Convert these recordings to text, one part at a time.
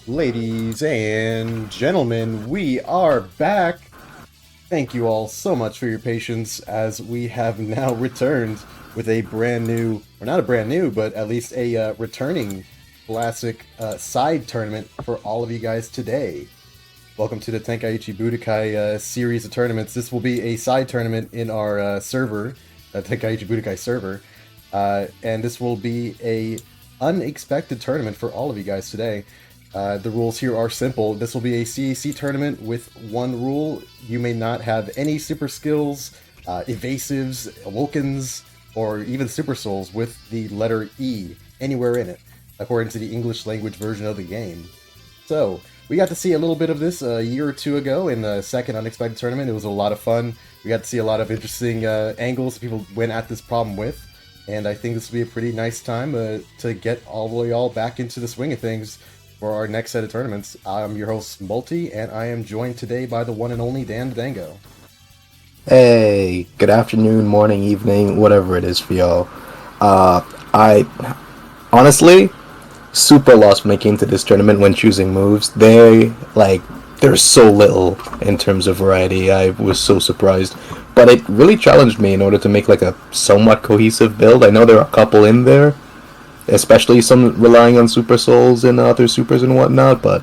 Ladies and gentlemen, we are back. Thank you all so much for your patience as we have now returned with a brand new, or not a brand new, but at least a returning classic side tournament for all of you guys today. Welcome to the Tenkaichi Budokai series of tournaments. This will be a side tournament in our server, Tenkaichi Budokai server, and this will be a unexpected tournament for all of you guys today. The rules here are simple. This will be a CAC tournament with one rule. You may not have any super skills, evasives, awokens, or even super souls with the letter E anywhere in it, according to the English language version of the game. So, we got to see a little bit of this a year or two ago in the second Unexpected tournament. It was a lot of fun. We got to see a lot of interesting angles people went at this problem with. And I think this will be a pretty nice time to get all of y'all back into the swing of things for our next set of tournaments. I'm your host, Multi, and I am joined today by the one and only Dan Dango. Hey, good afternoon, morning, evening, whatever it is for y'all. I honestly super lost when it came to this tournament when choosing moves. There's so little in terms of variety. I was so surprised, but it really challenged me in order to make like a somewhat cohesive build. I know there are a couple in there, especially some relying on super souls and other supers and whatnot, but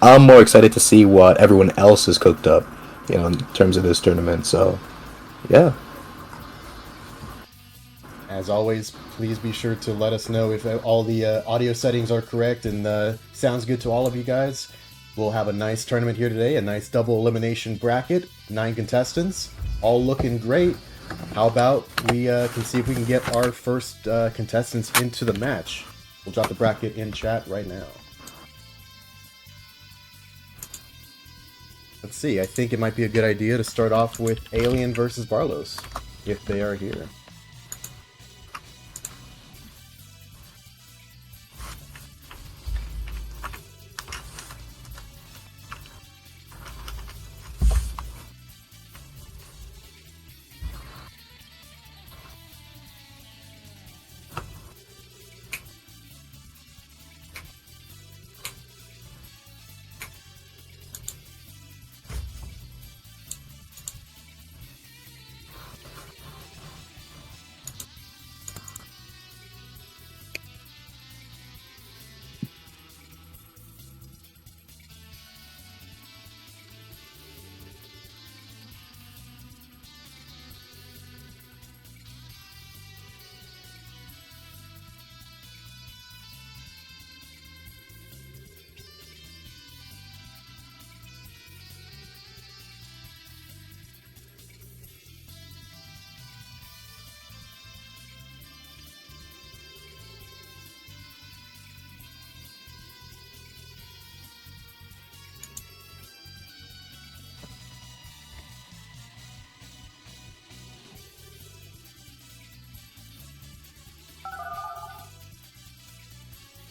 I'm more excited to see what everyone else has cooked up, in terms of this tournament. So, yeah. As always, please be sure to let us know if all the audio settings are correct and sounds good to all of you guys. We'll have a nice tournament here today, a nice double elimination bracket, 9 contestants, all looking great. How about we can see if we can get our first contestants into the match. We'll drop the bracket in chat right now. Let's see, I think it might be a good idea to start off with Alien versus Barlos, if they are here.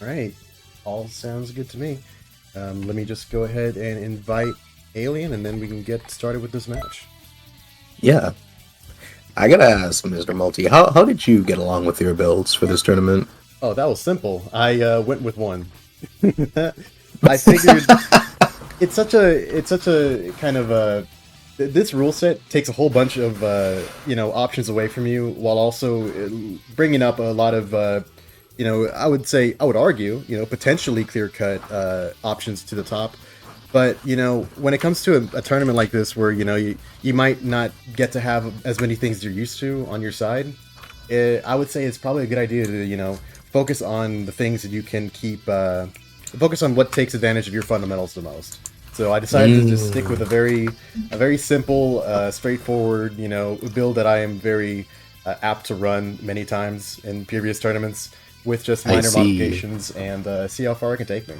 Alright, all sounds good to me. Let me just go ahead and invite Alien, and then we can get started with this match. Yeah. I gotta ask, Mr. Multi, how did you get along with your builds for this tournament? Oh, that was simple. I went with one. I figured it's such a kind of this rule set takes a whole bunch of options away from you while also bringing up a lot of I would argue potentially clear cut options to the top. But when it comes to a tournament like this, where you might not get to have as many things you're used to on your side, I would say it's probably a good idea to focus on the things that you can keep. Focus on what takes advantage of your fundamentals the most. So I decided to just stick with a very simple, straightforward build that I am very apt to run many times in previous tournaments with just minor modifications and see how far it can take me.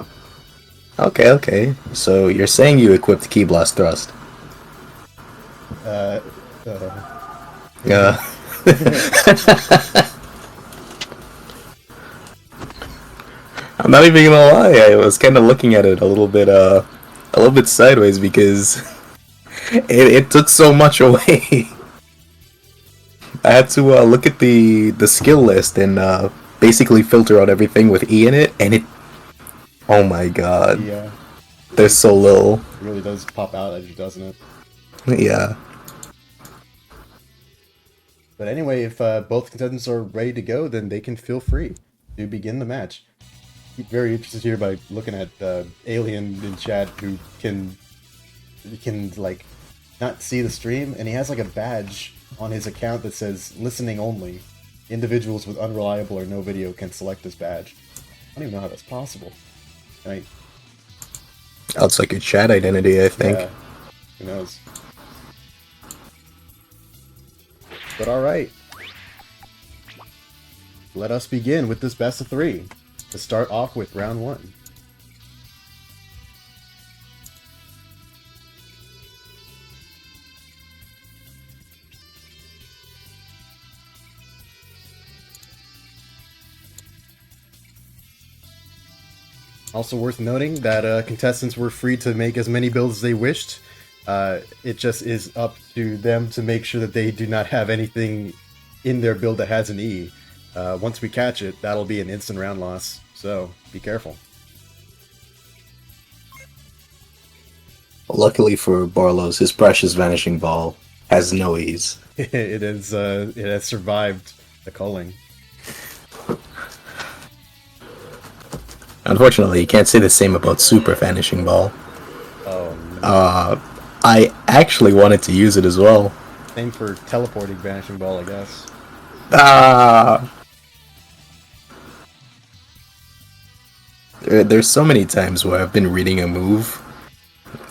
Okay. So you're saying you equipped Key Blast Thrust? Yeah. I'm not even gonna lie. I was kind of looking at it a little bit sideways because it took so much away. I had to look at the skill list and basically filter out everything with E in it, and Oh my god. Yeah, They're so little. it really does pop out at you, doesn't it? Yeah. But anyway, if both contestants are ready to go, then they can feel free to begin the match. I'm very interested here by looking at Alien in chat who can like not see the stream, and he has like a badge on his account that says "Listening only." Individuals with unreliable or no video can select this badge. I don't even know how that's possible. Right? That's like a chat identity, I think. Yeah. Who knows? But alright. Let us begin with this best of 3 to start off with round 1. Also worth noting that contestants were free to make as many builds as they wished. It just is up to them to make sure that they do not have anything in their build that has an E. Once we catch it, that'll be an instant round loss, so be careful. Luckily for Barlow's, his precious vanishing ball has no ease. It has survived the culling. Unfortunately, you can't say the same about Super Vanishing Ball. Oh, no. I actually wanted to use it as well. Same for teleporting vanishing ball, I guess. There's so many times where I've been reading a move,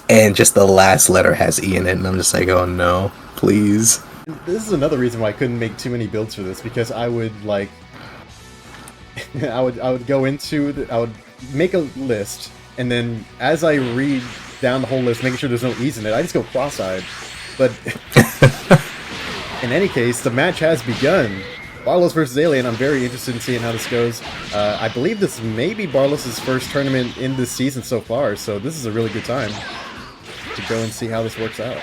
and just the last letter has E in it, and I'm just like, oh no, please. This is another reason why I couldn't make too many builds for this, because I would like I would go into I would make a list, and then as I read down the whole list, making sure there's no E's in it, I just go cross-eyed. But in any case, the match has begun. Barlos versus Alien. I'm very interested in seeing how this goes. I believe this may be Barlos' first tournament in this season so far, so this is a really good time to go and see how this works out.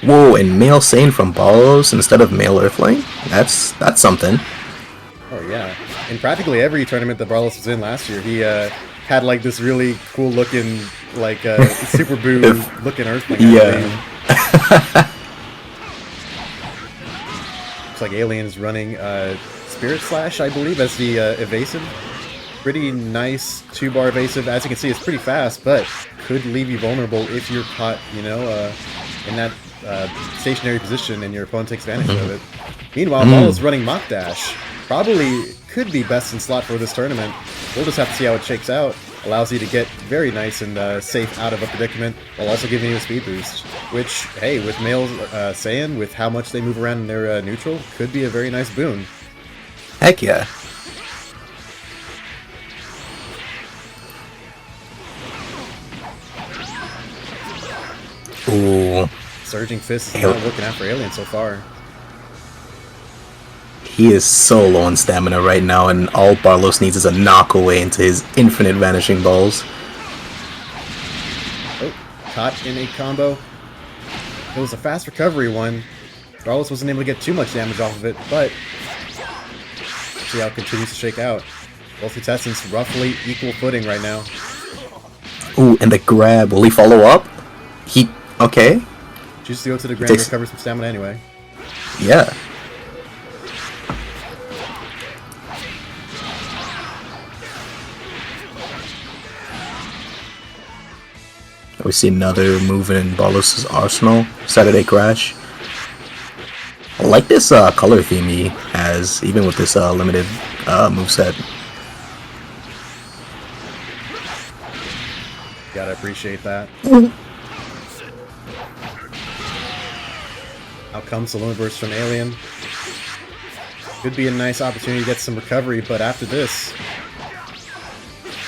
Whoa, and male Sane from Barlos instead of male Earthling? That's something. Oh yeah. In practically every tournament that Barlos was in last year, he had like this really cool looking, like Super Boo looking Earthling. Yeah. Looks like Alien is running Spirit Slash, I believe, as the evasive. Pretty nice 2-bar evasive. As you can see, it's pretty fast, but could leave you vulnerable if you're caught, you know, in that stationary position and your opponent takes advantage of it. Meanwhile, Barlos running Mock Dash. Probably could be best in slot for this tournament. We'll just have to see how it shakes out. Allows you to get very nice and safe out of a predicament, while also giving you a speed boost. Which, hey, with male Saiyan, with how much they move around in their neutral, could be a very nice boon. Heck yeah. Ooh. Surging Fist is not working out for Alien so far. He is so low on stamina right now, and all Barlos needs is a knock away into his infinite vanishing balls. Oh, caught in a combo. It was a fast recovery one. Barlos wasn't able to get too much damage off of it, but see how it continues to shake out. Both contestants roughly equal footing right now. Ooh, and the grab. Will he follow up? Okay. Chooses to go to the ground, recover some stamina anyway. Yeah. We see another move in Barlos' arsenal, Saturday Crash. I like this color theme he has, even with this limited moveset. Gotta appreciate that. Out comes the Lunar Burst from Alien. Could be a nice opportunity to get some recovery, but after this,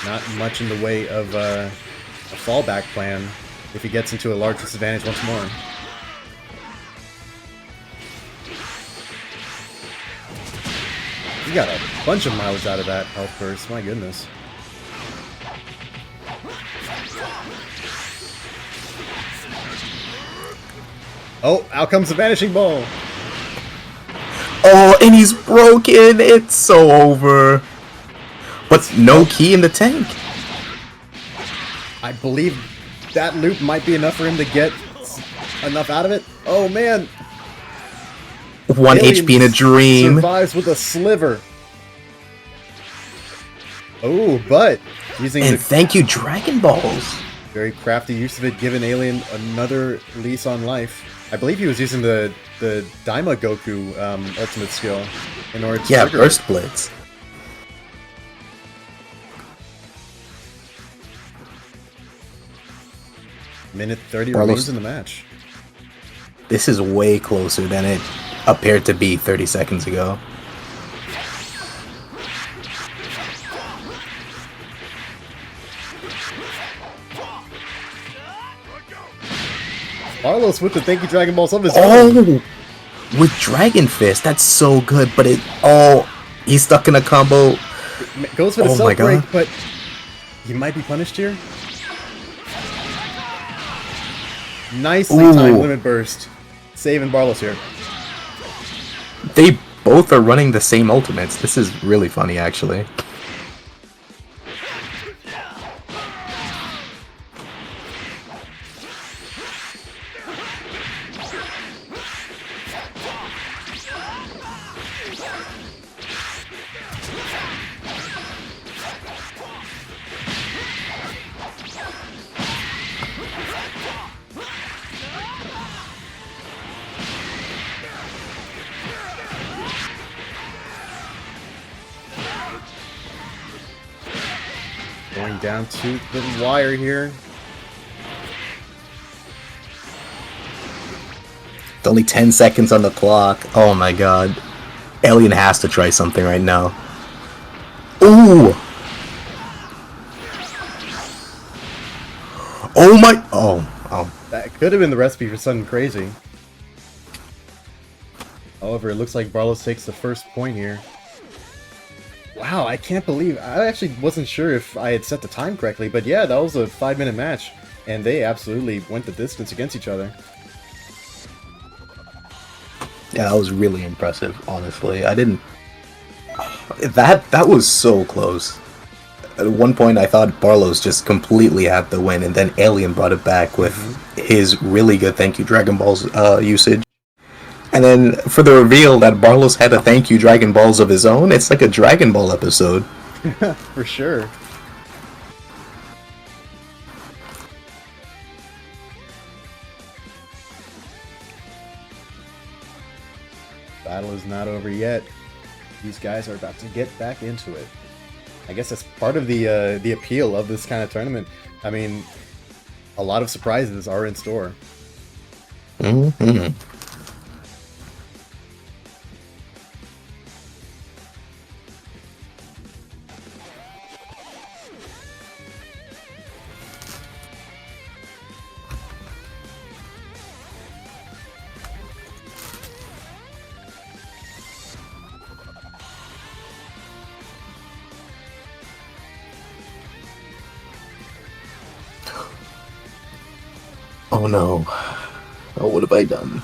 not much in the way of a fallback plan if he gets into a large disadvantage once more. He got a bunch of mileage out of that health burst, my goodness. Oh, out comes the Vanishing Ball! Oh, and he's broken! It's so over! But no key in the tank! I believe that loop might be enough for him to get enough out of it. Oh man! 1 HP in a dream. Survives with a sliver. Oh, but using and thank you, Dragon Balls. Very crafty use of it, giving Alien another lease on life. I believe he was using the Daima Goku ultimate skill in order to trigger Burst Blitz. Minute 30 remains in the match. This is way closer than it appeared to be 30 seconds ago. Barlos with the thank you Dragon Balls of his own. With Dragon Fist, that's so good, but he's stuck in a combo. It goes for the self break, but he might be punished here. Nicely timed limit burst, saving Barlos here. They both are running the same ultimates. This is really funny, actually. Going down to the wire here. It's only 10 seconds on the clock. Oh my god. Alien has to try something right now. Ooh! Oh my... Oh. That could have been the recipe for something crazy. However, it looks like Barlos takes the first point here. Wow, I can't believe... I actually wasn't sure if I had set the time correctly, but yeah, that was a 5-minute match. And they absolutely went the distance against each other. Yeah, that was really impressive, honestly. I didn't... That was so close. At one point, I thought Barlos just completely had the win, and then Alien brought it back with his really good thank you Dragon Balls usage. And then for the reveal that Barlos had a thank you Dragon Balls of his own, it's like a Dragon Ball episode. For sure. Battle is not over yet. These guys are about to get back into it. I guess that's part of the appeal of this kind of tournament. I mean, a lot of surprises are in store. Mm-hmm. Oh no. Oh, what have I done?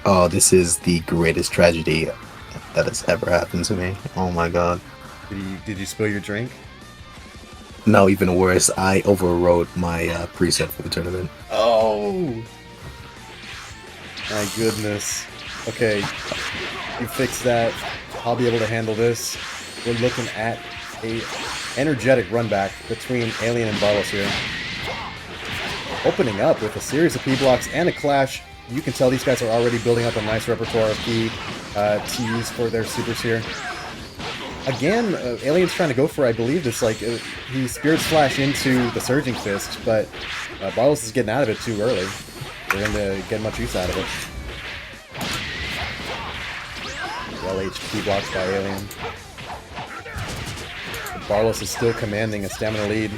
Oh, this is the greatest tragedy that has ever happened to me. Oh my god. Did you spill your drink? No, even worse. I overrode my preset for the tournament. Oh! My goodness. Okay. You fix that. I'll be able to handle this. We're looking at a energetic run back between Alien and Barlos here. Opening up with a series of P-blocks and a clash. You can tell these guys are already building up a nice repertoire of P to use for their supers here. Again, Alien's trying to go for, I believe, this, like, he Spirit Slash into the Surging Fist, but Barlos is getting out of it too early. They're going to get much use out of it. Well HP blocks by Alien. Barlos is still commanding a stamina lead.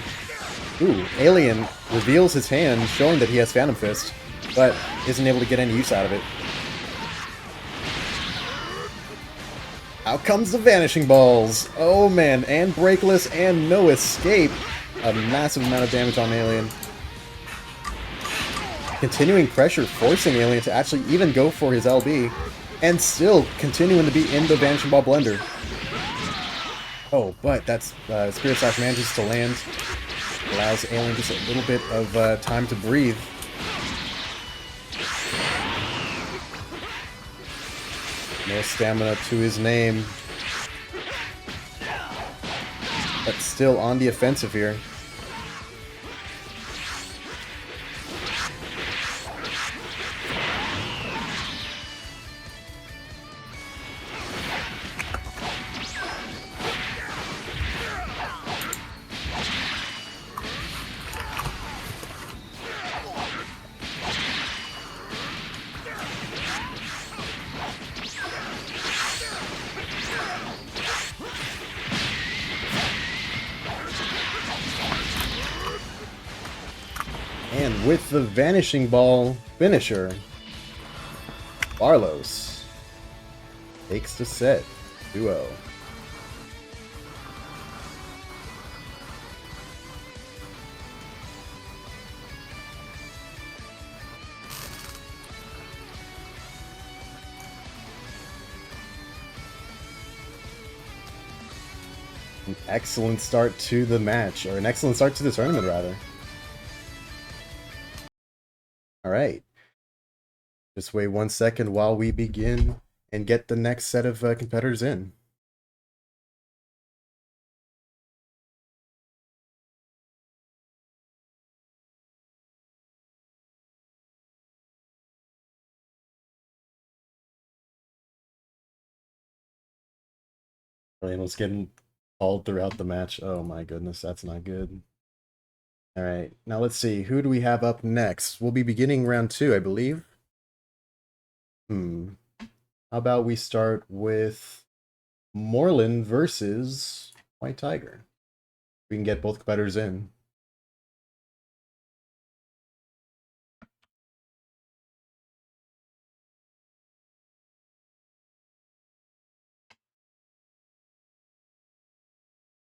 Ooh, Alien reveals his hand, showing that he has Phantom Fist, but isn't able to get any use out of it. Out comes the Vanishing Balls! Oh man, and Breakless and no escape! A massive amount of damage on Alien. Continuing pressure, forcing Alien to actually even go for his LB, and still continuing to be in the Vanishing Ball blender. Oh, but that's Spirit Slash manages to land. Allows Alien just a little bit of time to breathe. No stamina to his name. But still on the offensive here. And with the Vanishing Ball finisher, Barlos takes the set 2-0. An excellent start to the match, or an excellent start to the tournament, rather. Alright. Just wait 1 second while we begin and get the next set of competitors in. Randall's getting called throughout the match. Oh my goodness, that's not good. Alright, now let's see. Who do we have up next? We'll be beginning round 2, I believe. How about we start with Moreland versus White Tiger? We can get both competitors in.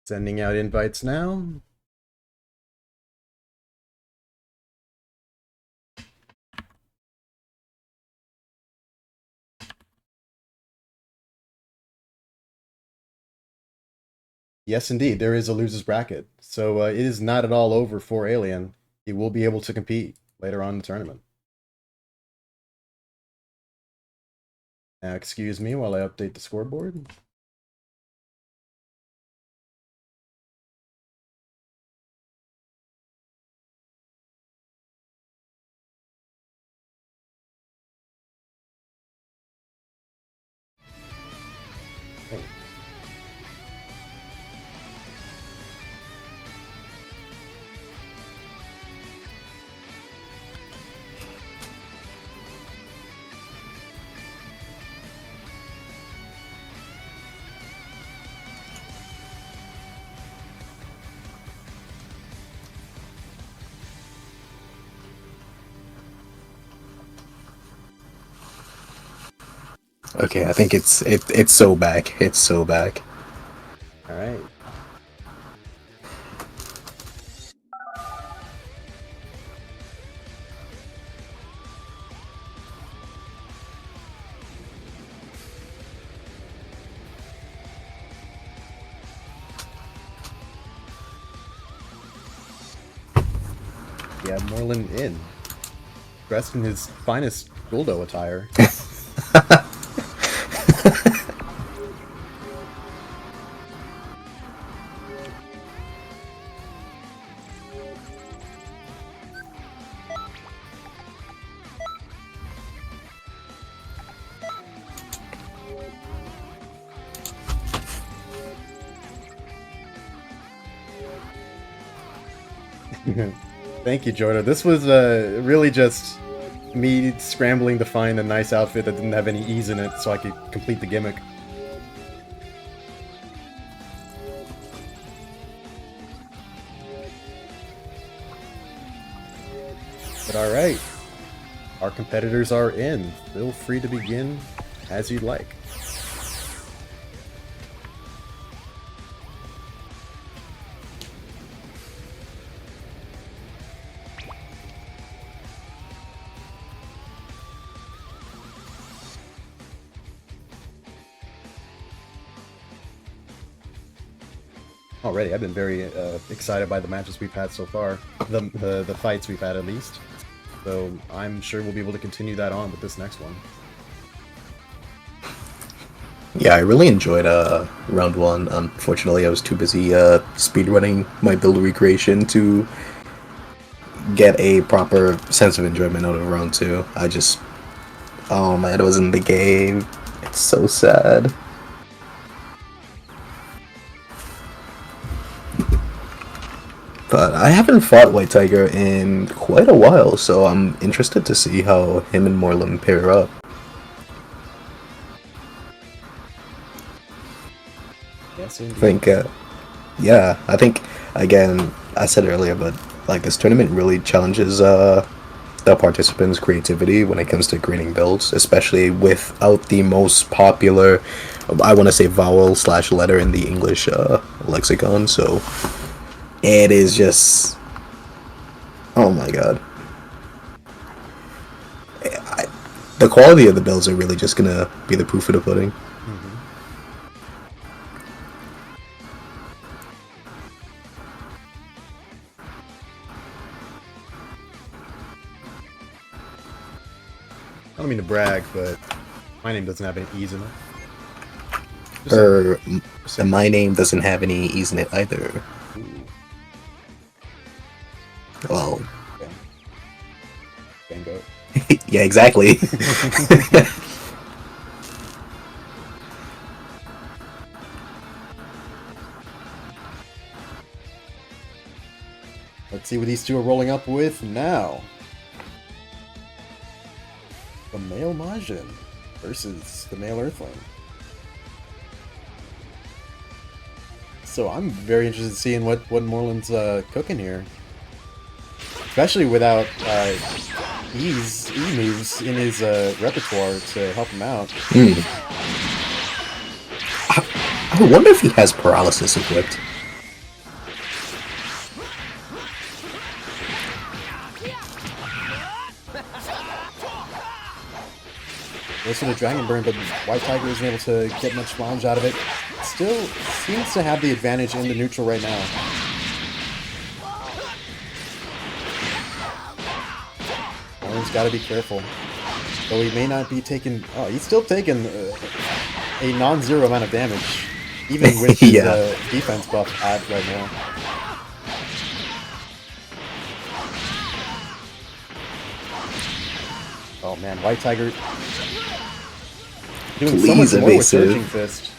Sending out invites now. Yes, indeed, there is a loser's bracket. So it is not at all over for Alien. He will be able to compete later on in the tournament. Now, excuse me while I update the scoreboard. Oh. Okay, I think it's so back. It's so back. All right. Yeah, Moreland in. Dressed in his finest Guldo attire. Thank you, Jordan. This was really just me scrambling to find a nice outfit that didn't have any ease in it so I could complete the gimmick. But alright, our competitors are in. Feel free to begin as you'd like. already. I've been very excited by the matches we've had so far. The fights we've had, at least. So I'm sure we'll be able to continue that on with this next one. Yeah, I really enjoyed round one. Unfortunately, I was too busy speedrunning my build recreation to get a proper sense of enjoyment out of round two. Oh man, it was in the game. It's so sad. But I haven't fought White Tiger in quite a while, so I'm interested to see how him and Moreland pair up. Yes, indeed. I think, yeah, I think, again, I said earlier, but like this tournament really challenges the participants' creativity when it comes to creating builds, especially without the most popular, I want to say, vowel/letter in the English lexicon. So it is just, oh my god, the quality of the builds are really just gonna be the proof of the pudding. I don't mean to brag, but my name doesn't have any E's in it. My name doesn't have any E's in it either. Ooh. Well, Bingo. yeah, exactly. Let's see what these two are rolling up with now. The male Majin versus the male Earthling. So I'm very interested in seeing what Moreland's cooking here. Especially without E moves in his repertoire to help him out. I wonder if he has paralysis equipped. Goes for the Dragon Burn, but White Tiger isn't able to get much mileage out of it. Still seems to have the advantage in the neutral right now. Moreland's got to be careful. Though he may not be taking... Oh, he's still taking a non-zero amount of damage. Even with his defense buff at right now. Oh man, White Tiger... doing so much more with Surging Fist.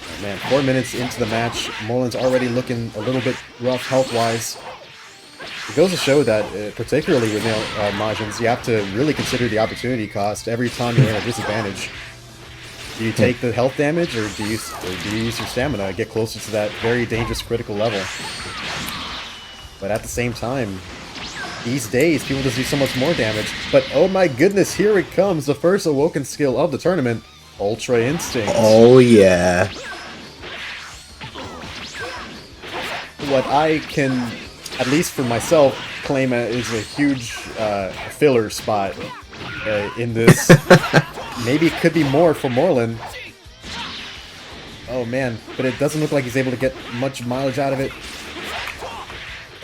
Oh man, 4 minutes into the match, Moreland's already looking a little bit rough health-wise. It goes to show that, particularly with male Majins, you have to really consider the opportunity cost every time you're in a disadvantage. Do you take the health damage, or do you use your stamina and get closer to that very dangerous critical level? But at the same time, these days, people just do so much more damage. But oh my goodness, here it comes, the first awoken skill of the tournament, Ultra Instinct. Oh yeah. What I can, at least for myself, claim is a huge filler spot in this. Maybe it could be more for Moreland. Oh man, but it doesn't look like he's able to get much mileage out of it.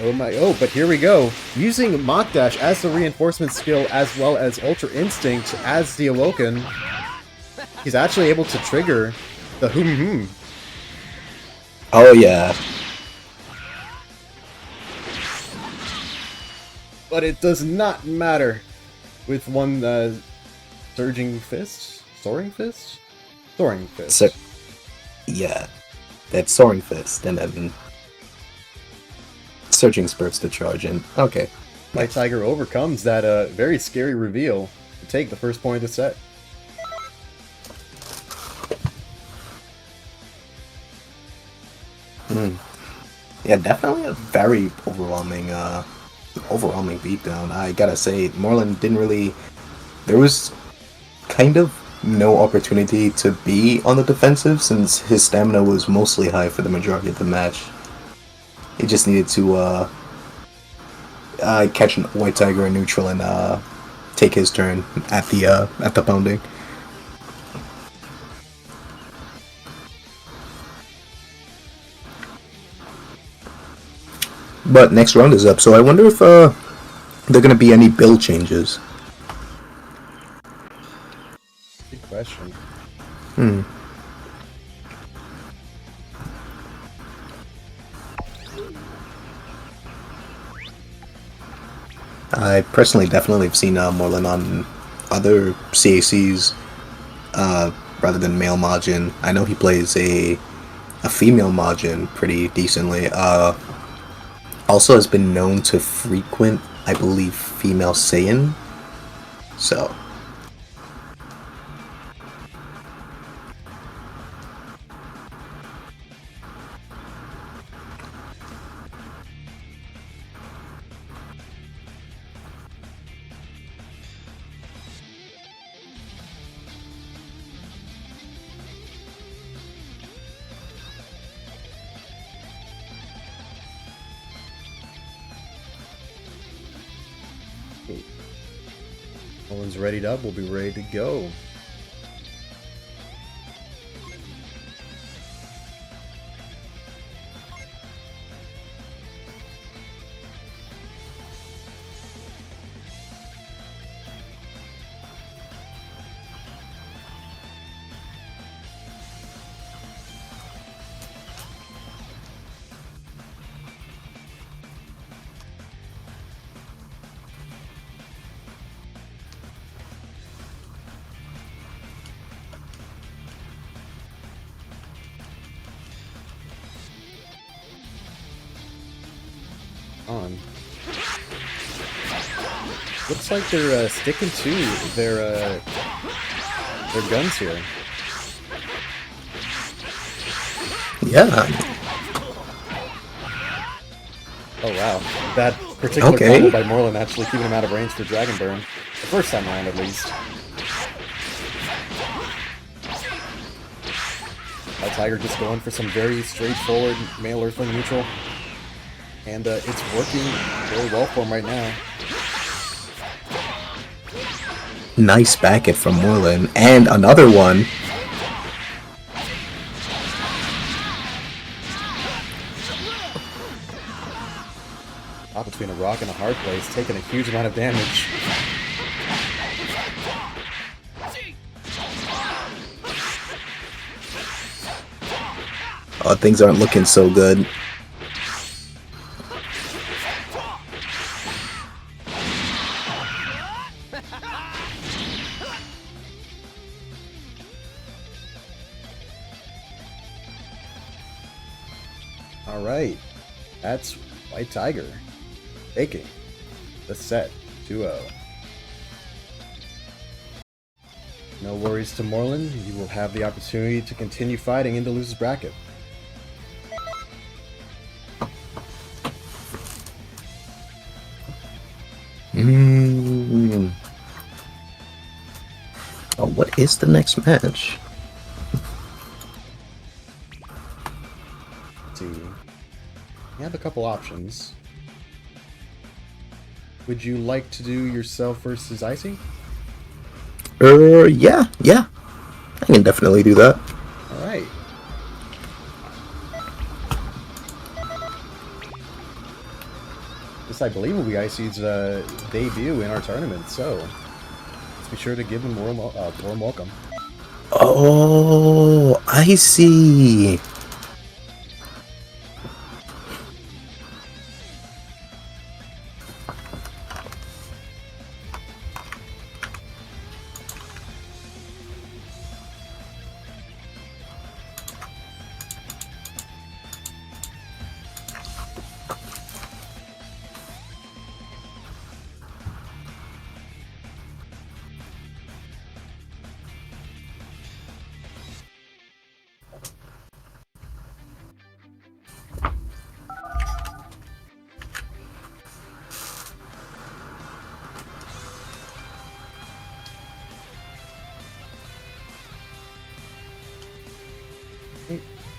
Oh, but here we go. Using Mach Dash as the reinforcement skill as well as Ultra Instinct as the Awoken, he's actually able to trigger the Hum. Oh yeah. But it does not matter with one Surging Fist? Soaring Fist? Soaring Fist. So, yeah. That's Soaring Fist, and then Surging Spurts to charge in. Okay. White Tiger overcomes that very scary reveal to take the first point of the set. Yeah, definitely a very overwhelming beatdown. I gotta say, Moreland didn't really... There was kind of no opportunity to be on the defensive since his stamina was mostly high for the majority of the match. He just needed to catch a White Tiger in neutral and take his turn at the pounding. But next round is up, so I wonder if there are gonna be any build changes. Good question. I personally definitely have seen Morlin on other CACs rather than male Majin. I know he plays a female Majin pretty decently. Also has been known to frequent, I believe, female Saiyan. So, Everyone's readied up. We'll be ready to go. On. Looks like they're sticking to their guns here. yeah. Oh wow, that particular Okay. combo by Morlin actually keeping him out of range for Dragon Burn. The first time around, at least. Tiger just going for some very straightforward male Earthling neutral. And it's working very well for him right now. Nice back it from Morlin. And another one. Caught between a rock and a hard place, taking a huge amount of damage. Oh, things aren't looking so good. Alright, that's White Tiger taking the set 2-0. No worries to Morlin, you will have the opportunity to continue fighting in the loser's bracket. Oh, what is the next match? Let's see. You have a couple options. Would you like to do yourself versus Icy? Yeah. I can definitely do that. Alright. This, I believe, will be Icy's debut in our tournament, so let's be sure to give him warm welcome. Oh, I see.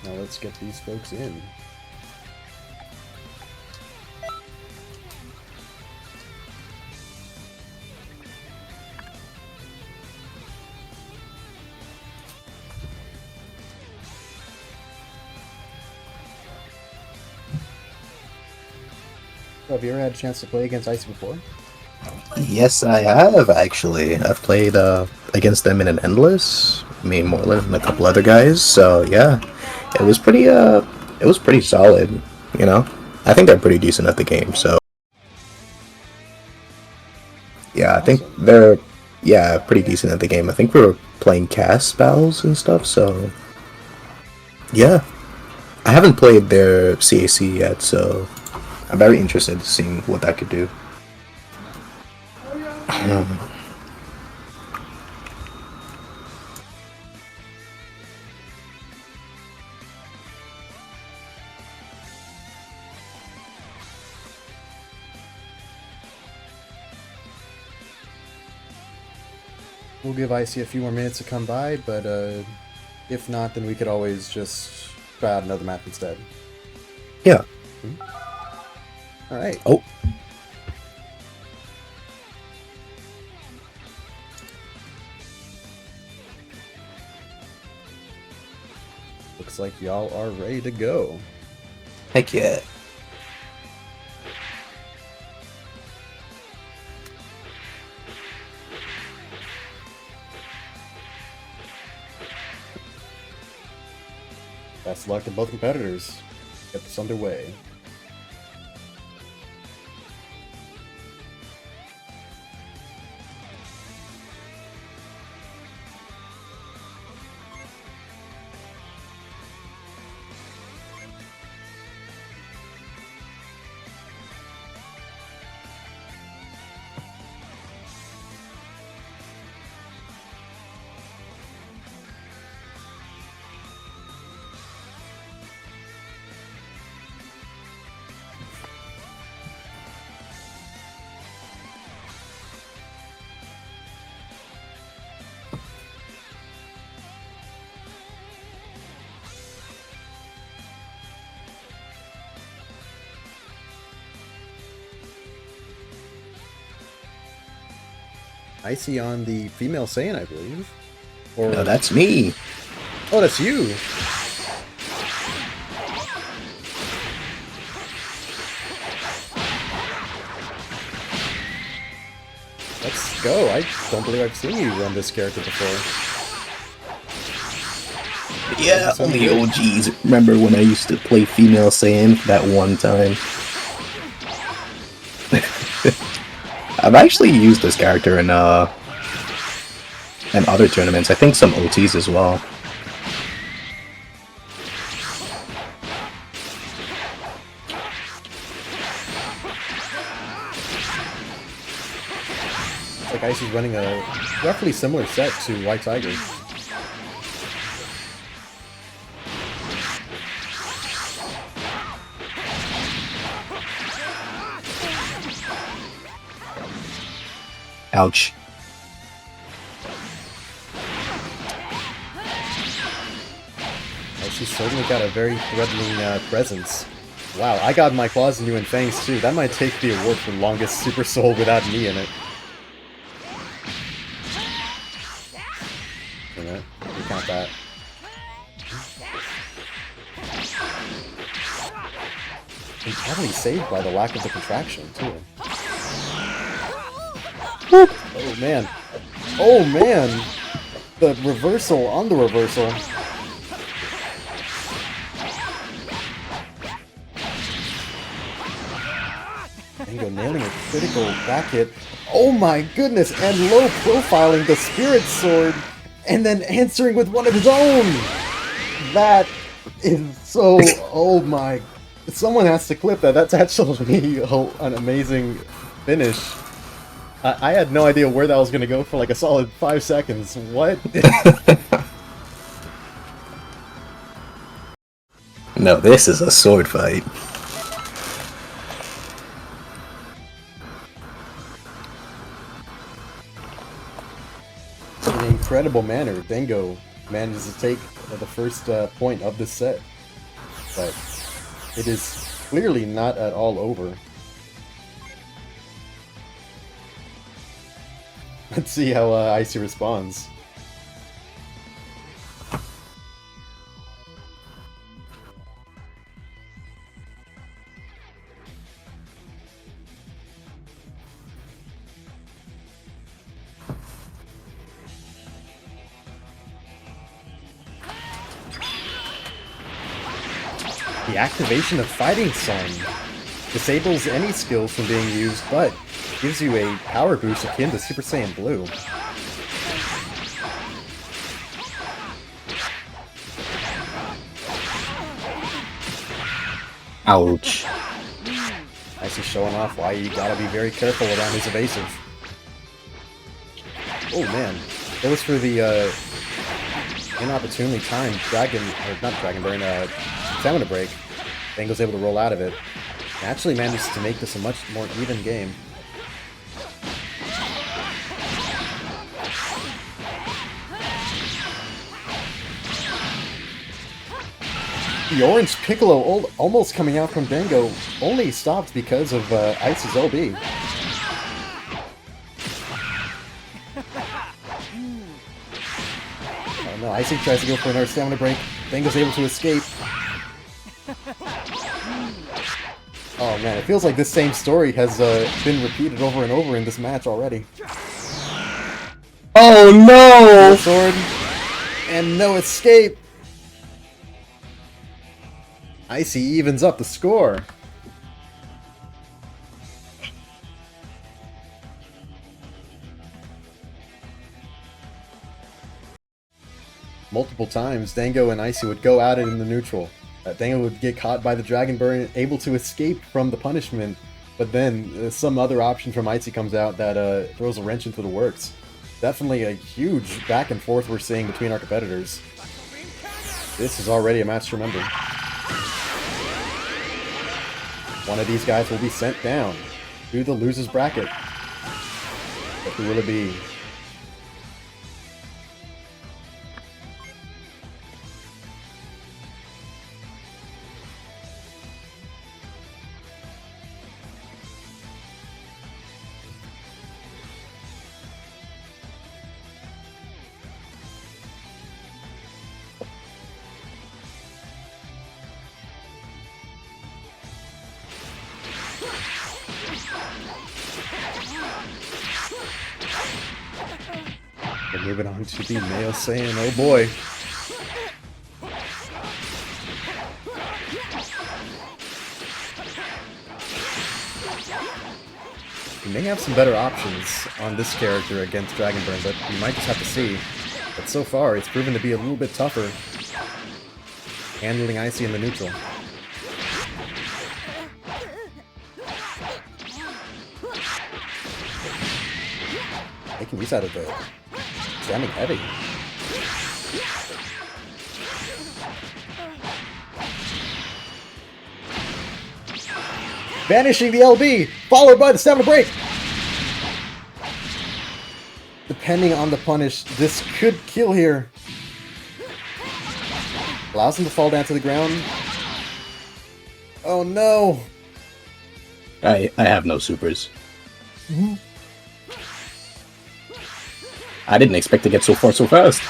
Now let's get these folks in. Have you ever had a chance to play against Icy before? Yes, I have actually. I've played against them in an endless, me, Moreland, and a couple other guys. So yeah, it was pretty solid. You know, I think they're pretty decent at the game. So yeah, I think Awesome. they're pretty decent at the game. I think we were playing cast battles and stuff. So yeah, I haven't played their CAC yet, so I'm very interested in seeing what that could do. We'll give Icy a few more minutes to come by, but if not, then we could always just try out another map instead. Yeah. All right. Oh. Looks like y'all are ready to go. Heck yeah. Best of luck to both competitors. Get this underway. Icy on the female Saiyan, I believe. Or No, that's me. oh, that's you. Let's go. I don't believe I've seen you run this character before. Yeah, only OGs remember when I used to play female Saiyan that one time. I've actually used this character in other tournaments. I think some OTs as well. It's like Icy's running a roughly similar set to White Tiger. Ouch. Oh, she's certainly got a very threatening presence. Wow, I got my claws in you and fangs too. That might take the award for longest Super Soul without me in it. We count that. And probably saved by the lack of the contraction too. Oh man. Oh man! The reversal on the reversal. Mango nailing a critical back hit. Oh my goodness! And low profiling the Spirit Sword and then answering with one of his own! That is so... oh my... someone has to clip that. That's actually an amazing finish. I had no idea where that was going to go for like a solid 5 seconds. What? No, this is a sword fight. In an incredible manner, Bengo manages to take the first point of this set. But it is clearly not at all over. Let's see how Icy responds. The activation of Fighting Sun disables any skills from being used, but gives you a power boost akin to Super Saiyan Blue. Ouch. Nicely showing off why you gotta be very careful around his evasive. Oh man, that was for the inopportunely timed stamina break. Dango's able to roll out of it. And actually manages to make this a much more even game. The orange Piccolo almost coming out from Dango only stopped because of Ice's LB. Oh no, Icy tries to go for another stamina break. Dango's able to escape. Oh man, it feels like this same story has been repeated over and over in this match already. Oh no! Sword and no escape. Icy evens up the score. Multiple times, Dango and Icy would go at it in the neutral. Dango would get caught by the Dragon Burn, able to escape from the punishment, but then some other option from Icy comes out that throws a wrench into the works. Definitely a huge back and forth we're seeing between our competitors. This is already a match to remember. One of these guys will be sent down to the loser's bracket. But who will it be? We're moving on to the male Saiyan, oh boy. We may have some better options on this character against Dragonburn, but we might just have to see. But so far, it's proven to be a little bit tougher handling Icy in the neutral. Making use out of the jamming heavy. Vanishing the LB, followed by the stamina break. Depending on the punish, this could kill here. Allows him to fall down to the ground. Oh no! I have no supers. I didn't expect to get so far so fast.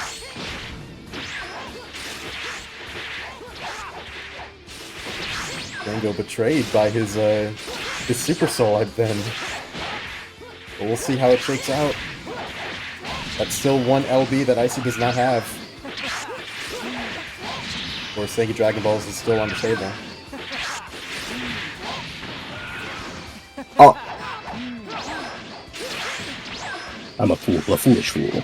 Dango betrayed by his Super Soul, I've been. But we'll see how it shakes out. That's still one LB that Icy does not have. Or Sega Dragon Balls is still on the table. Oh! I'm a fool, a foolish fool.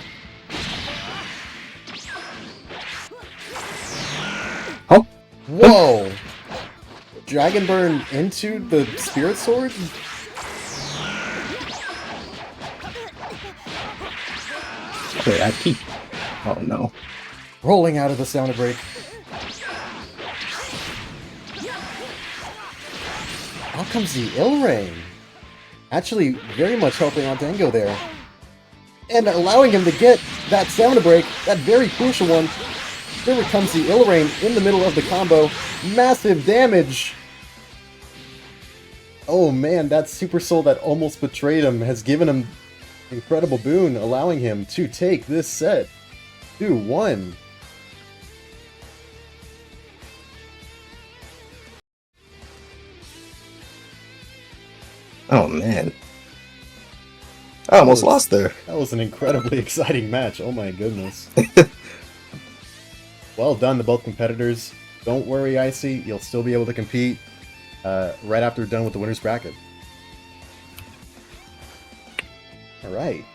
Huh? Whoa! Dragon Burn into the Spirit Sword? Wait, I keep... Oh no. Rolling out of the stamina break. Out comes the Ill Rain. Actually, very much helping out Dango there. And allowing him to get that stamina break, that very crucial one. Here comes the Ill Rain in the middle of the combo. Massive damage! Oh man, that Super Soul that almost betrayed him has given him incredible boon, allowing him to take this set 2-1. Oh man. I almost lost there. That was an incredibly exciting match. Oh my goodness. Well done to both competitors. Don't worry, Icy. You'll still be able to compete right after we're done with the winner's bracket. Alright.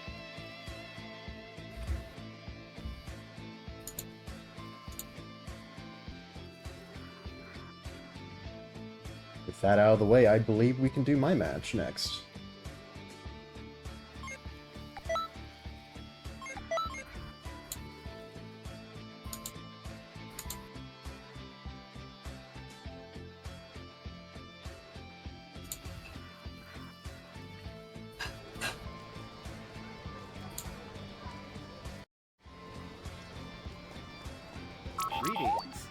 With that out of the way, I believe we can do my match next. Greetings.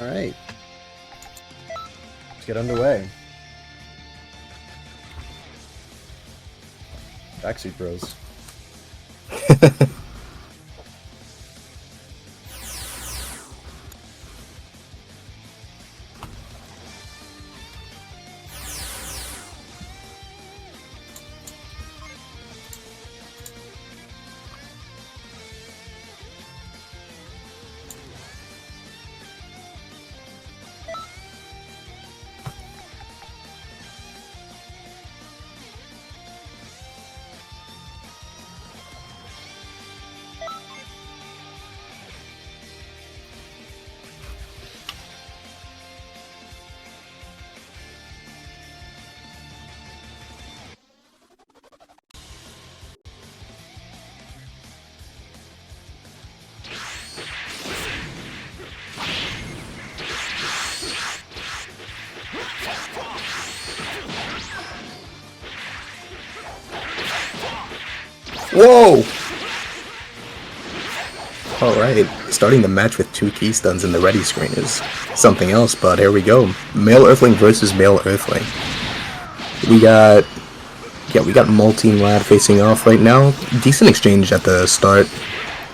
Alright. Let's get underway. Backseat Bros. Whoa! Alright, starting the match with 2 key stuns in the ready screen is something else, but here we go. Male Earthling versus Male Earthling. We got Multi and Lad facing off right now. Decent exchange at the start.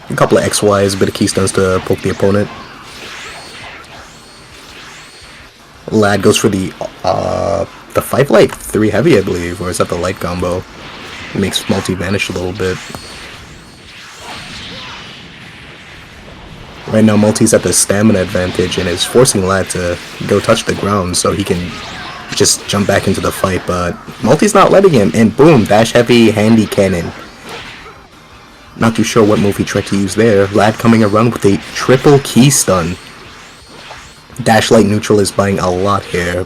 A couple of XYs, a bit of key stuns to poke the opponent. Lad goes for the 5 light, 3 heavy, I believe, or is that the light combo? Makes Multi vanish a little bit. Right now, Multi's at the stamina advantage and is forcing Lad to go touch the ground so he can just jump back into the fight, but Multi's not letting him, and boom, dash heavy, handy cannon. Not too sure what move he tried to use there. Lad coming around with a triple key stun. Dash light neutral is buying a lot here.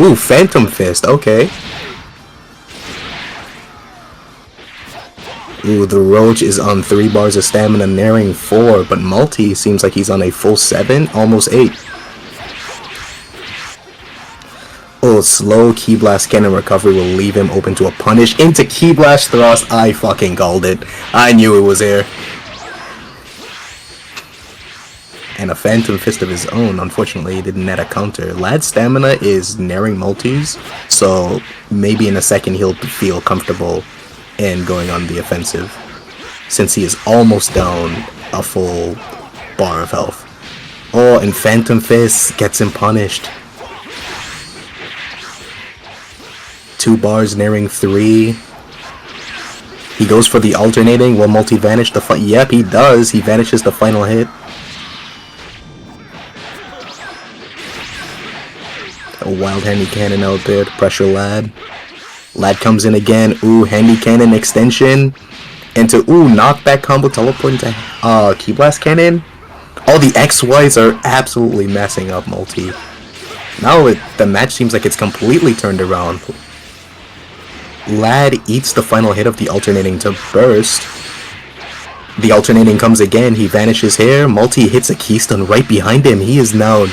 Ooh, Phantom Fist, okay. Ooh, the Roach is on 3 bars of stamina, nearing 4, but Multi seems like he's on a full 7, almost 8. Oh, slow Ki Blast Cannon recovery will leave him open to a punish. Into Ki Blast Thrust, I fucking called it. I knew it was there. And a Phantom Fist of his own, unfortunately, he didn't net a counter. Lad's stamina is nearing Multi's, so maybe in a second he'll feel comfortable and going on the offensive, since he is almost down a full bar of health. Oh, and Phantom Fist gets him punished. 2 bars nearing 3. He goes for the alternating. Will Multi vanish the fight? Yep, he does. He vanishes the final hit. A wild handy cannon out there to pressure Lad. Lad comes in again. Ooh, handy cannon extension. Into, ooh, knockback combo teleport into Ki Blast Cannon. All the XYs are absolutely messing up Multi. Now the match seems like it's completely turned around. Lad eats the final hit of the alternating to burst. The alternating comes again, he vanishes here, Multi hits a keystone right behind him, he is now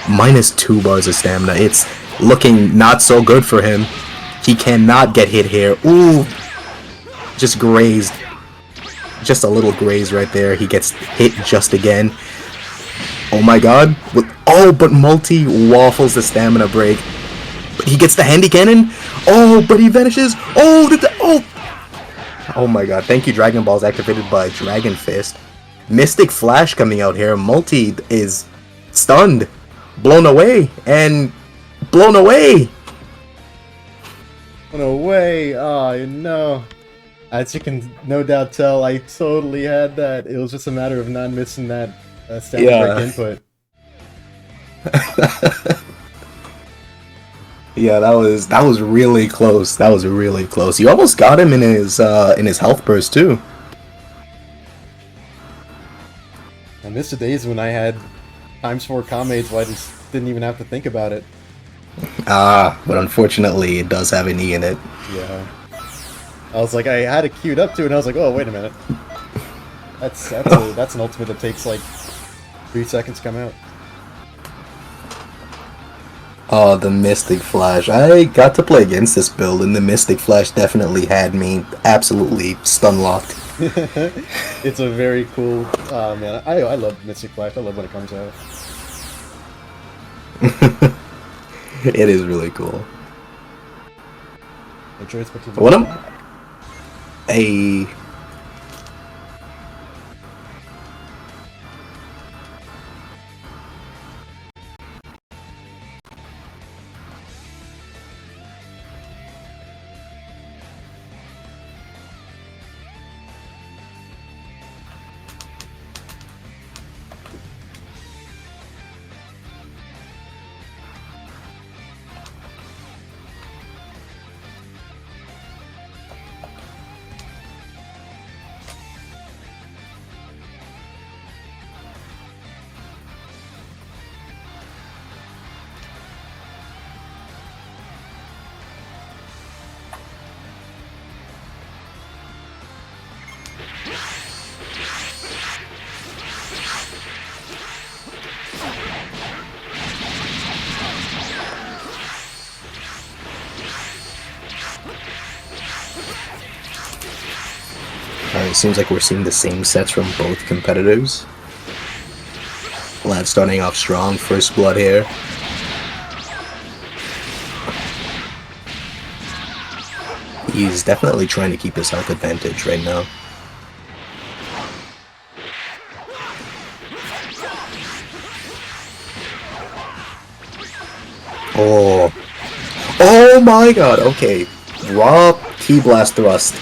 minus 2 bars of stamina. It's looking not so good for him. He cannot get hit here. Ooh! Just grazed. Just a little graze right there. He gets hit just again. Oh my god. Oh, but Multi waffles the stamina break. But he gets the handy cannon. Oh, but he vanishes. Oh, oh my god. Thank you, Dragon Balls activated by Dragon Fist. Mystic Flash coming out here. Multi is stunned. Blown away. And blown away. Blown away. Oh, no. As you can no doubt tell, I totally had that. It was just a matter of not missing that stamina break input. Yeah, that was really close. That was really close. You almost got him in his health burst too. I missed the days when I had ×4 combats where I just didn't even have to think about it. But unfortunately, it does have an E in it. Yeah. I was like, I had it queued up to it, and I was like, oh, wait a minute. That's an ultimate that takes like 3 seconds to come out. Oh, the Mystic Flash. I got to play against this build, and the Mystic Flash definitely had me absolutely stun-locked. It's a very cool... man, I love Mystic Flash. I love when it comes out. It is really cool. What am... Hey... Alright, seems like we're seeing the same sets from both competitors. Lad starting off strong, first blood here. He's definitely trying to keep his health advantage right now. Oh. Oh my god, okay. Raw T-Blast Thrust.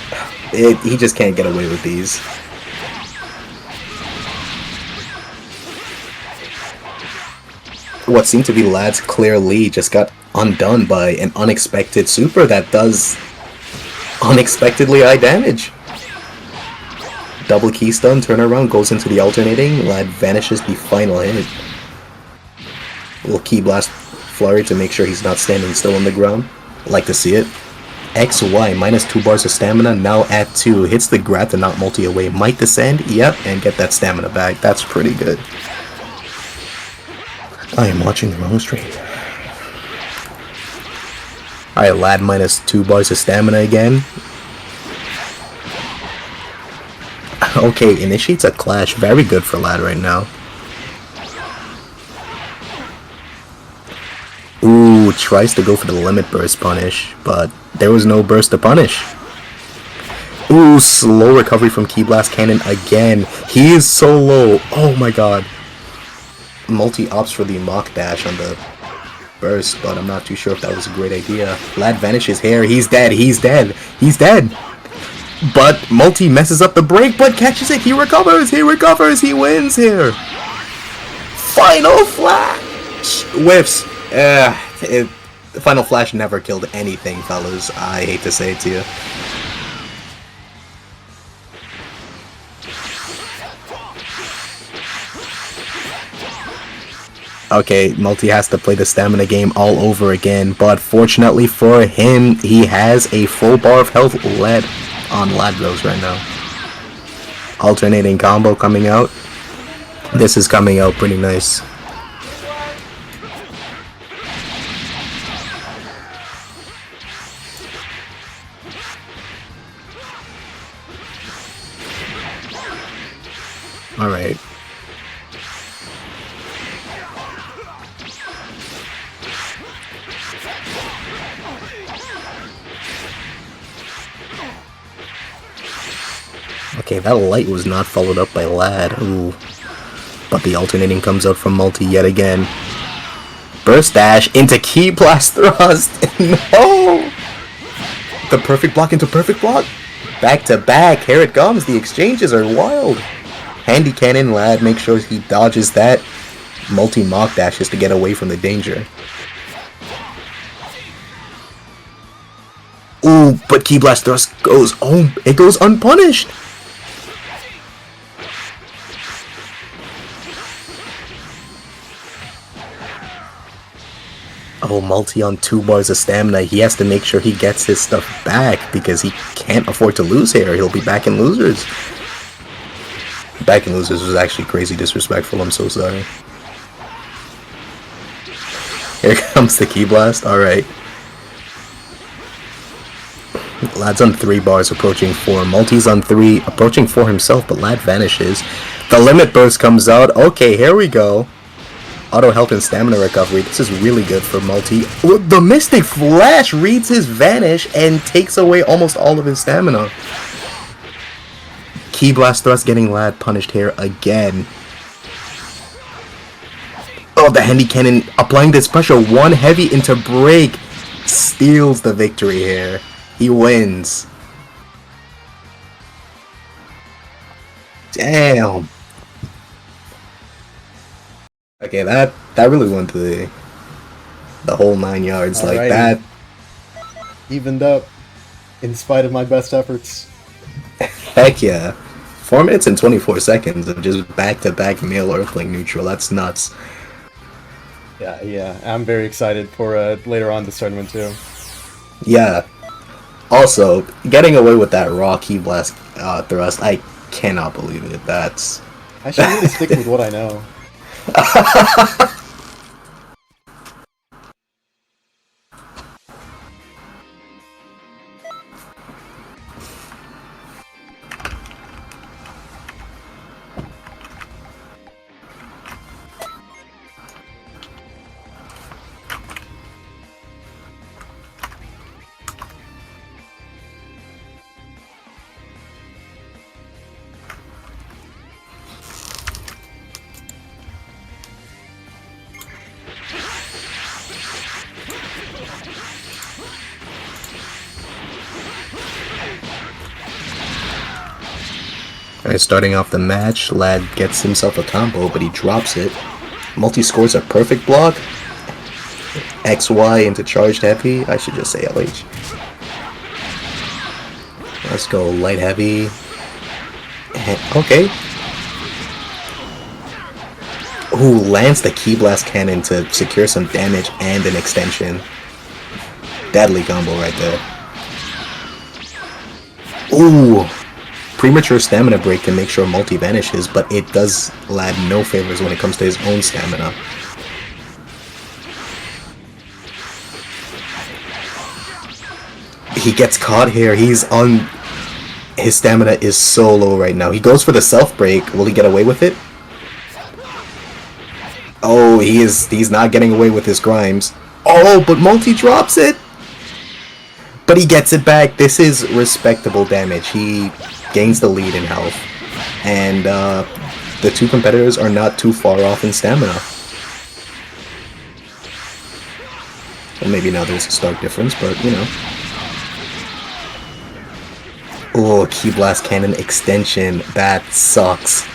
He just can't get away with these. What seemed to be Lad's clear lead just got undone by an unexpected super that does unexpectedly high damage. Double keystone, turnaround, goes into the alternating. Lad vanishes the final hit. Little key blast flurry to make sure he's not standing still on the ground. Like to see it. XY, minus 2 bars of stamina, now at 2. Hits the grab to knock Multi away. Might descend, yep, and get that stamina back. That's pretty good. I am watching the wrong stream. Alright, Lad minus 2 bars of stamina again. Okay, initiates a clash. Very good for Lad right now. Ooh, tries to go for the limit burst punish, but there was no burst to punish. Ooh, slow recovery from Key Blast Cannon again. He is so low. Oh my god. Multi opts for the mock dash on the burst, but I'm not too sure if that was a great idea. Lad vanishes here. He's dead. He's dead. He's dead. But Multi messes up the break, but catches it. He recovers. He recovers. He wins here. Final Flash. Whiffs. The Final Flash never killed anything, fellas. I hate to say it to you. Okay, Multi has to play the stamina game all over again, but fortunately for him, he has a full bar of health led on Ladros right now. Alternating combo coming out. This is coming out pretty nice. Alright. Okay, that light was not followed up by Lad. Ooh. But the alternating comes out from Multi yet again. Burst dash into Key Blast thrust. No! The perfect block into perfect block. Back to back. Here it comes. The exchanges are wild. Handy cannon. Lad makes sure he dodges that. Multi mock dashes to get away from the danger. Ooh, but Key Blast thrust goes home. It goes unpunished. Oh, Multi on 2 bars of stamina. He has to make sure he gets his stuff back because he can't afford to lose here. He'll be back in losers. Back in losers was actually crazy disrespectful. I'm so sorry. Here comes the Key Blast. Alright. Lad's on 3 bars, approaching 4. Multi's on 3, approaching 4 himself, but Lad vanishes. The Limit Burst comes out. Okay, here we go. Auto health and stamina recovery. This is really good for Multi. The Mystic Flash reads his vanish and takes away almost all of his stamina. Key Blast thrust getting Lad punished here again. Oh, the Handy Cannon applying this pressure. One heavy into break. Steals the victory here. He wins. Damn. Okay, that really went to the whole 9 yards. Alrighty. Like that. Evened up, in spite of my best efforts. Heck yeah. 4 minutes and 24 seconds of just back-to-back male Earthling neutral. That's nuts. Yeah. I'm very excited for later on this tournament too. Yeah. Also, getting away with that raw Key Blast thrust, I cannot believe it. That's... I should really stick with what I know. Alright, starting off the match, Lad gets himself a combo, but he drops it. Multi scores a perfect block. XY into charged heavy. I should just say LH. Let's go light heavy. Okay. Ooh, lands the Key Blast cannon to secure some damage and an extension. Deadly combo right there. Ooh. Premature stamina break can make sure Multi vanishes, but it does Lad no favors when it comes to his own stamina. He gets caught here. He's on... His stamina is so low right now. He goes for the self-break. Will he get away with it? Oh, he's not getting away with his Grimes. Oh, but Multi drops it! But he gets it back. This is respectable damage. He gains the lead in health. And the two competitors are not too far off in stamina. Well, maybe now there's a stark difference, but you know. Oh, Key Blast Cannon extension. That sucks.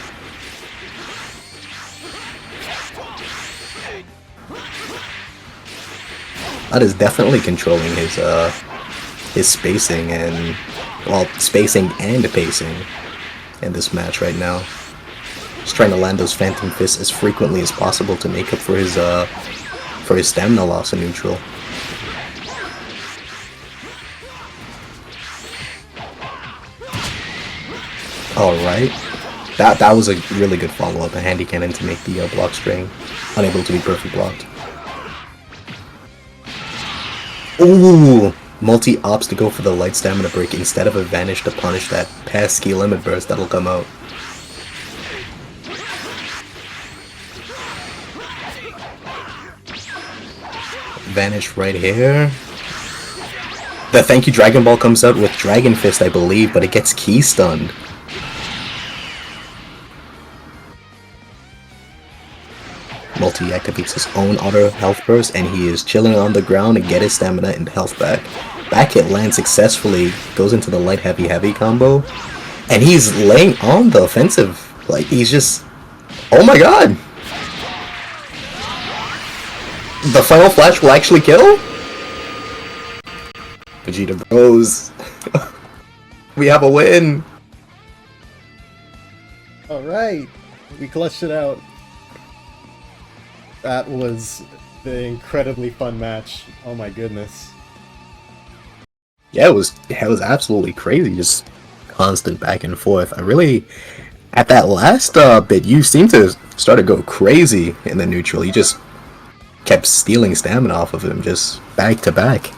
That is definitely controlling his spacing and, well, spacing and pacing in this match right now. Just trying to land those Phantom Fists as frequently as possible to make up for his stamina loss in neutral. Alright. That was a really good follow-up, a handy cannon to make the block string unable to be perfect blocked. Ooh! Multi-ops to go for the light stamina break instead of a vanish to punish that pesky limit burst that'll come out. Vanish right here. The thank you Dragon Ball comes out with Dragon Fist, I believe, but it gets key stunned. Multi activates his own auto health burst, and he is chilling on the ground to get his stamina and health back. Back hit lands successfully, goes into the light heavy heavy combo, and he's laying on the offensive. Like, he's just, oh my god! The final flash will actually kill? Vegeta Bros. We have a win! Alright, we clutched it out. That was the incredibly fun match. Oh my goodness. Yeah, it was absolutely crazy, just constant back and forth. I really, at that last bit, you seemed to start to go crazy in the neutral. You just kept stealing stamina off of him, just back to back.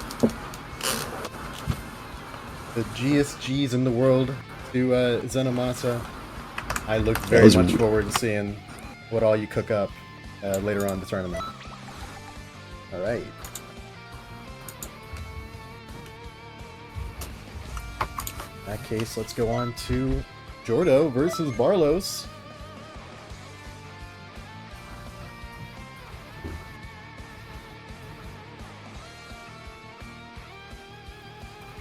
The GSGs in the world to Zenomasa. I look very much forward to seeing what all you cook up later on in the tournament. Alright. In that case, let's go on to Jordo versus Barlos.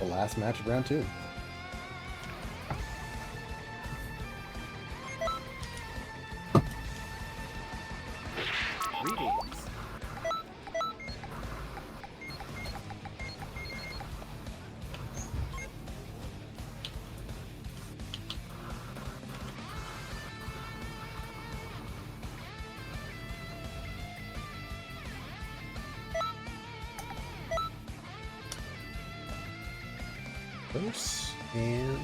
The last match of round 2. Greetings. And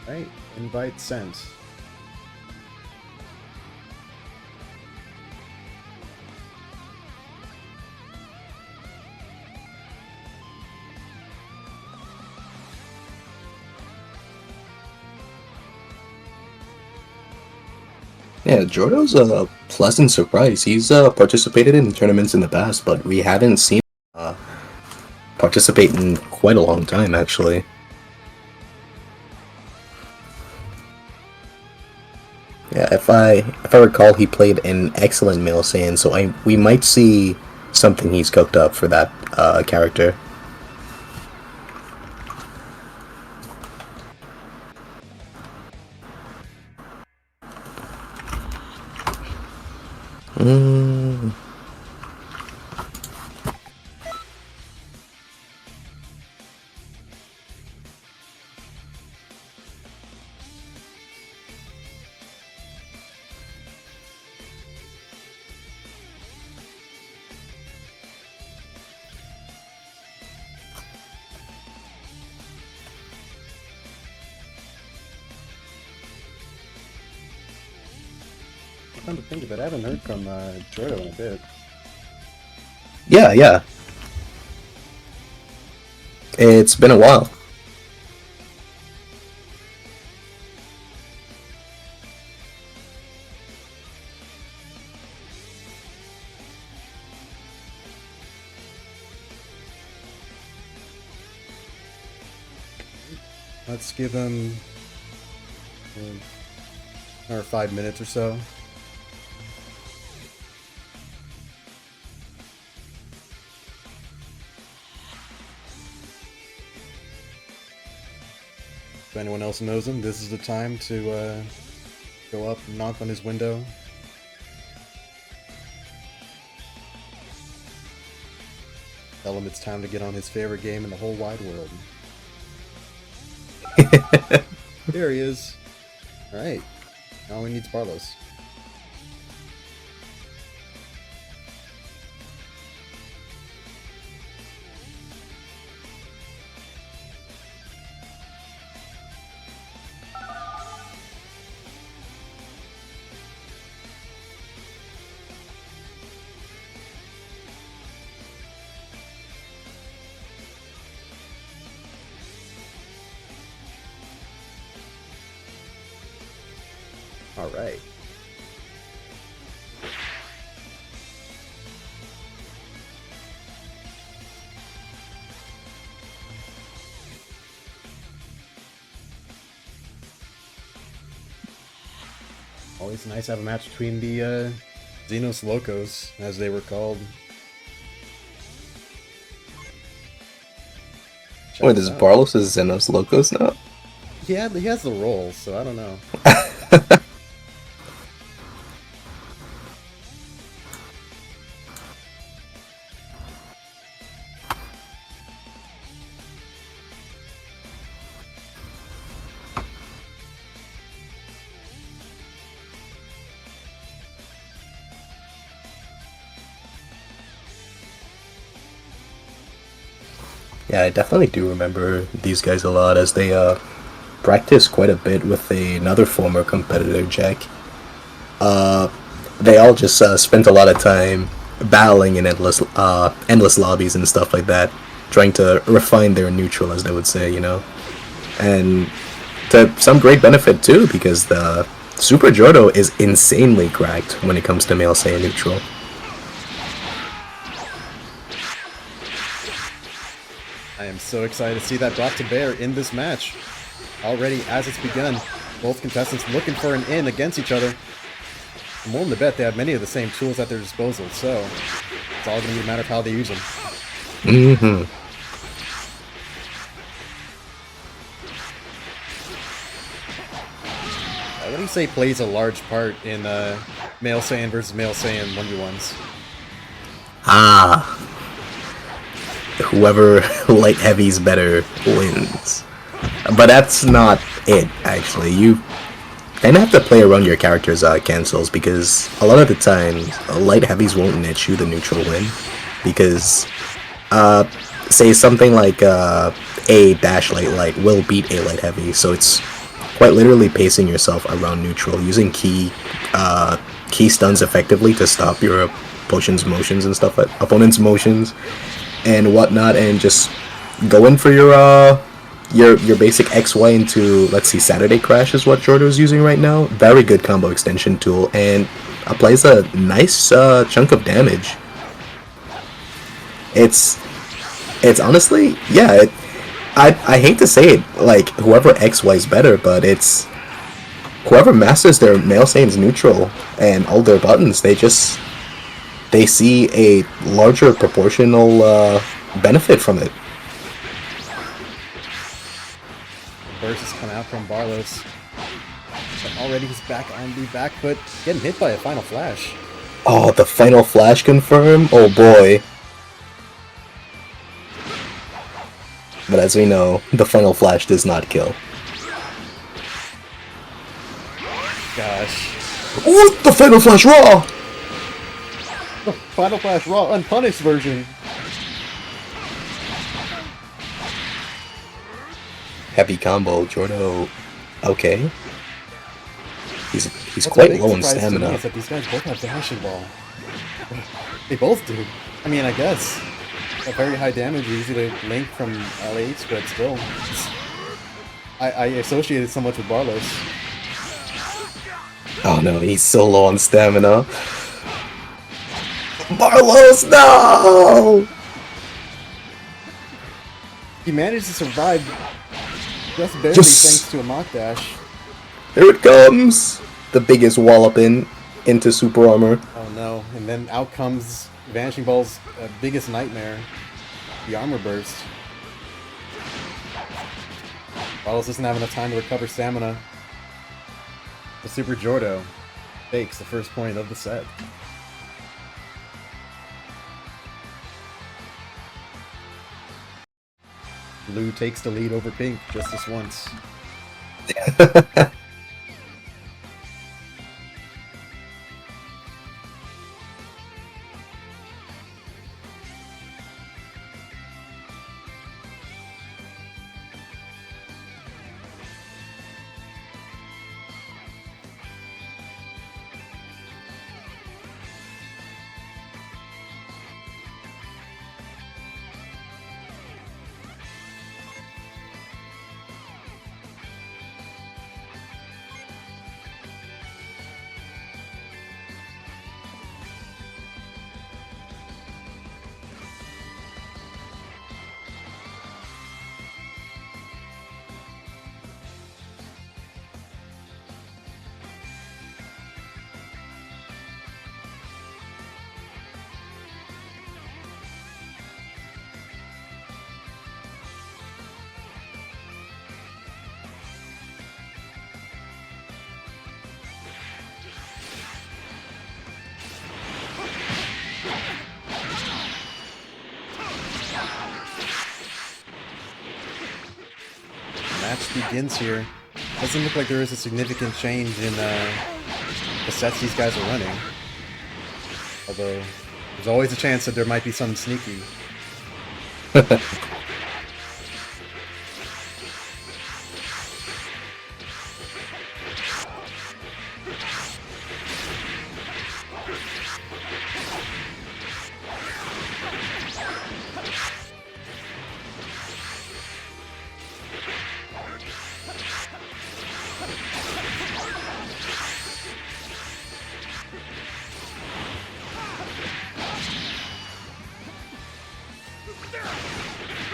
right, invite sent. Yeah, Jordo's a pleasant surprise. He's participated in tournaments in the past, but we haven't seen him participate in quite a long time, actually. Yeah, if I recall, he played an excellent male Saiyan, so we might see something he's cooked up for that character. Come to think of it, I haven't heard from Jordo in a bit. Yeah. It's been a while. Let's give him another 5 minutes or so. anyone else knows him, this is the time to go up and knock on his window. Tell him it's time to get on his favorite game in the whole wide world. There he is. Alright. Now we need Barlos. Alright. Always nice to have a match between the Xenos Locos, as they were called. Wait, is Barlos is Xenos Locos now? Yeah, he has the role, so I don't know. Yeah, I definitely do remember these guys a lot, as they practice quite a bit with another former competitor, Jack. They all just spent a lot of time battling in endless lobbies and stuff like that, trying to refine their neutral, as they would say, you know. And to some great benefit too, because the Super Jordo is insanely cracked when it comes to male Saiyan neutral. I am so excited to see that brought to bear in this match. Already, as it's begun, both contestants looking for an in against each other. I'm willing to bet they have many of the same tools at their disposal, so it's all going to be a matter of how they use them. Mm-hmm. What do you say plays a large part in male Saiyan versus male Saiyan 1v1s? Whoever light heavy's better wins. But that's not it, actually. You kind of have to play around your character's cancels, because a lot of the time, light heavies won't net you the neutral win. Because, say something like a dash light will beat a light heavy, so it's quite literally pacing yourself around neutral, using key stuns effectively to stop your opponent's motions and stuff, opponent's motions and whatnot, and just go in for your basic XY into, let's see, Saturday Crash is what Jordo's using right now. Very good combo extension tool, and applies a nice chunk of damage. It's honestly, yeah, I hate to say it, like, whoever XY is better, but it's whoever masters their male Saiyan's neutral and all their buttons, they see a larger proportional benefit from it. Burst is coming out from Barlos. But already he's back on the back foot, getting hit by a final flash. Oh, the final flash confirm? Oh boy. But as we know, the final flash does not kill. Gosh. What? The final flash raw! The final flash raw unpunished version. Heavy combo, Jordo. Okay. He's quite low in stamina. Is that these guys both have dashing ball. They both do. I mean, I guess. A very high damage, easy to link from LH, but still. I associate it so much with Barlos. Oh no, he's so low on stamina. Barlos, no! He managed to survive just barely thanks to a mock dash. Here it comes! The biggest walloping into super armor. Oh no, and then out comes Vanishing Ball's biggest nightmare, the armor burst. Barlos doesn't have enough time to recover stamina. The Super Jordo takes the first point of the set. Blue takes the lead over Pink just this once. Match begins here. Doesn't look like there is a significant change in the sets these guys are running. Although, there's always a chance that there might be something sneaky.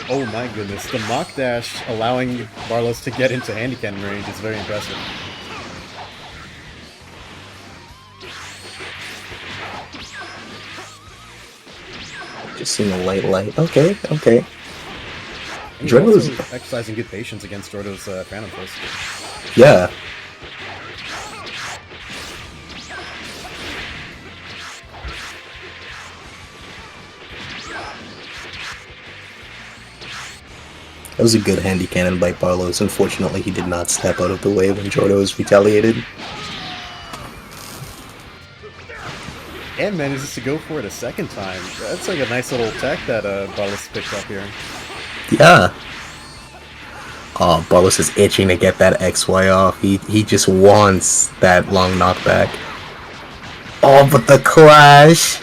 Oh my goodness, the mock dash allowing Barlos to get into handy cannon range is very impressive. Just seeing a light. Okay. Jordo's exercising good patience against Jordo's Phantom Fist. Yeah. That was a good handy cannon by Barlos. Unfortunately, he did not step out of the way when Jordo's retaliated. And manages to go for it a second time. That's like a nice little tech that Barlos picked up here. Yeah. Oh, Barlos is itching to get that XY off. He just wants that long knockback. Oh, but the clash!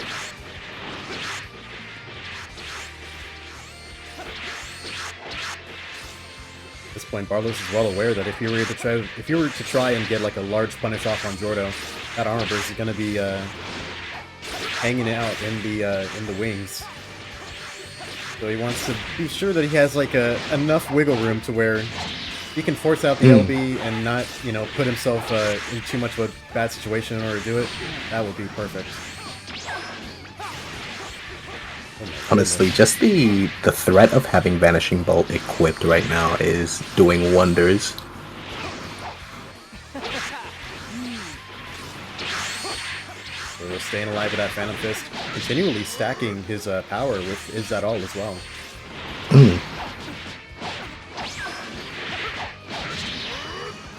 At this point, Barlos is well aware that if you were to try and get like a large punish off on Jordo, that armor burst is going to be hanging out in the wings. So he wants to be sure that he has like enough wiggle room to where he can force out the LB and not, put himself in too much of a bad situation in order to do it. That would be perfect. Honestly, just the threat of having Vanishing Bolt equipped right now is doing wonders. So staying alive with that Phantom Fist, continually stacking his power with Is That All as well.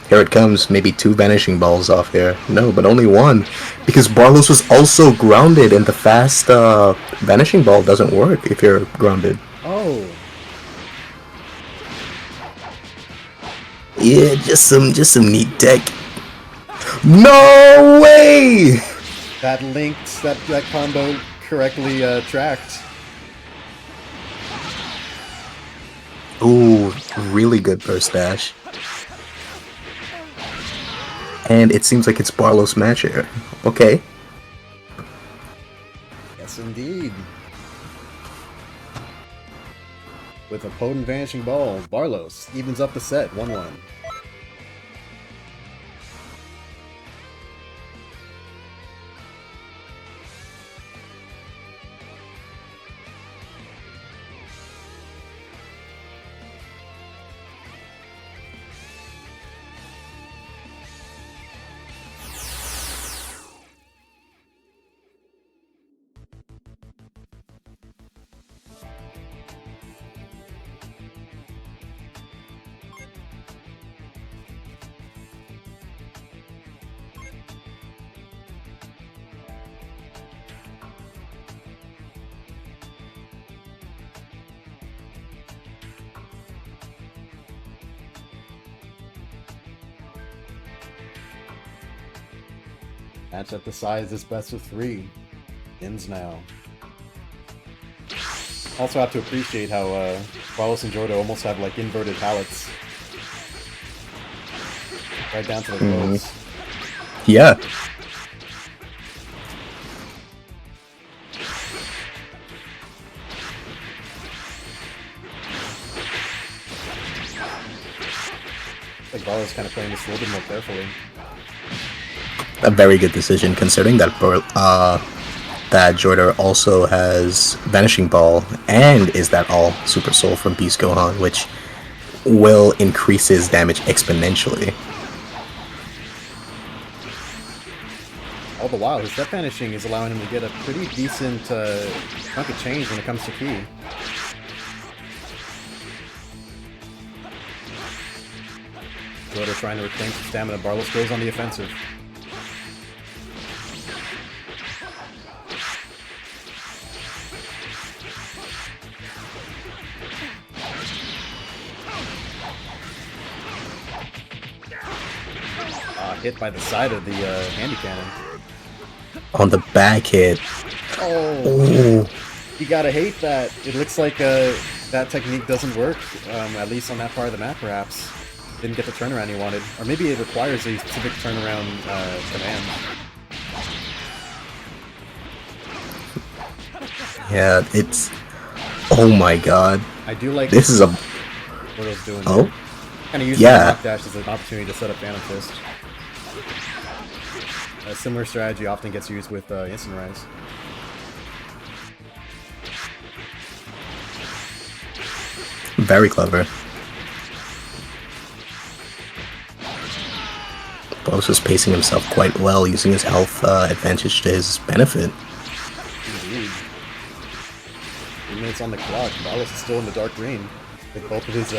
Here it comes, maybe 2 Vanishing Balls off here. No, but only 1. Because Barlos was also grounded, and the fast Vanishing Ball doesn't work if you're grounded. Oh. Yeah, just some neat tech. No way! That linked, that combo correctly tracked. Ooh, really good burst dash. And it seems like it's Barlos' match here. Okay. Yes, indeed. With a potent Vanishing Ball, Barlos evens up the set 1-1. Match at the size is best of 3. Ends now. Also have to appreciate how Wallace and Jordo almost have like inverted palettes. Right down to the clothes. Yeah. Like Barlow's kind of playing this a little bit more carefully. A very good decision, considering that that Jordan also has Vanishing Ball and is that all Super Soul from Beast Gohan, which will increase his damage exponentially. All the while, his Step Vanishing is allowing him to get a pretty decent chunk of change when it comes to Ki. Jordan trying to reclaim some stamina. Barlos goes on the offensive. Hit by the side of the handy cannon. On the back hit. Oh, you gotta hate that. It looks like that technique doesn't work, at least on that part of the map, perhaps. Didn't get the turnaround he wanted. Or maybe it requires a specific turnaround command. Yeah, it's... Oh my god. I do like this is a... what I was doing. Oh? Kind of using the Rock Dash as an opportunity to set up Phantom Fist. A similar strategy often gets used with Instant Rise. Very clever. Boss is pacing himself quite well, using his health advantage to his benefit. Indeed. 3 minutes on the clock. Barlos is still in the dark green, with both of his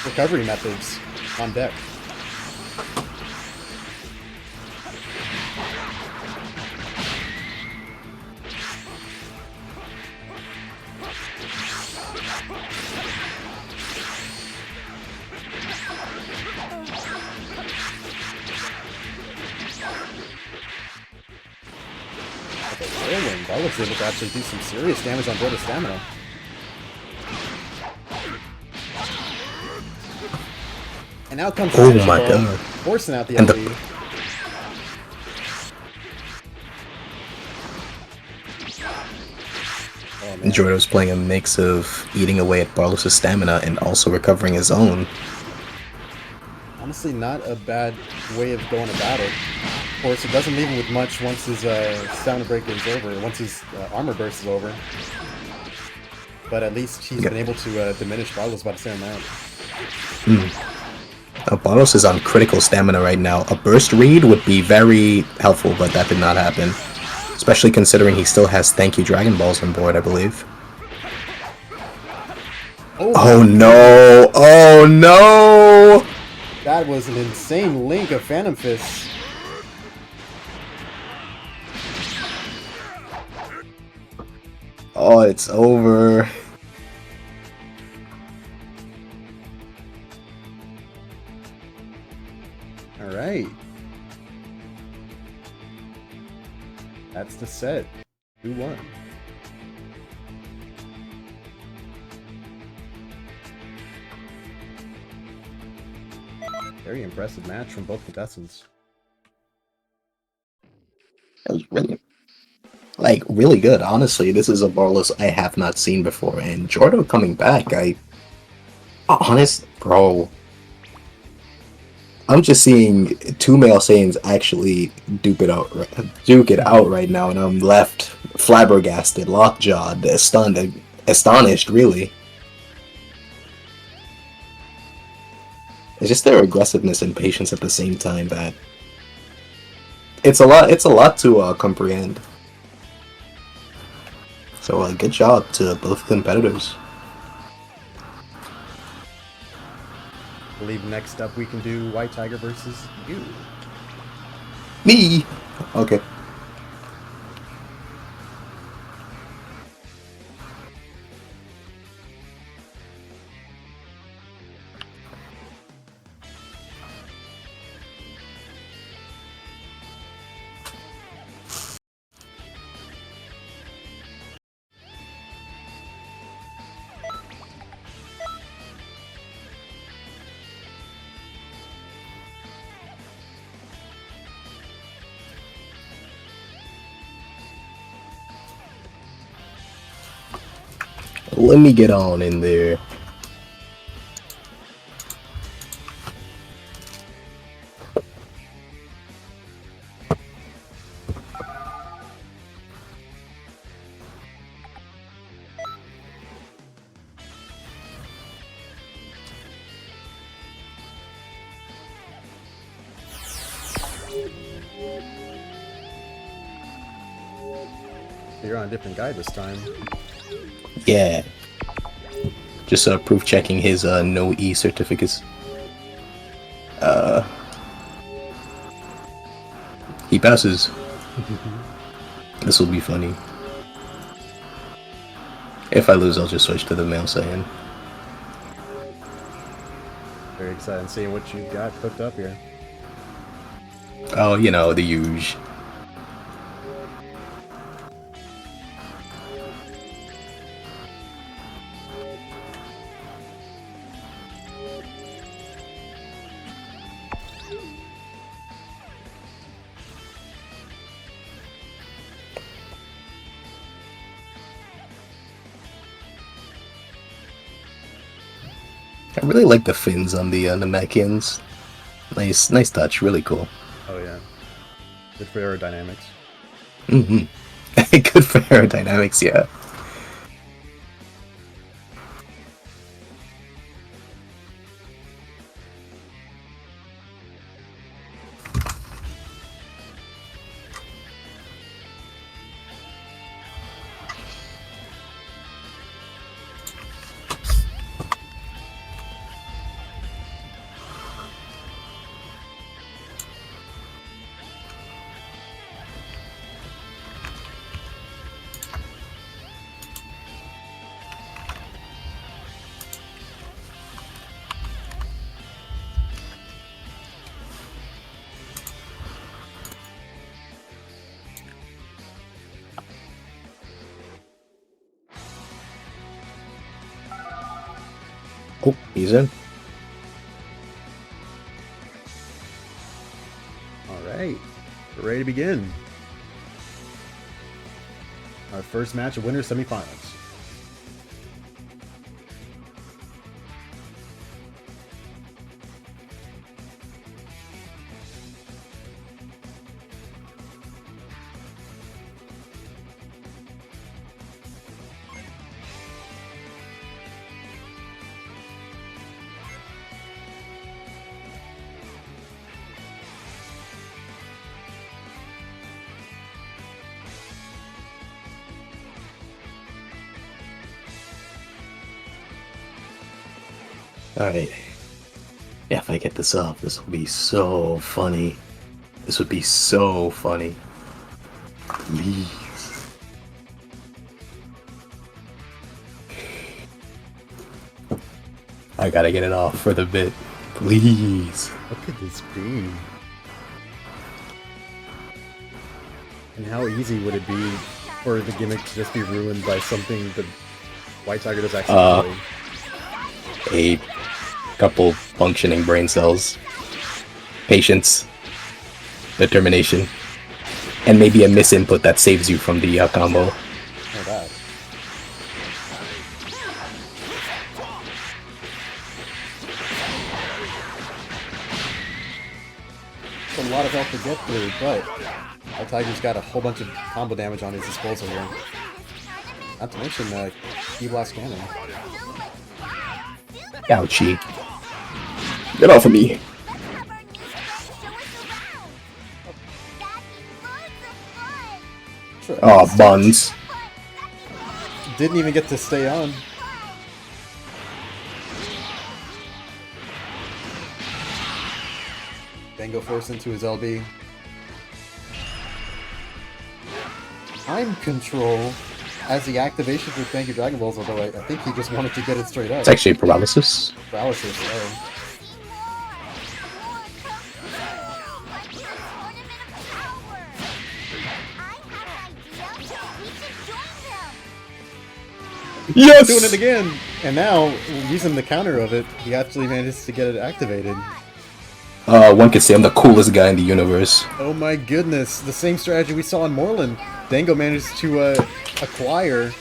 recovery methods on deck. Barlos is able to actually do some serious damage on Jordo's stamina. And now comes the oh my god. Forcing out the and LB. And Jordo's playing a mix of eating away at Barlos' stamina and also recovering his own. Honestly, not a bad way of going about it. Of course, it doesn't leave him with much once his stamina break is over, once his armor burst is over. But at least he's been able to diminish Barlos by the same amount. Barlos is on critical stamina right now. A burst read would be very helpful, but that did not happen. Especially considering he still has Thank You Dragon Balls on board, I believe. Oh no! Oh no! That was an insane link of Phantom Fists. Oh, it's over. Alright. That's the set. 2-1. Very impressive match from both contestants. That was really, really good. Honestly, this is a Barlos I have not seen before, and Jordo coming back. Bro, I'm just seeing 2 male Saiyans actually duke it out right now, and I'm left flabbergasted, lockjawed, astonished, really. It's just their aggressiveness and patience at the same time that it's a lot to comprehend. So good job to both competitors. I believe next up we can do White Tiger versus you. Me. Okay. Let me get on in there. You're on a different guide this time. Yeah. Just proof checking his no E certificates. He passes. This will be funny. If I lose, I'll just switch to the male Saiyan. Very excited seeing what you got cooked up here. Oh, you know, the huge. I really like the fins on the Namekians. Nice touch, really cool. Oh yeah, good for aerodynamics. Good for aerodynamics, yeah. Oh, he's in. Alright, we're ready to begin. Our first match of winners semifinals. Alright. Yeah, if I get this off, this will be so funny. This would be so funny. Please. I gotta get it off for the bit. Please. What could this be? And how easy would it be for the gimmick to just be ruined by something the White Tiger does accidentally? A couple functioning brain cells, patience, determination, and maybe a misinput that saves you from the combo. Oh, that. It's a lot of health to get through, but White Tiger's got a whole bunch of combo damage on his disposal here. Not to mention Key Blast Cannon. Ouchie. Get off of me. Oh, buns. Didn't even get to stay on. Dango forced into his LB. Time control as the activation for Thank You Dragon Balls, although I think he just wanted to get it straight up. It's actually paralysis. Paralysis, oh. Yes! Doing it again! And now, using the counter of it, he actually managed to get it activated. One could say I'm the coolest guy in the universe. Oh my goodness, the same strategy we saw in Moreland. Dango managed to acquire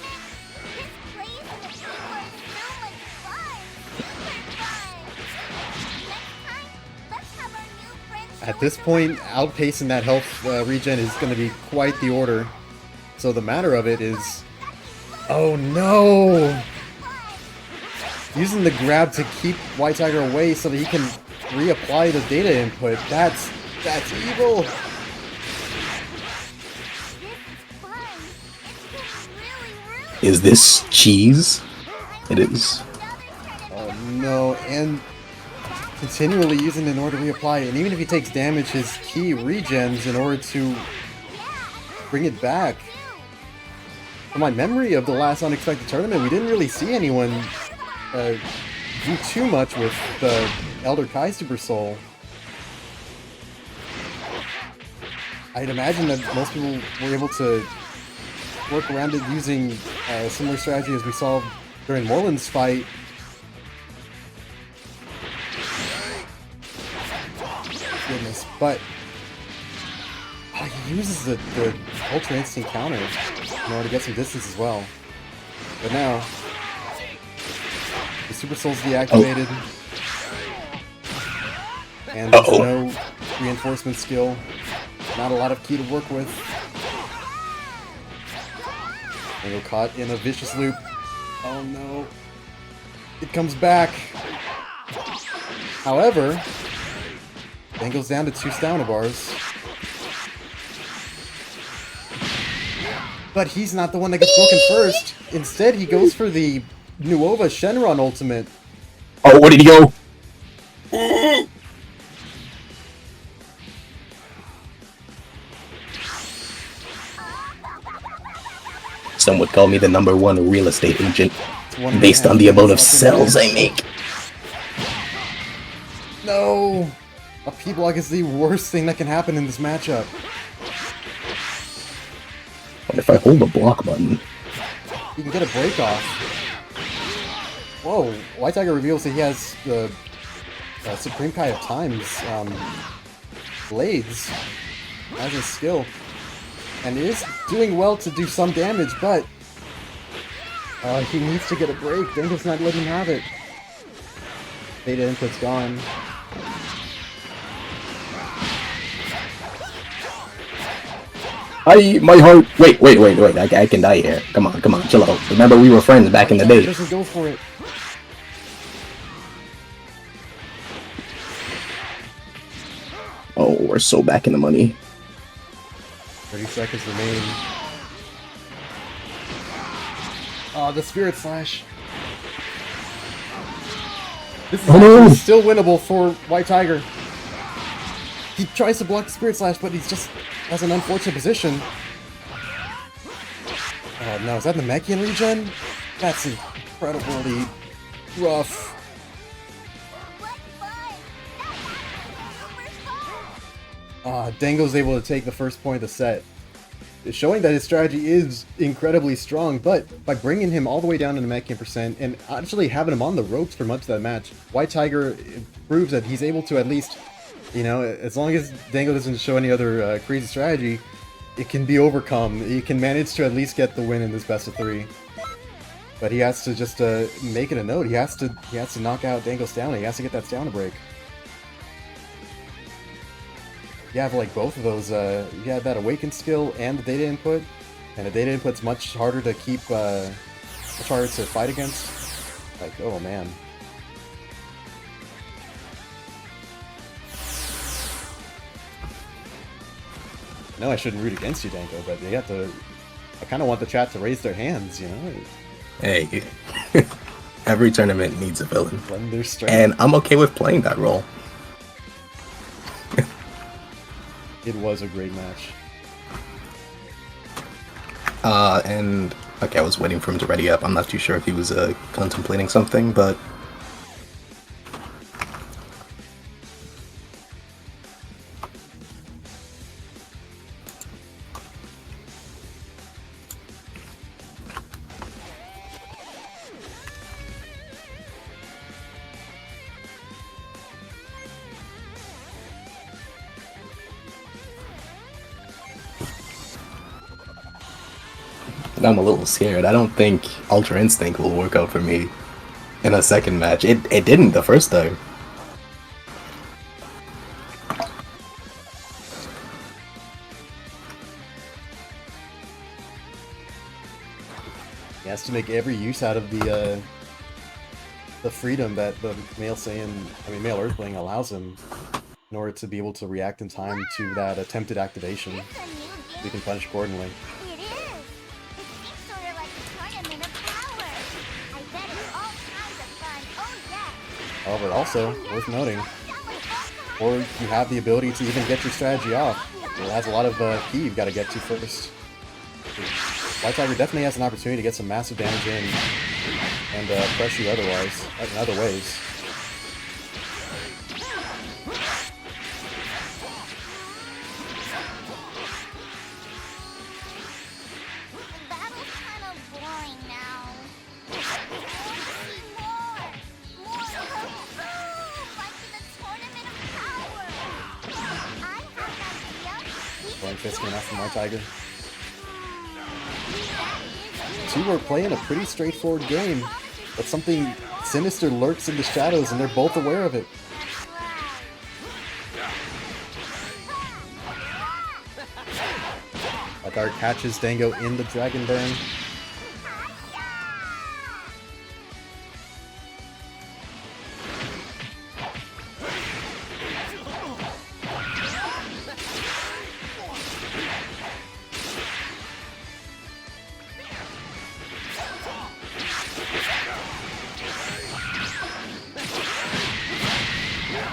At this point, outpacing that health regen is going to be quite the order. So the matter of it is... Oh no! Using the grab to keep White Tiger away so that he can reapply the data input. That's evil! Is this cheese? It is. Oh no, and continually using it in order to reapply, and even if he takes damage, his key regens in order to bring it back. From my memory of the last Unexpected tournament, we didn't really see anyone do too much with the Elder Kai Super Soul. I'd imagine that most people were able to work around it using a similar strategy as we saw during Morland's fight. Goodness, but he uses the Ultra Instinct counter in order to get some distance as well. But now, the Super Soul's deactivated, and there's no reinforcement skill. Not a lot of key to work with. And we're caught in a vicious loop. Oh no. It comes back. However, then goes down to 2 stamina bars. But he's not the one that gets broken first. Instead, he goes for the Nuova Shenron ultimate. Oh, where did he go? Some would call me the #1 real estate agent, based on the amount of cells I make. No! A P-block is the worst thing that can happen in this matchup. What if I hold the block button? You can get a break off. Whoa, White Tiger reveals that he has the Supreme Kai of Time's blades as his skill. And is doing well to do some damage, but he needs to get a break. Dango's not letting him have it. Data input's gone. My heart. Wait. I can die here. Come on, chill out. Remember we were friends back in the day. He doesn't go for it. Oh, we're so back in the money. 30 seconds remaining. Oh, the Spirit Slash. This is still winnable for White Tiger. He tries to block the Spirit Slash, but he's just has an unfortunate position. Oh no, is that the Namekian regen? That's incredibly rough. Dango's able to take the first point of the set, showing that his strategy is incredibly strong, but by bringing him all the way down to the Namekian percent and actually having him on the ropes for much of that match, White Tiger proves that he's able to at least, you know, as long as Dango doesn't show any other crazy strategy, it can be overcome. He can manage to at least get the win in this best of 3. But he has to just make it a note. He has to knock out Dango's stamina. He has to get that stamina break. You have like both of those. You have that awaken skill and the data input, and the data input's much harder to keep, much harder to fight against. Like, oh man. No, I shouldn't root against you, Danko, but you have to. I kind of want the chat to raise their hands, you know. Hey, every tournament needs a villain, Lend their strength. and I'm okay with playing that role. It was a great match. And okay, I was waiting for him to ready up. I'm not too sure if he was contemplating something, but I'm a little scared. I don't think Ultra Instinct will work out for me in a second match. It didn't the first time. He has to make every use out of the freedom that the male Earthling allows him in order to be able to react in time to that attempted activation. We can punish accordingly. It is! It seems sort of like a tournament of power. I bet it's all kinds of fun. Oh, yeah. However, also, worth noting, or you have the ability to even get your strategy off. It has a lot of key you've got to get to first. White Tiger definitely has an opportunity to get some massive damage in and crush you otherwise, in other ways. The battle's kind of boring now. More! Like in the tournament of power! I have an idea. Going fist enough from White Tiger. Two are playing a pretty straightforward game, but something sinister lurks in the shadows and they're both aware of it. White Tiger catches Dango in the Dragon Burn.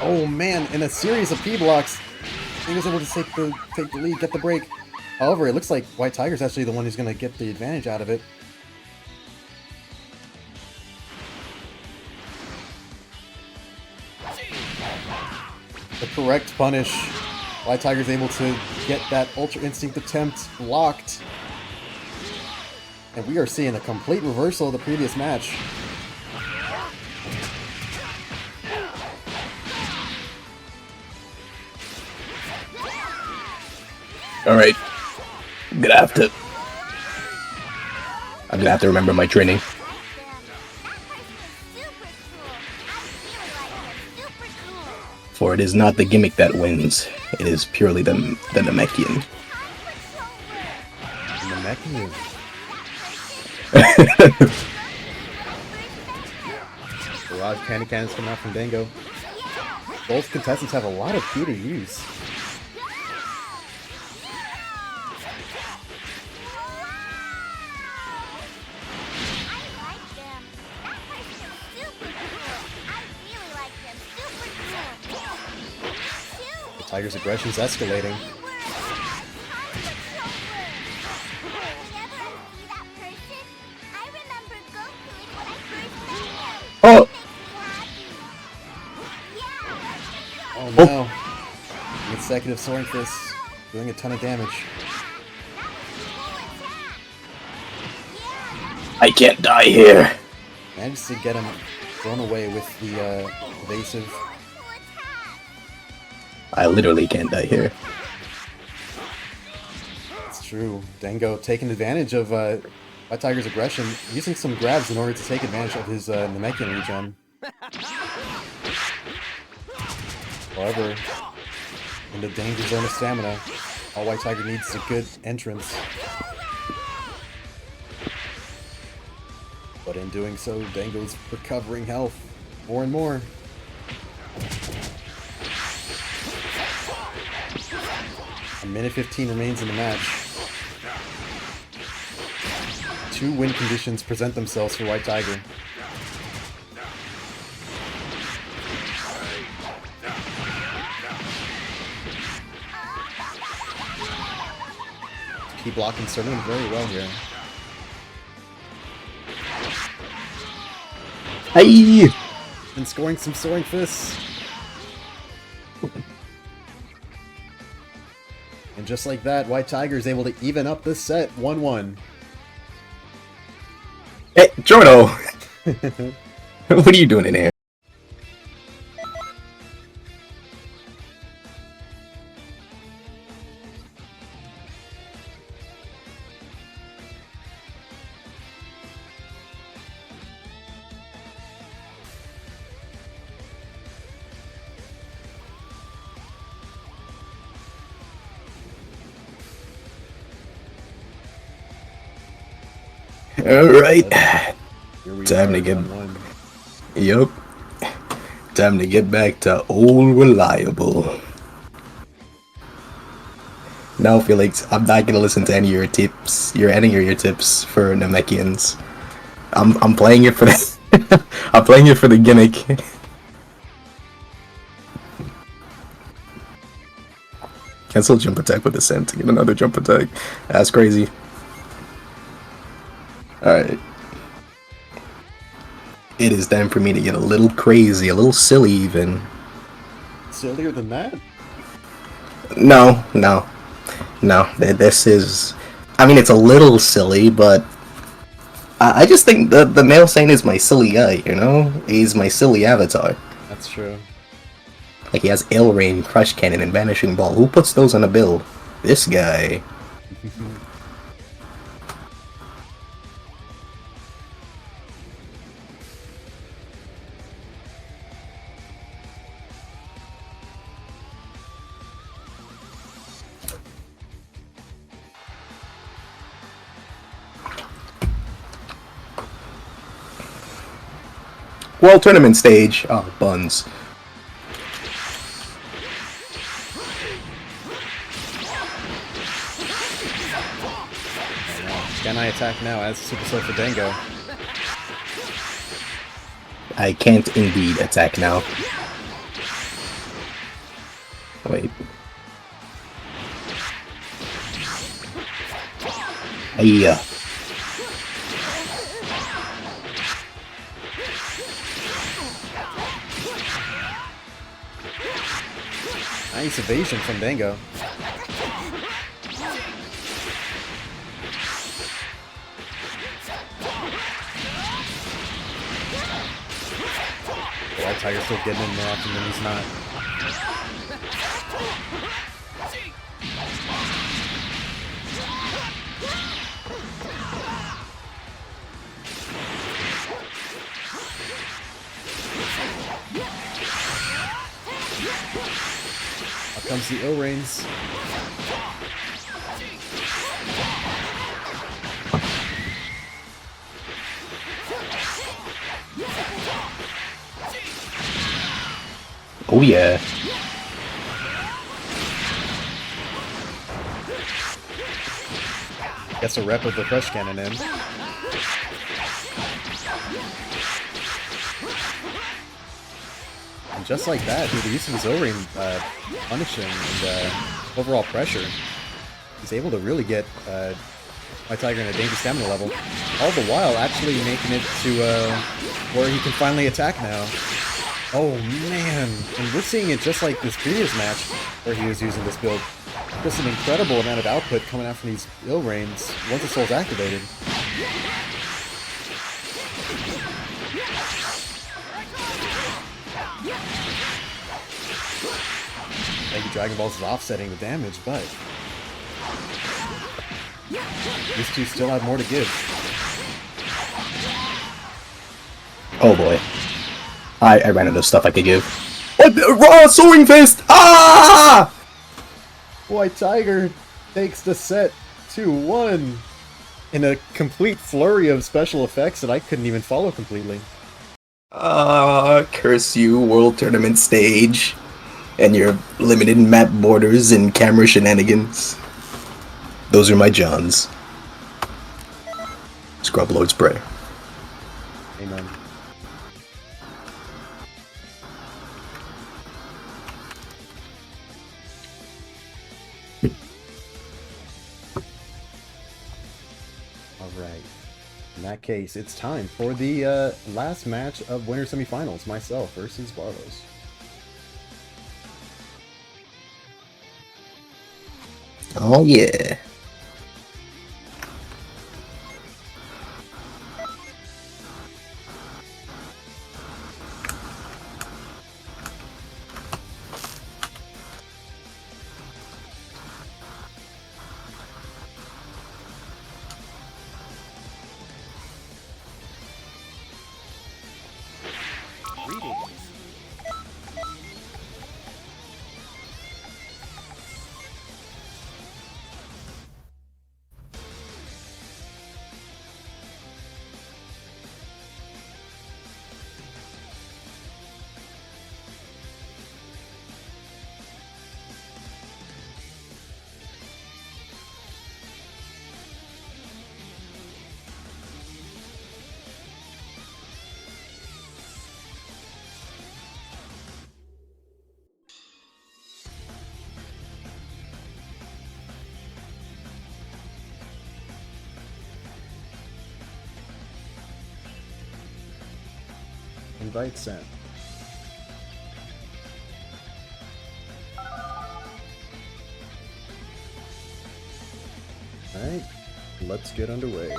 Oh man, in a series of P blocks, he was able to take the lead, get the break. However, it looks like White Tiger's actually the one who's going to get the advantage out of it. The correct punish. White Tiger's able to get that Ultra Instinct attempt blocked. And we are seeing a complete reversal of the previous match. Alright. I'm gonna have to remember my training. For it is not the gimmick that wins, it is purely the Namekian. Namekian. Barrage candy cannons coming out from Dango. Both contestants have a lot of key to use. Tiger's aggression's escalating. Oh! Oh no. Consecutive soaring fists doing a ton of damage. I can't die here. Managed to get him thrown away with the evasive. I literally can't die here. It's true. Dango taking advantage of White Tiger's aggression, using some grabs in order to take advantage of his Namekian regen. However, in the danger zone of stamina, all White Tiger needs is a good entrance. But in doing so, Dango's recovering health more and more. A minute 15 remains in the match. 2 win conditions present themselves for White Tiger. Keep blocking Tourney very well here. Hey! And scoring some soaring fists. And just like that, White Tiger is able to even up this set 1-1. Hey, Jordo! What are you doing in here? Alright. Here we Time are, to get. round one. Yup. Time to get back to old reliable. Now, Felix, I'm not gonna listen to any of your tips. Any of your tips for Namekians. I'm playing it for the. I'm playing it for the gimmick. Cancel jump attack with Ascent to get another jump attack. That's crazy. Alright. It is time for me to get a little crazy, a little silly even. Sillier than that? No. This is... I mean, it's a little silly, but... I just think the male saint is my silly guy, you know? He's my silly avatar. That's true. Like, he has Ill Rain, Crush Cannon, and Vanishing Ball. Who puts those on a bill? This guy. World Tournament stage. Oh, buns. Can I attack now as Super Soul for Dango? I can't indeed attack now. Wait. Yeah. Nice evasion from Dango. White Tiger's still getting in there often than he's not. Up comes the O-Rains. Oh yeah. Gets a rep of the Crush Cannon in. And just like that, through the use of his O-Ring punishing and overall pressure, he's able to really get White Tiger in a dangerous stamina level. All the while actually making it to where he can finally attack now. Oh man, and we're seeing it just like this previous match where he was using this build. Just an incredible amount of output coming out from these ill rains once the soul's activated. Maybe Dragon Balls is offsetting the damage, but these two still have more to give. Oh boy. I ran out of stuff I could give. What the raw soaring fist! Ah! White Tiger takes the set 2-1 in a complete flurry of special effects that I couldn't even follow completely. Curse you, World Tournament stage, and your limited map borders and camera shenanigans. Those are my Johns. Scrub Lord's Prayer. Amen. Alright. In that case, it's time for the last match of winter semifinals. Myself versus Barlos. Oh yeah. Invite sent. Alright, let's get underway.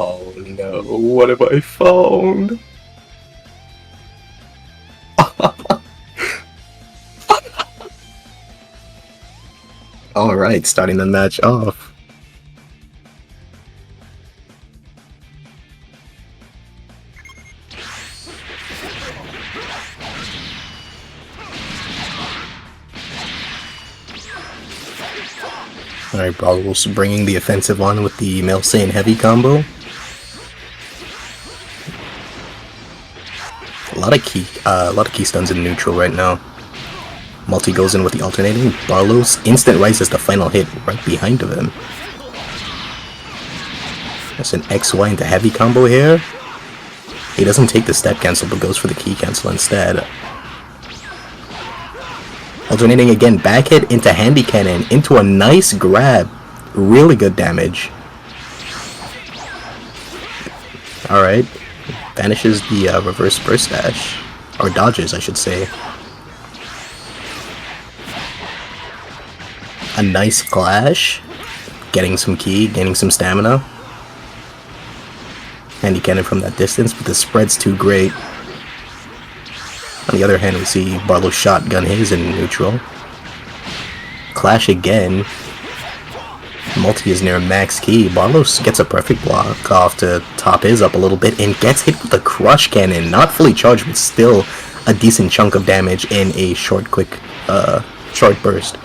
Oh no, what have I found? Alright, starting the match off. Alright, Brawl's bringing the offensive on with the Male Saiyan Heavy combo. A lot of key stuns in neutral right now. Multi goes in with the alternating. Barlow's instant rise is the final hit right behind of him. That's an XY into heavy combo here. He doesn't take the step cancel but goes for the key cancel instead. Alternating again, back hit into handy cannon, into a nice grab. Really good damage. Alright. Vanishes the reverse burst dash. Or dodges, I should say. A nice clash. Getting some ki, gaining some stamina. Handy cannon from that distance, but the spread's too great. On the other hand, we see Barlow shotgun his in neutral. Clash again. Multi is near max ki. Barlow gets a perfect block off to top his up a little bit and gets hit with a crush cannon. Not fully charged, but still a decent chunk of damage in a short burst.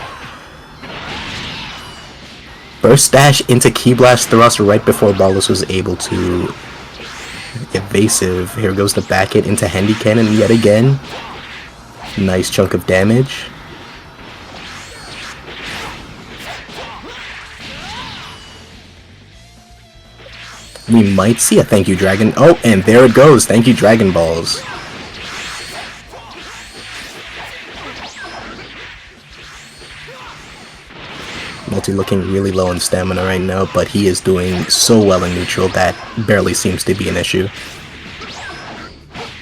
Burst dash into Ki Blast thrust right before Barlos was able to evasive. Here goes the back hit into Handy Cannon yet again. Nice chunk of damage. We might see a thank you Dragon. Oh, and there it goes. Thank you Dragon Balls. Multi looking really low in stamina right now, but he is doing so well in neutral that barely seems to be an issue.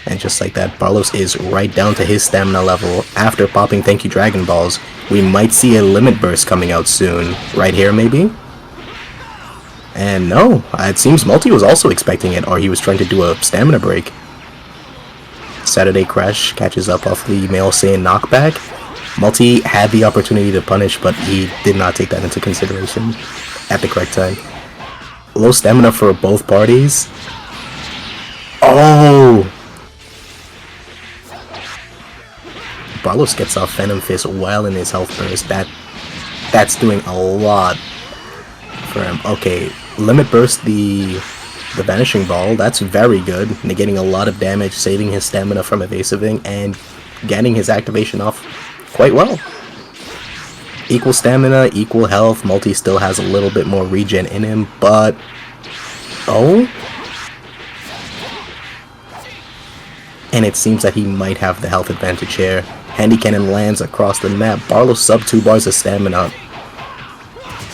And just like that, Barlos is right down to his stamina level. After popping Thank You Dragon Balls, we might see a Limit Burst coming out soon. Right here, maybe? And no, it seems Multi was also expecting it, or he was trying to do a stamina break. Saturday Crash catches up off the Male Saiyan knockback. Multi had the opportunity to punish, but he did not take that into consideration at the correct time. Low stamina for both parties. Oh! Barlos gets off Venom Fist while in his health burst. That's doing a lot for him. Okay, Limit Burst the Vanishing Ball. That's very good. Negating a lot of damage, saving his stamina from evasiving, and getting his activation off quite well. Equal stamina, equal health. Multi still has a little bit more regen in him, but... Oh? And it seems that he might have the health advantage here. Handy Cannon lands across the map. Barlow sub 2 bars of stamina.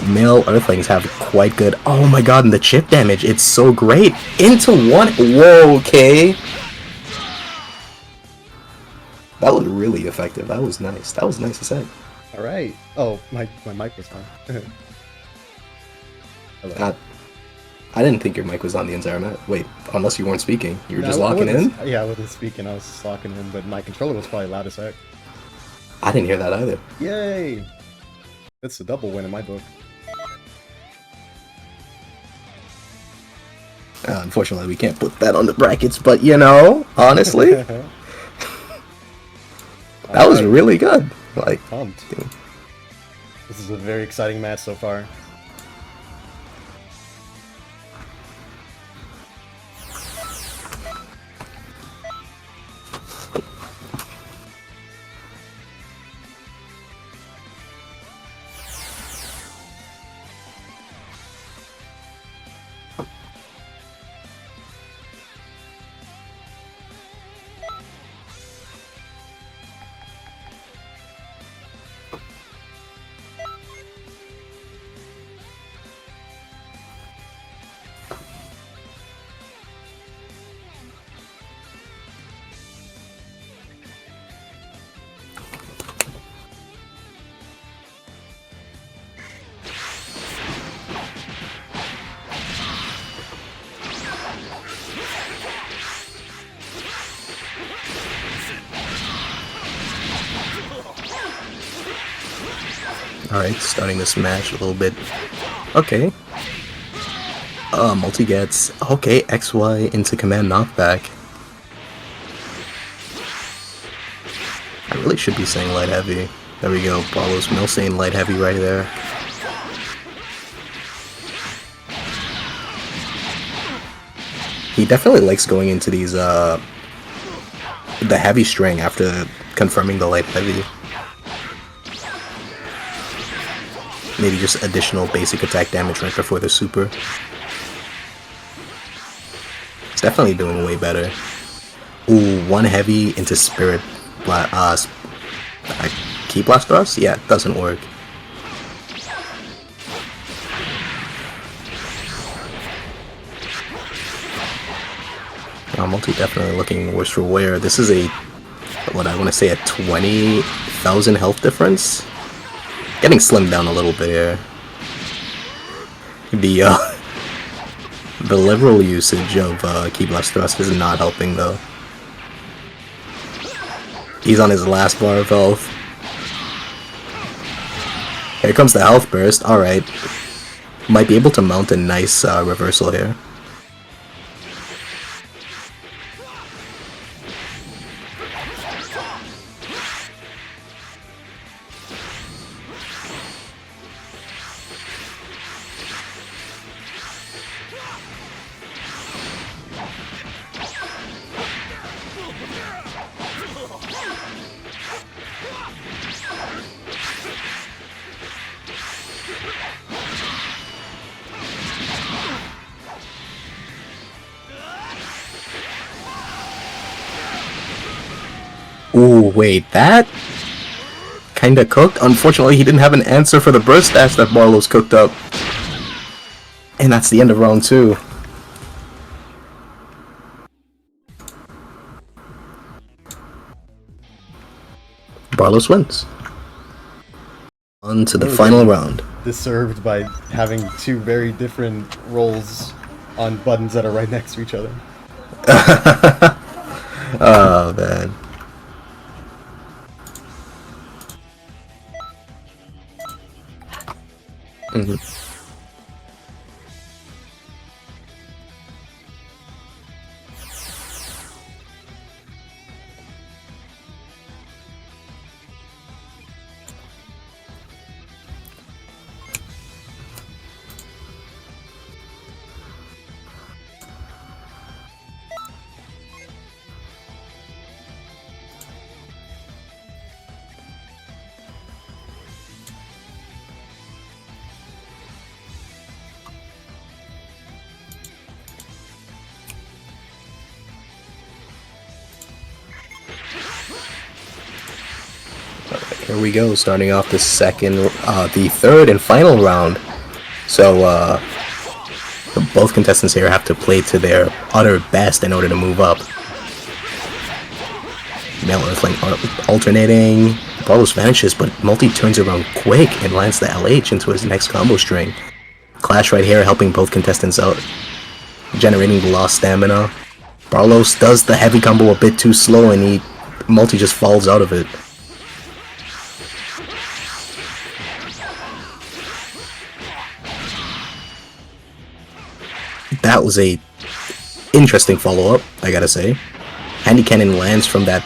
Male Earthlings have quite good... Oh my god, and the chip damage, it's so great! Into one... Whoa, okay. That was really effective. That was nice. That was nice to say. Alright. Oh, my mic was on. Hello. I didn't think your mic was on the entire match. Wait, unless you weren't speaking. You were just locking in? Yeah, I wasn't speaking. I was just locking in, but my controller was probably loud as heck. I didn't hear that either. Yay! That's a double win in my book. Unfortunately, we can't put that on the brackets, but you know, honestly, that was Alright, really good. Like, pumped. This is a very exciting match so far. alright, starting this match a little bit. Okay. Multi gets, okay, XY into command knockback. I really should be saying light heavy. There we go, Barlow's Mill saying light heavy right there. He definitely likes going into these, the heavy string after confirming the light heavy. Maybe just additional basic attack damage right before the super. It's definitely doing way better. Ooh, one heavy into Spirit Key Blast Thrust? Yeah, it doesn't work. Multi definitely looking worse for wear. This is a, what I want to say, a 20,000 health difference. Getting slimmed down a little bit here. The liberal usage of Key Blast Thrust is not helping though. He's on his last bar of health. Here comes the health burst. Alright. Might be able to mount a nice reversal here. Ooh, wait, that kinda cooked? Unfortunately, he didn't have an answer for the burst dash that Barlow's cooked up. And that's the end of round 2. Barlow's wins. On to the final round. Disturbed by having two very different rolls on buttons that are right next to each other. Oh, man. Here we go, starting off the third and final round. So, both contestants here have to play to their utter best in order to move up. Male Earthling alternating. Barlow's vanishes, but Multi turns around quick and lands the LH into his next combo string. Clash right here, helping both contestants out, generating the lost stamina. Barlow's does the heavy combo a bit too slow, and Multi just falls out of it. That was a Interesting follow-up, I gotta say. Handy Cannon lands from that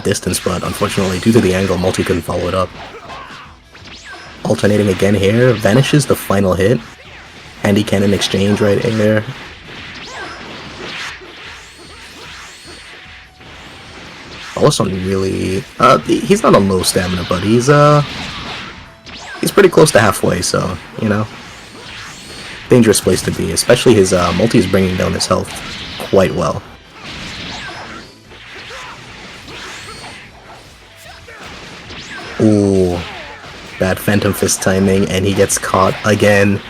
distance, but unfortunately, due to the angle, Multi couldn't follow it up. Alternating again here, vanishes the final hit. Handy Cannon exchange right there. Also really, he's not on low stamina, but he's pretty close to halfway, so, you know. Dangerous place to be, especially his multi is bringing down his health quite well. Ooh, bad Phantom Fist timing, and he gets caught again.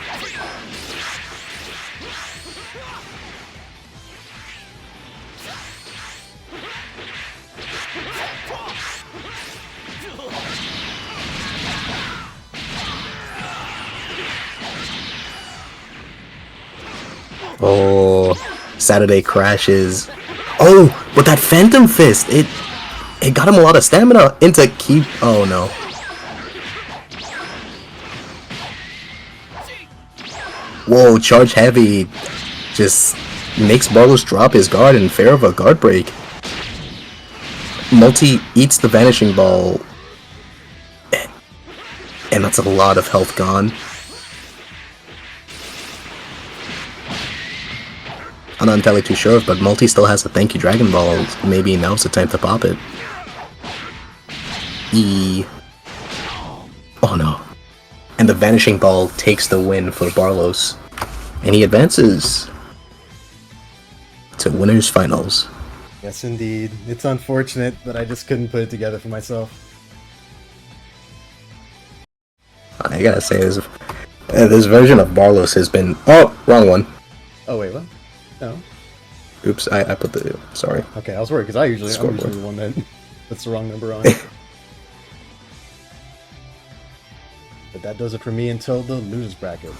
Oh, Saturday crashes. Oh, but that Phantom Fist, it got him a lot of stamina into keep. Oh no. Whoa, charge heavy just makes Barlos drop his guard in fear of a guard break. Multi eats the Vanishing Ball, and that's a lot of health gone. I'm not entirely too sure, but Multi still has a Thank You Dragon Ball. Maybe now's the time to pop it. Oh no. And the Vanishing Ball takes the win for Barlos. And he advances to winners finals. Yes, indeed. It's unfortunate, but I just couldn't put it together for myself. I gotta say, this version of Barlos has been... Oh, wrong one. Oh, wait, what? No. Oops, I put the... Sorry. Okay, I was worried, because I'm usually the one that puts the wrong number on. But that does it for me until the losers bracket.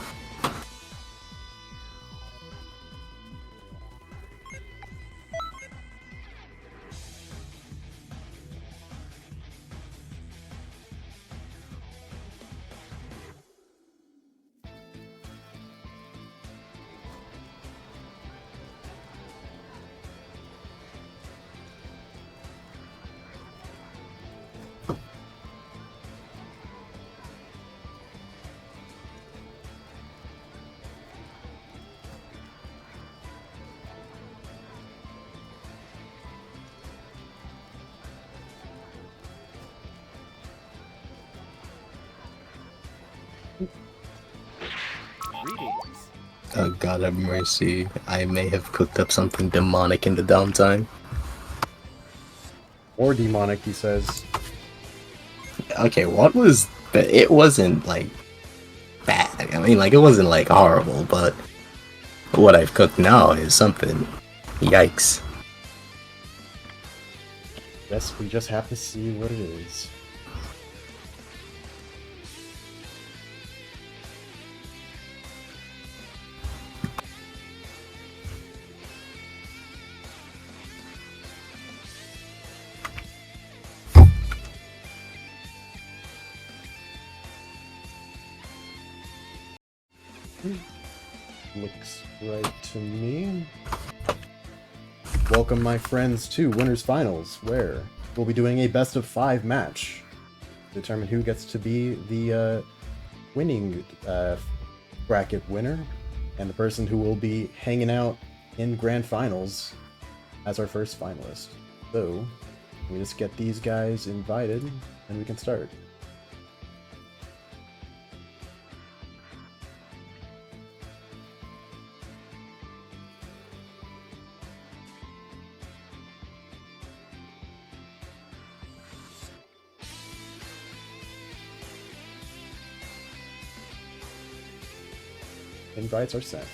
Oh God have mercy. I may have cooked up something demonic in the downtime. Or demonic, he says. Okay, what was... It wasn't, like, bad. I mean, like, it wasn't, like, horrible, but... What I've cooked now is something... Yikes. Guess we just have to see what it is. Looks right to me. Welcome, my friends, to Winners Finals, where we'll be doing a best of 5 match to determine who gets to be the winning bracket winner and the person who will be hanging out in grand finals as our first finalist. So, we just get these guys invited and we can start. Invites are sent.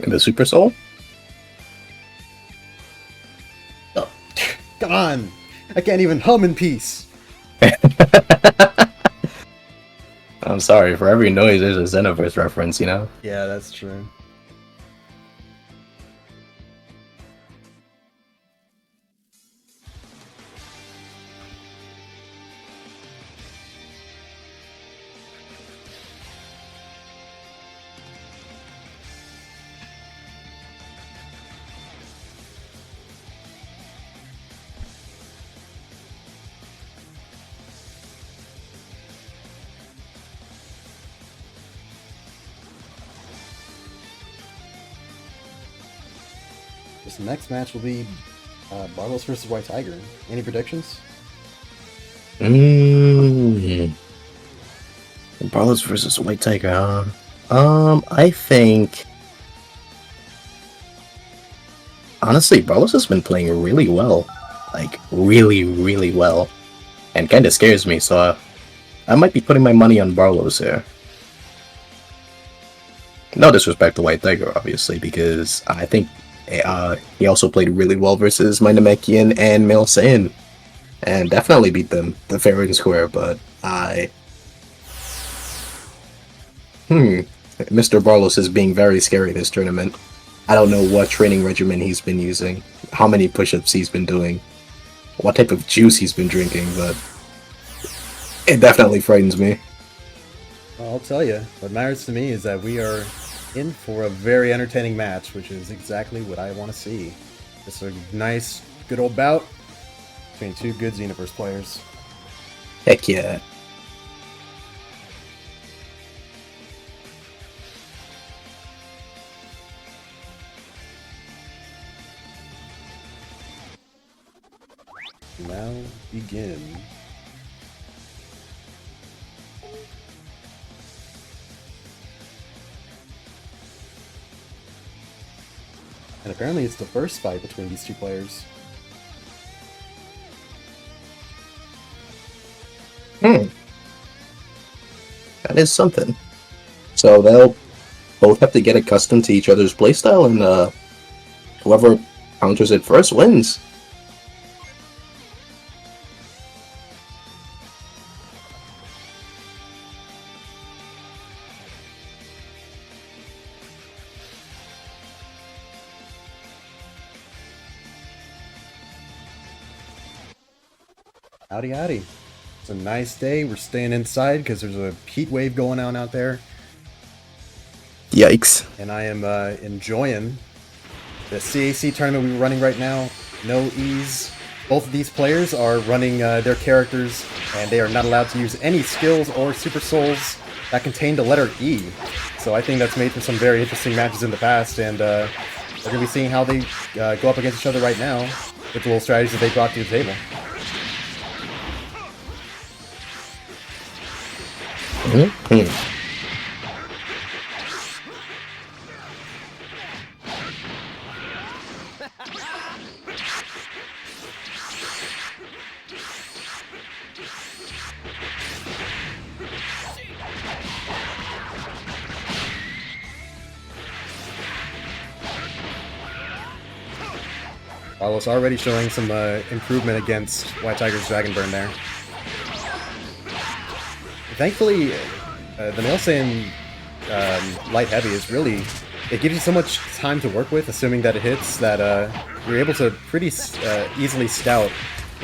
The Super Soul? Oh, come on! I can't even hum in peace! I'm sorry, for every noise there's a Xenoverse reference, you know? Yeah, that's true. This next match will be Barlos versus White Tiger. Any predictions? Barlos versus White Tiger, huh? I think... Honestly, Barlos has been playing really well. Like, really, really well. And kinda scares me, so I might be putting my money on Barlos here. No disrespect to White Tiger, obviously, because I think he also played really well versus my Namekian and Male Saiyan. And definitely beat them, the fair and square, but Mr. Barlos is being very scary this tournament. I don't know what training regimen he's been using, how many push-ups he's been doing, what type of juice he's been drinking, but it definitely frightens me. Well, I'll tell you, what matters to me is that we are in for a very entertaining match, which is exactly what I want to see. Just a nice, good old bout between two good Xenoverse players. Heck yeah. Now begin. And apparently it's the first fight between these two players. That is something. So they'll both have to get accustomed to each other's playstyle, and whoever counters it first wins. Howdy, howdy. It's a nice day. We're staying inside because there's a heat wave going on out there. Yikes. And I am enjoying the CAC tournament we're running right now. No ease. Both of these players are running their characters, and they are not allowed to use any skills or super souls that contain the letter E. So I think that's made for some very interesting matches in the past, and we're going to be seeing how they go up against each other right now with the little strategies that they brought to the table. Carlos already showing some improvement against White Tiger's Dragon Burn there. Thankfully, the Male Saiyan Light Heavy is really... It gives you so much time to work with, assuming that it hits, that you're able to pretty easily scout,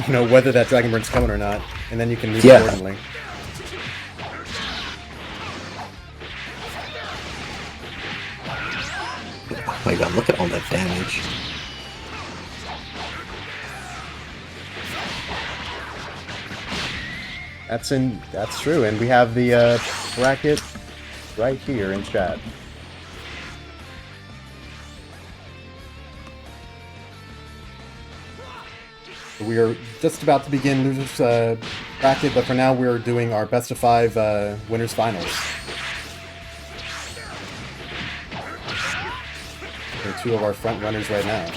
whether that Dragon Burn's coming or not, and then you can move accordingly. Oh my god, look at all that damage. That's true, and we have the bracket right here in chat. We are just about to begin losers bracket, but for now we're doing our best of 5 winners finals. They're 2 of our front runners right now.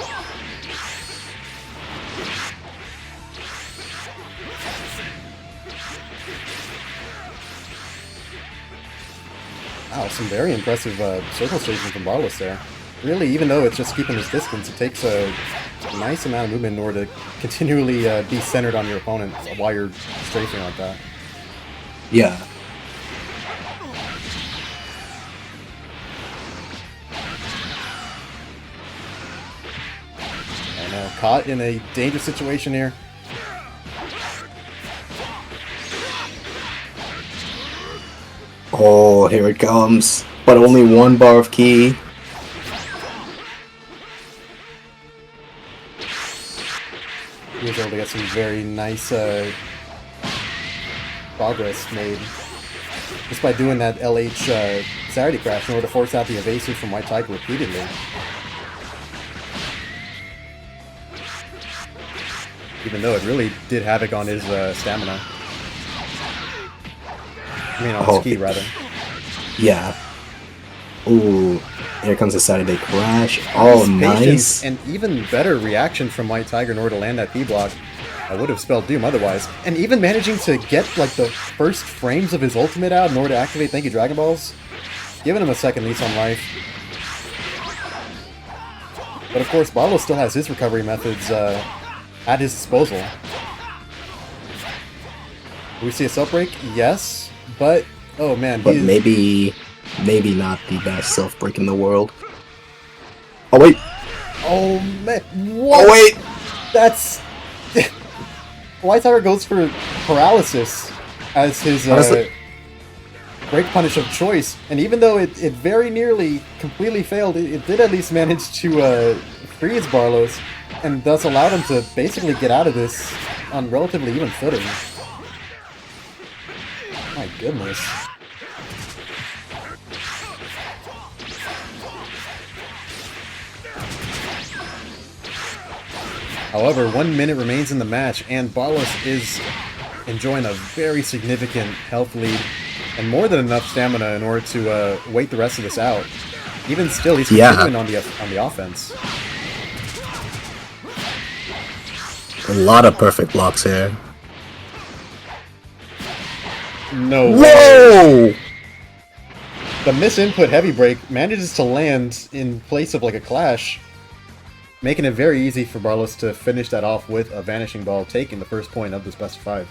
Wow, some very impressive circle station from Barlos there. Really, even though it's just keeping his distance, it takes a nice amount of movement in order to continually be centered on your opponent while you're strafing like that. Yeah. I know, caught in a dangerous situation here. Oh, here it comes. But only one bar of key. He was able to get some very nice progress made just by doing that LH Saturday crash in order to force out the evasive from White Tiger repeatedly. Even though it really did havoc on his stamina. I mean, on his ki, rather. Yeah. Ooh, here comes the Saturday crash. Oh, nice. And even better reaction from White Tiger in order to land that P block. I would have spelled doom otherwise. And even managing to get like the first frames of his ultimate out in order to activate Thank You Dragon Balls. Giving him a second lease on life. But of course, Barlow still has his recovery methods at his disposal. Do we see a self break? Yes. But, oh man. But maybe not the best self break in the world. Oh, wait. Oh, man. What? Oh, wait. That's... White Tiger goes for paralysis as his break punish of choice. And even though it very nearly completely failed, it did at least manage to free his Barlows and thus allowed him to basically get out of this on relatively even footing. My goodness. However, 1 minute remains in the match, and Barlos is enjoying a very significant health lead and more than enough stamina in order to wait the rest of this out. Even still, he's continuing on the offense. A lot of perfect blocks here. No Whoa! way. The misinput heavy break manages to land in place of like a clash, making it very easy for Barlos to finish that off with a Vanishing Ball, taking the first point of this best of 5.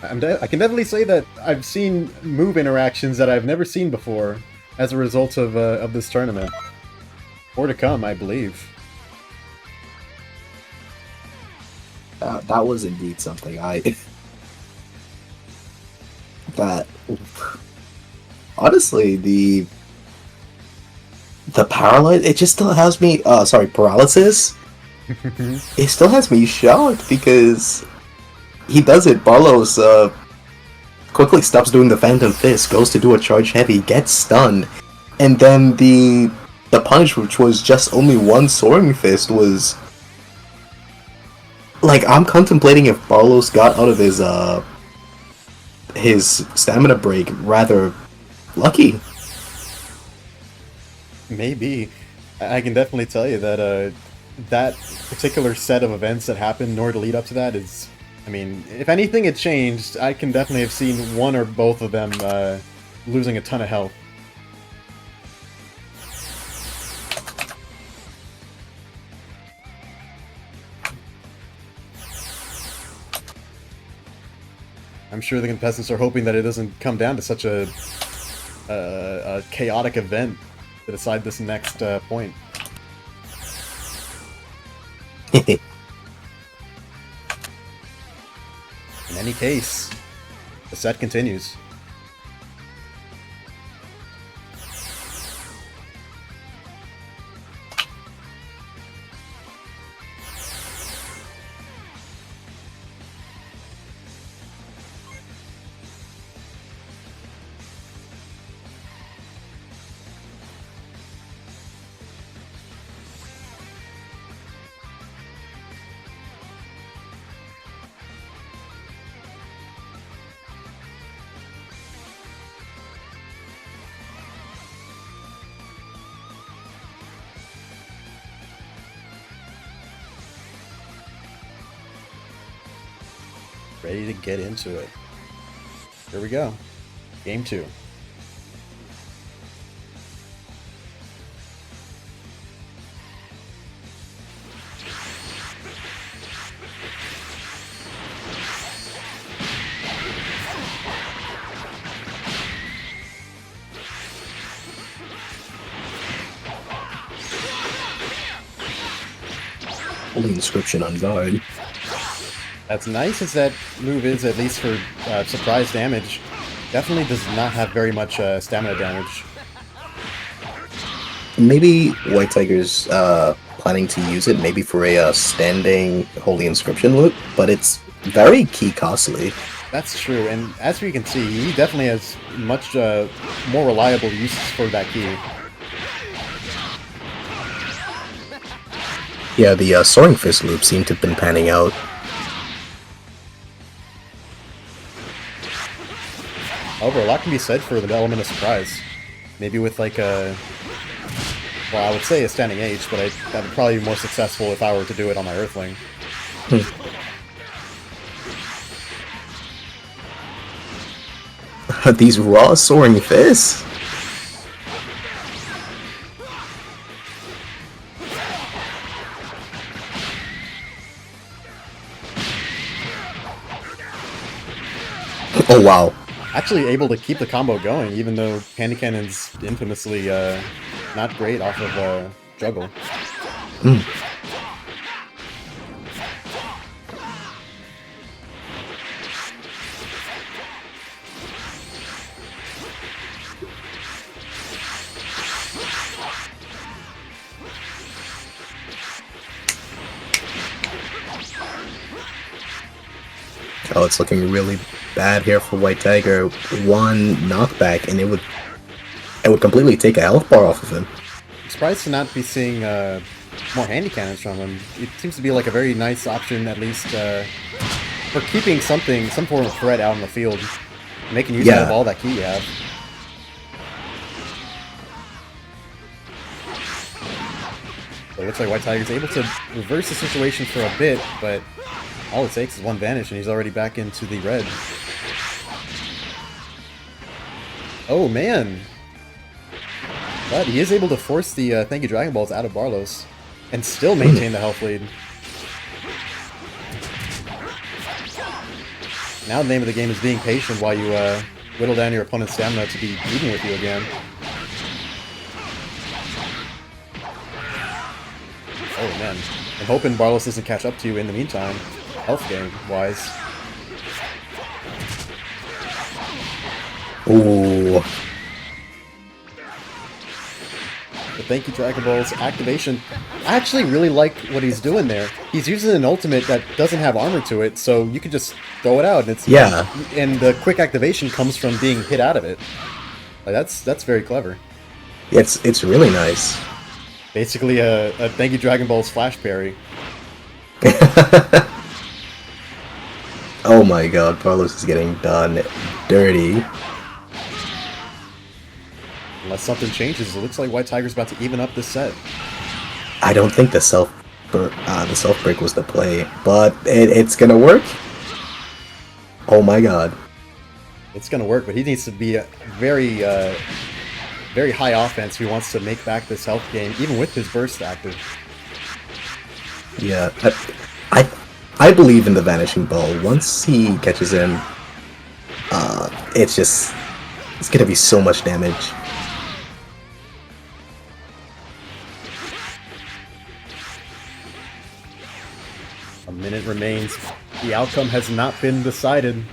I can definitely say that I've seen move interactions that I've never seen before as a result of this tournament. More to come, I believe. That was indeed something that honestly the paralysis, it just still has me paralysis. It still has me shocked because he does it. Barlos quickly stops doing the Phantom Fist, goes to do a charge heavy, gets stunned, and then the punish, which was just only one Soaring Fist, was like, I'm contemplating if Barlos got out of his stamina break rather lucky. Maybe. I can definitely tell you that that particular set of events that happened in order to lead up to that is, I mean, if anything had changed, I can definitely have seen one or both of them losing a ton of health. I'm sure the contestants are hoping that it doesn't come down to such a chaotic event to decide this next point. In any case, the set continues. Ready to get into it. Here we go. Game 2. Holy inscription on guard. That's nice as that move is, at least for surprise damage. Definitely does not have very much stamina damage. Maybe White Tiger's planning to use it maybe for a standing Holy Inscription loop, but it's very key costly. That's true, and as we can see, he definitely has much more reliable uses for that key. Yeah, the Soaring Fist loop seemed to have been panning out. However, a lot can be said for the element of surprise. Maybe with like a... Well, I would say a standing H, but that would probably be more successful if I were to do it on my Earthling. These raw Soaring Fists? Oh wow. Actually able to keep the combo going, even though Candy Cannon's infamously not great off of juggle. Oh, it's looking really bad here for White Tiger. One knockback and it would completely take a health bar off of him. I'm surprised to not be seeing more handy cannons from him. It seems to be like a very nice option, at least for keeping some form of threat out in the field, making use of all that key you have. So it looks like White Tiger's able to reverse the situation for a bit, but all it takes is one vanish and he's already back into the red. Oh man! But he is able to force the Thank You Dragon Balls out of Barlos and still maintain the health lead. Now the name of the game is being patient while you whittle down your opponent's stamina to be even with you again. Oh man. And hoping Barlos doesn't catch up to you in the meantime, health game wise. Ooh. The Thank You Dragon Balls activation. I actually really like what he's doing there. He's using an ultimate that doesn't have armor to it, so you can just throw it out and it's and the quick activation comes from being hit out of it. Like, that's very clever. It's really nice. Basically a Thank You Dragon Balls flash parry. Oh my god, Barlos is getting done dirty. Unless something changes, it looks like White Tiger's about to even up this set. I don't think the self break was the play, but it's gonna work. Oh my god. It's gonna work, but he needs to be a very very high offense if he wants to make back this health game, even with his burst active. Yeah, I believe in the Vanishing Ball. Once he catches him, it's gonna be so much damage. A minute remains. The outcome has not been decided.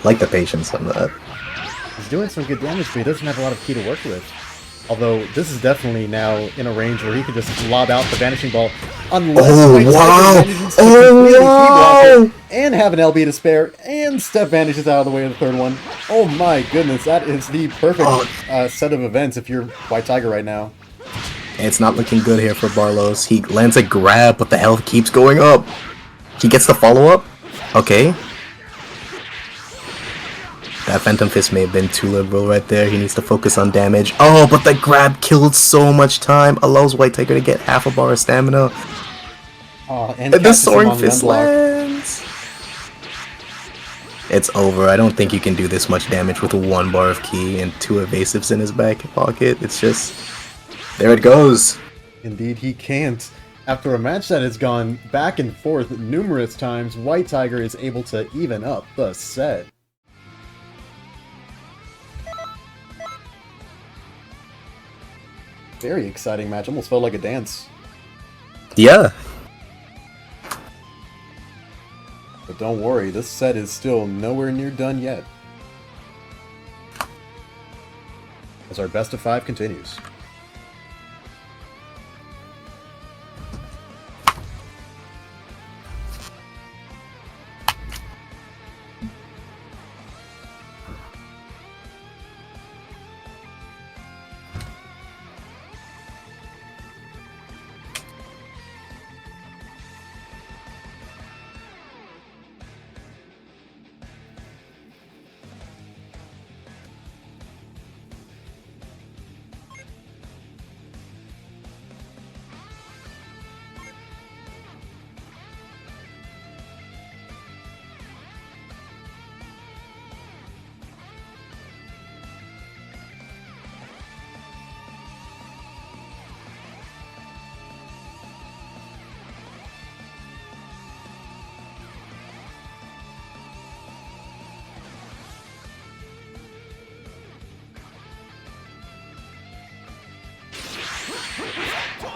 Like the patience on that. He's doing some good damage, but he doesn't have a lot of key to work with. Although, this is definitely now in a range where he could just lob out the Vanishing Ball unless White Tiger manages to completely key block it, and have an LB to spare, and step vanishes out of the way of the third one. Oh my goodness, that is the perfect set of events if you're White Tiger right now. It's not looking good here for Barlos. He lands a grab, but the health keeps going up. He gets the follow-up. Okay. That Phantom Fist may have been too liberal right there. He needs to focus on damage. Oh, but the grab killed so much time. Allows White Tiger to get half a bar of stamina. And the Soaring Fist lands. It's over. I don't think you can do this much damage with 1 bar of ki and 2 evasives in his back pocket. It's just... There it goes! Indeed, he can't. After a match that has gone back and forth numerous times, White Tiger is able to even up the set. Very exciting match. Almost felt like a dance. Yeah. But don't worry, this set is still nowhere near done yet. As our best of 5 continues.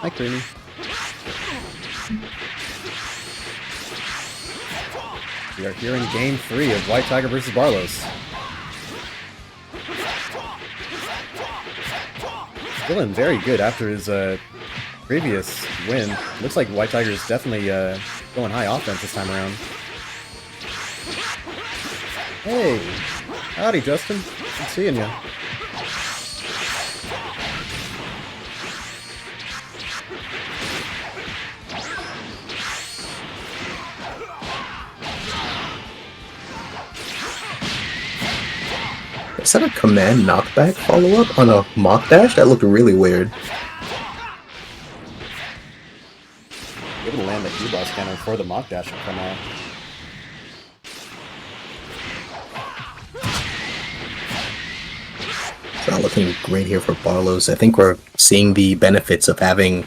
Hi, Tourney. We are here in Game 3 of White Tiger vs. Barlos. Feeling very good after his previous win. Looks like White Tiger is definitely going high offense this time around. Hey! Howdy, Justin. Good seeing you. Is that a command knockback follow-up on a mock dash? That looked really weird. Able to land the E-boss cannon before the mock dash will come out. It's not looking great here for Barlos. I think we're seeing the benefits of having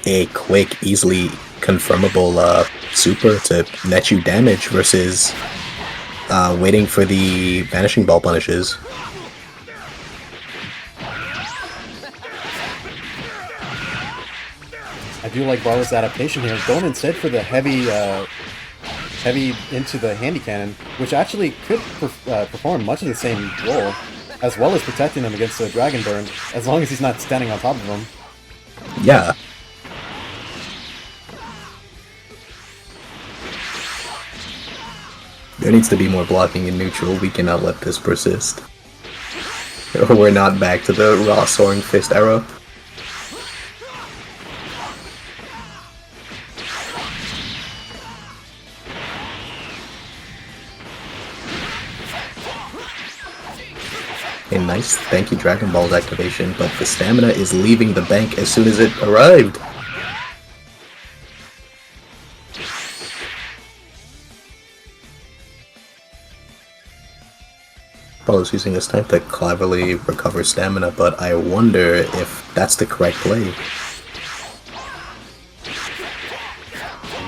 a quick, easily confirmable super to net you damage versus waiting for the Vanishing Ball punishes. I do like Barlos' adaptation here, going instead for the heavy into the handy cannon, which actually could perform much of the same role, as well as protecting him against the Dragon Burn, as long as he's not standing on top of him. Yeah. There needs to be more blocking in neutral. We cannot let this persist. We're not back to the raw soaring fist era. A nice thank you Dragon Ball's activation, but the stamina is leaving the bank as soon as it arrived. Barlos using his time to cleverly recover stamina, but I wonder if that's the correct play.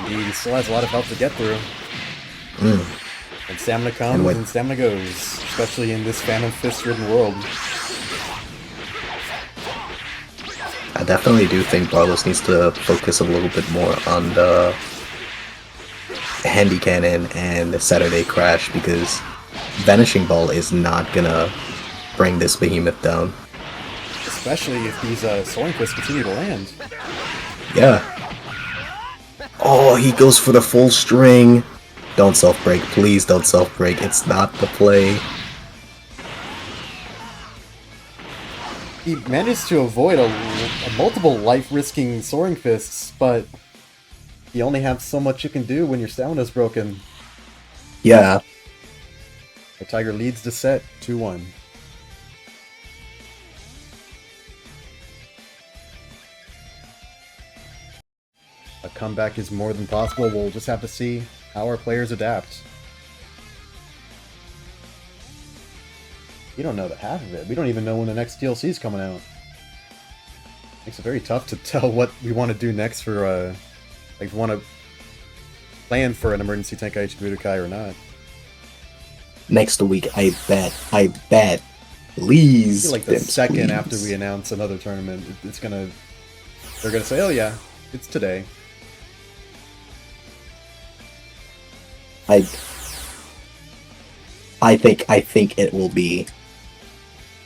Indeed, he still has a lot of health to get through. And stamina comes and stamina goes, especially in this Phantom Fist-ridden world. I definitely do think Barlos needs to focus a little bit more on the Handy Cannon and the Saturday Crash, because Vanishing Ball is not gonna bring this behemoth down. Especially if these Soaring Fists continue to land. Yeah. Oh, he goes for the full string. Don't self-break, please don't self-break. It's not the play. He managed to avoid a multiple life-risking Soaring Fists, but you only have so much you can do when your stamina's broken. Yeah. The Tiger leads the set 2-1. A comeback is more than possible. We'll just have to see how our players adapt. You don't know the half of it. We don't even know when the next DLC is coming out. Makes it very tough to tell what we want to do next for, like, want to plan for an emergency Tenkaichi Budokai or not. Next week, I bet. Please. I feel like the Dimps, second please. after we announce another tournament, they're gonna say, "Oh yeah, it's today." I think it will be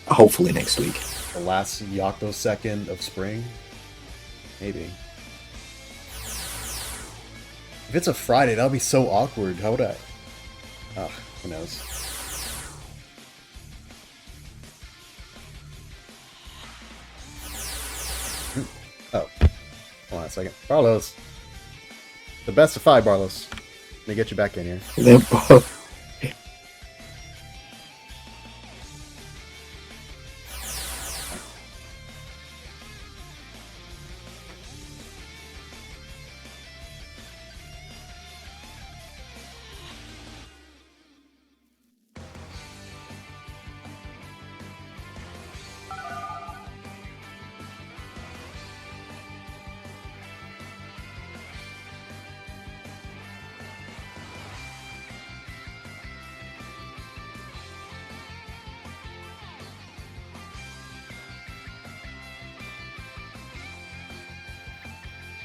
hopefully next week. The last Yakuto second of spring, maybe. If it's a Friday, that'll be so awkward. How would I? Ugh, who knows? Oh, hold on a second. Barlos. The best of 5, Barlos. Let me get you back in here. They're both.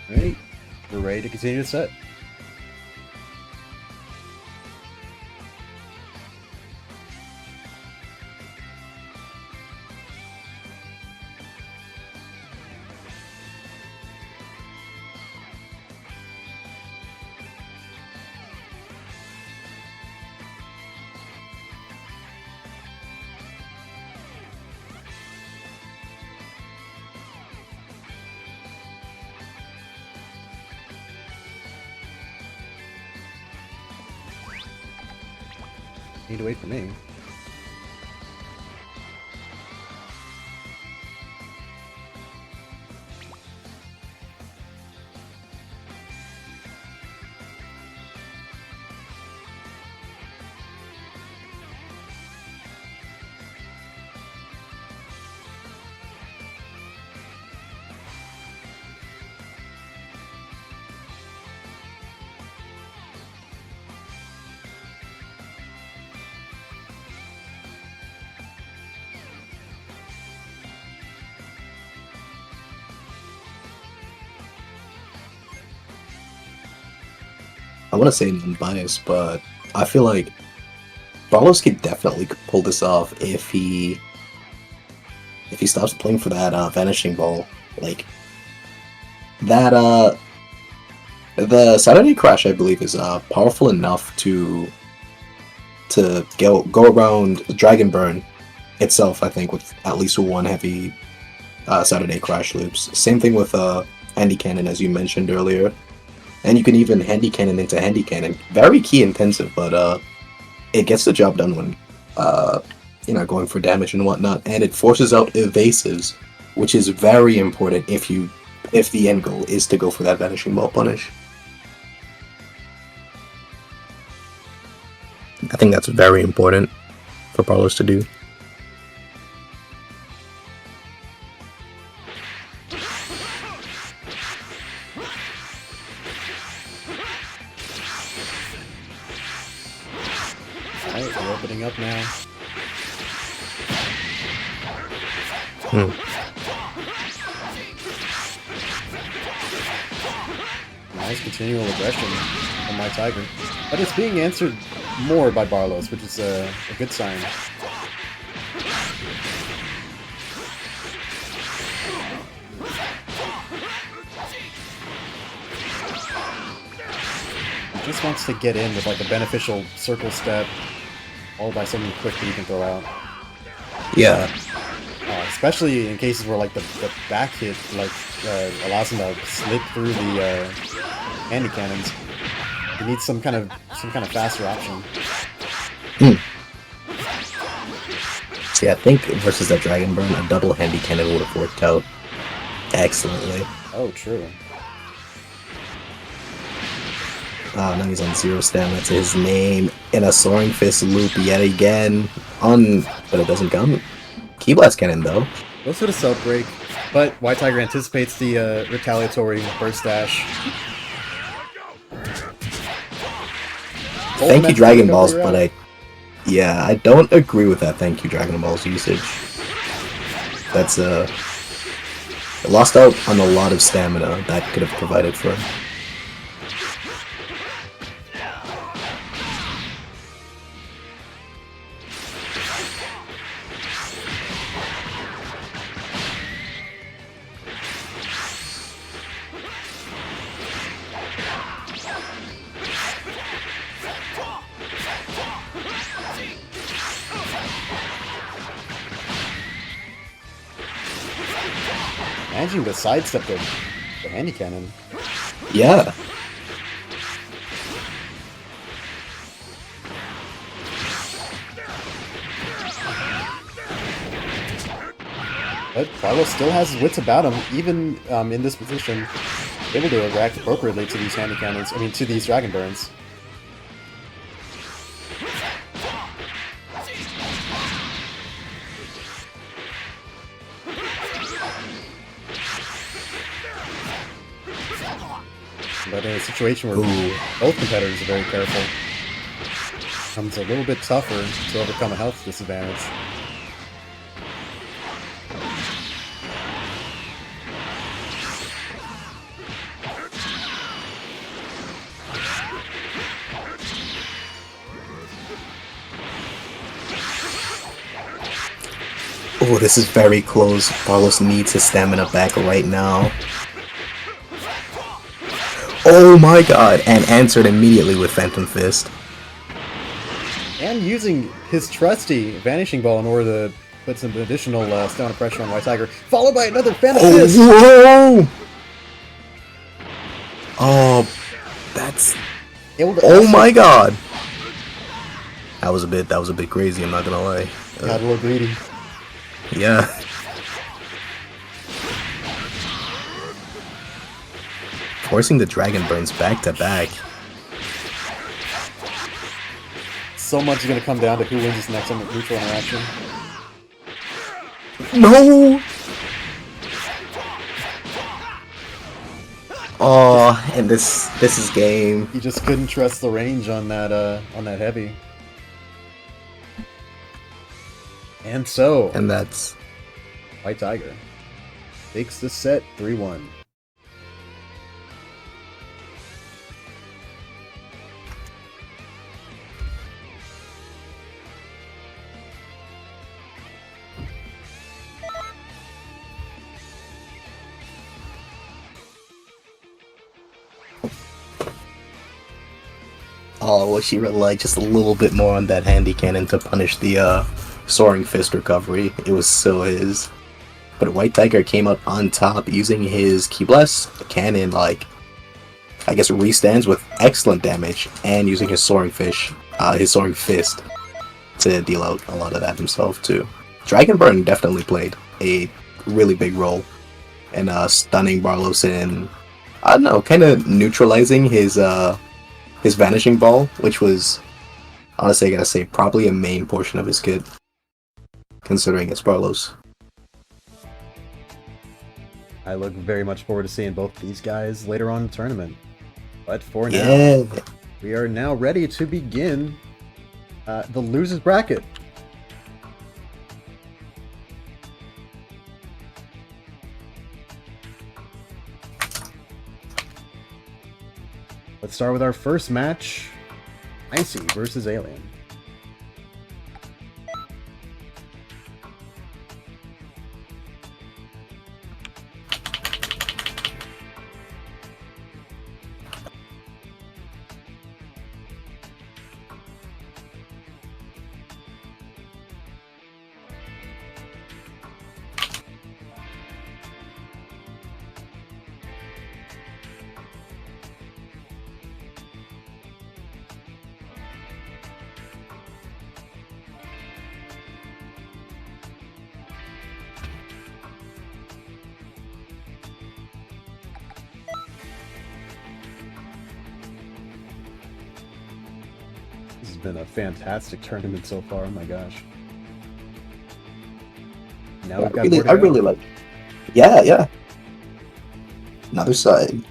Alright, we're ready to continue the set. Need to wait for me. I want to say unbiased, but I feel like Barlos could definitely pull this off if he stops playing for that vanishing ball. Like that the Saturday Crash, I believe, is powerful enough to go around Dragon Burn itself. I think with at least one heavy Saturday Crash loops. Same thing with Handy Cannon, as you mentioned earlier. And you can even Handy Cannon into Handy Cannon. Very key intensive, but it gets the job done when going for damage and whatnot. And it forces out evasives, which is very important if the end goal is to go for that Vanishing Ball punish. I think that's very important for Barlos to do. Alright, we're opening up now. Nice continual aggression from my Tiger. But it's being answered more by Barlos, which is a good sign. He just wants to get in with like a beneficial circle step, followed by something quick that you can throw out. Yeah. Especially in cases where like the back hit allows him to slip through the handy cannons. He needs some kind of faster option. See, I think versus that Dragon Burn, a double Handy Cannon would have worked out excellently. Oh, true. Now he's on 0 stamina to his name. in a Soaring Fist loop yet again. But it doesn't come. Key Blast Cannon though. Goes for the Self Break, but White Tiger anticipates the retaliatory Burst Dash. Thank you, Dragon Balls, but I don't agree with that. Thank you, Dragon Balls usage. That's it lost out on a lot of stamina that could have provided for him. Managing to sidestep the Handy Cannon. Yeah. But Carlos still has his wits about him, even in this position, able to react appropriately to these Handy Cannons, to these Dragon Burns. But in a situation where both competitors are very careful, it becomes a little bit tougher to overcome a health disadvantage. Oh, this is very close. Carlos needs his stamina back right now. Oh my god, and answered immediately with Phantom Fist. And using his trusty Vanishing Ball in order to put some additional stamina pressure on White Tiger, followed by another Phantom Fist! Whoa! Oh, that's... Oh my god! That was a bit crazy, I'm not gonna lie. Got a little greedy. Yeah. Forcing the Dragon Burns back to back. So much is going to come down to who wins this next neutral interaction. No! Oh, and this is game. He just couldn't trust the range on that heavy. And so, And that's... White Tiger takes the set 3-1. Oh, well, she relied just a little bit more on that Handy Cannon to punish the Soaring Fist recovery. It was still his. But White Tiger came up on top using his Ki Blast Cannon, I guess restands with excellent damage, and using his Soaring Fist to deal out a lot of that himself too. Dragon Burn definitely played a really big role in stunning Barlos and, I don't know, kind of neutralizing his Vanishing Ball, which was, honestly, I gotta say, probably a main portion of his kit, considering it's Barlos. I look very much forward to seeing both these guys later on in the tournament. But for now, we are now ready to begin the losers bracket. Let's start with our first match, Icy versus Alien. been a fantastic tournament so far. Oh my gosh. Now we've got more to I go. really like. Yeah, yeah. Another side.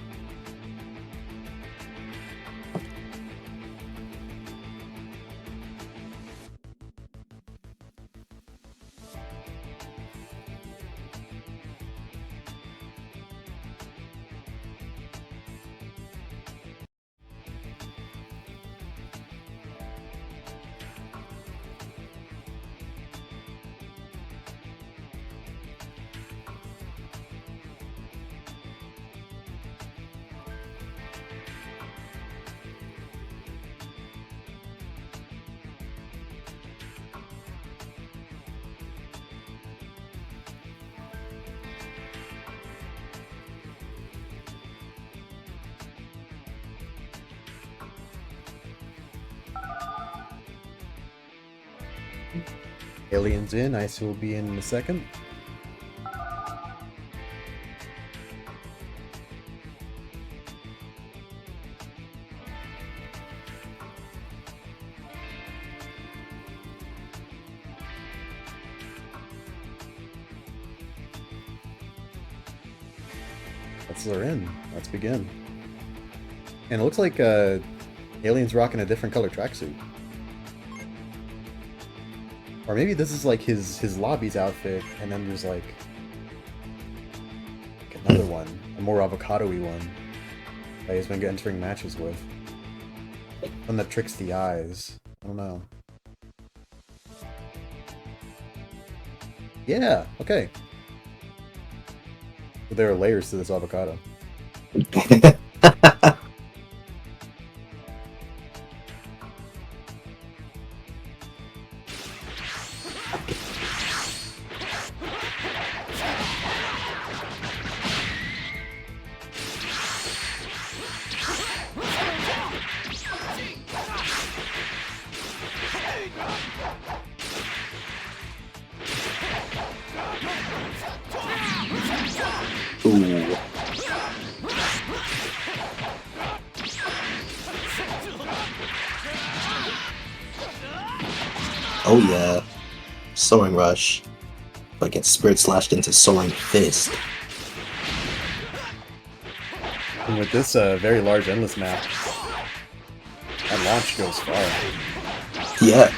Aliens in. Ice will be in a second. They're in. Let's begin. And it looks like Alien's rocking a different color tracksuit. Or maybe this is like his lobby's outfit, and then there's like another one, a more avocado-y one that he's been entering matches with. One that tricks the eyes. I don't know. Yeah, okay. But there are layers to this avocado. Ooh. Oh yeah. Soaring Rush. But gets Spirit Slashed into Soaring Fist. And with this very large endless map, that launch goes far. Yeah.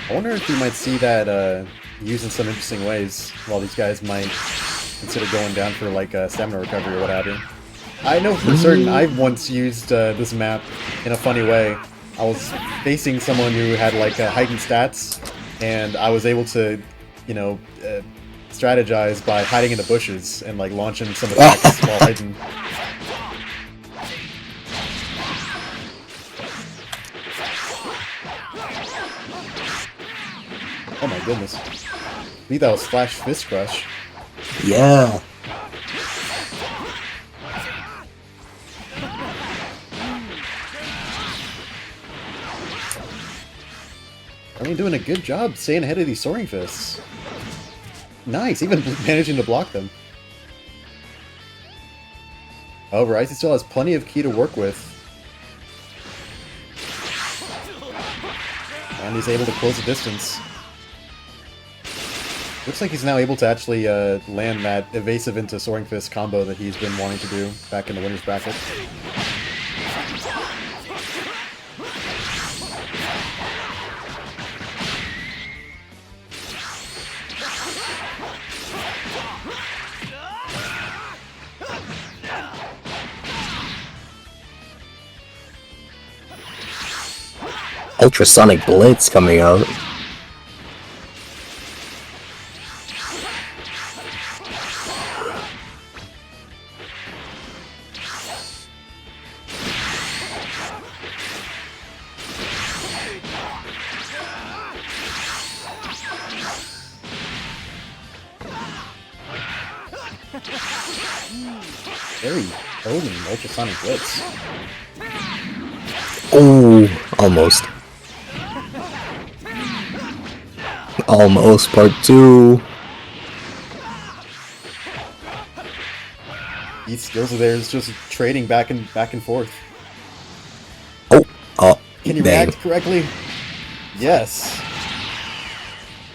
I wonder if we might see that used in some interesting ways, while these guys might consider going down for like stamina recovery or what have you. I know for certain I've once used this map in a funny way. I was facing someone who had like heightened stats, and I was able to, you know, strategize by hiding in the bushes and like launching some attacks while hiding. Oh my goodness. I think that was Flash Fist Crush. Yeah. I mean, doing a good job staying ahead of these Soaring Fists. Nice, even managing to block them. However, Icy still has plenty of ki to work with. And he's able to close the distance. Looks like he's now able to actually land that evasive into Soaring Fist combo that he's been wanting to do back in the winner's bracket. Ultrasonic Blitz coming out. Very potent Ultrasonic Blitz. Oh, almost. Almost part 2. These skills of theirs just trading back and forth. Oh, Can you dang. react correctly? Yes.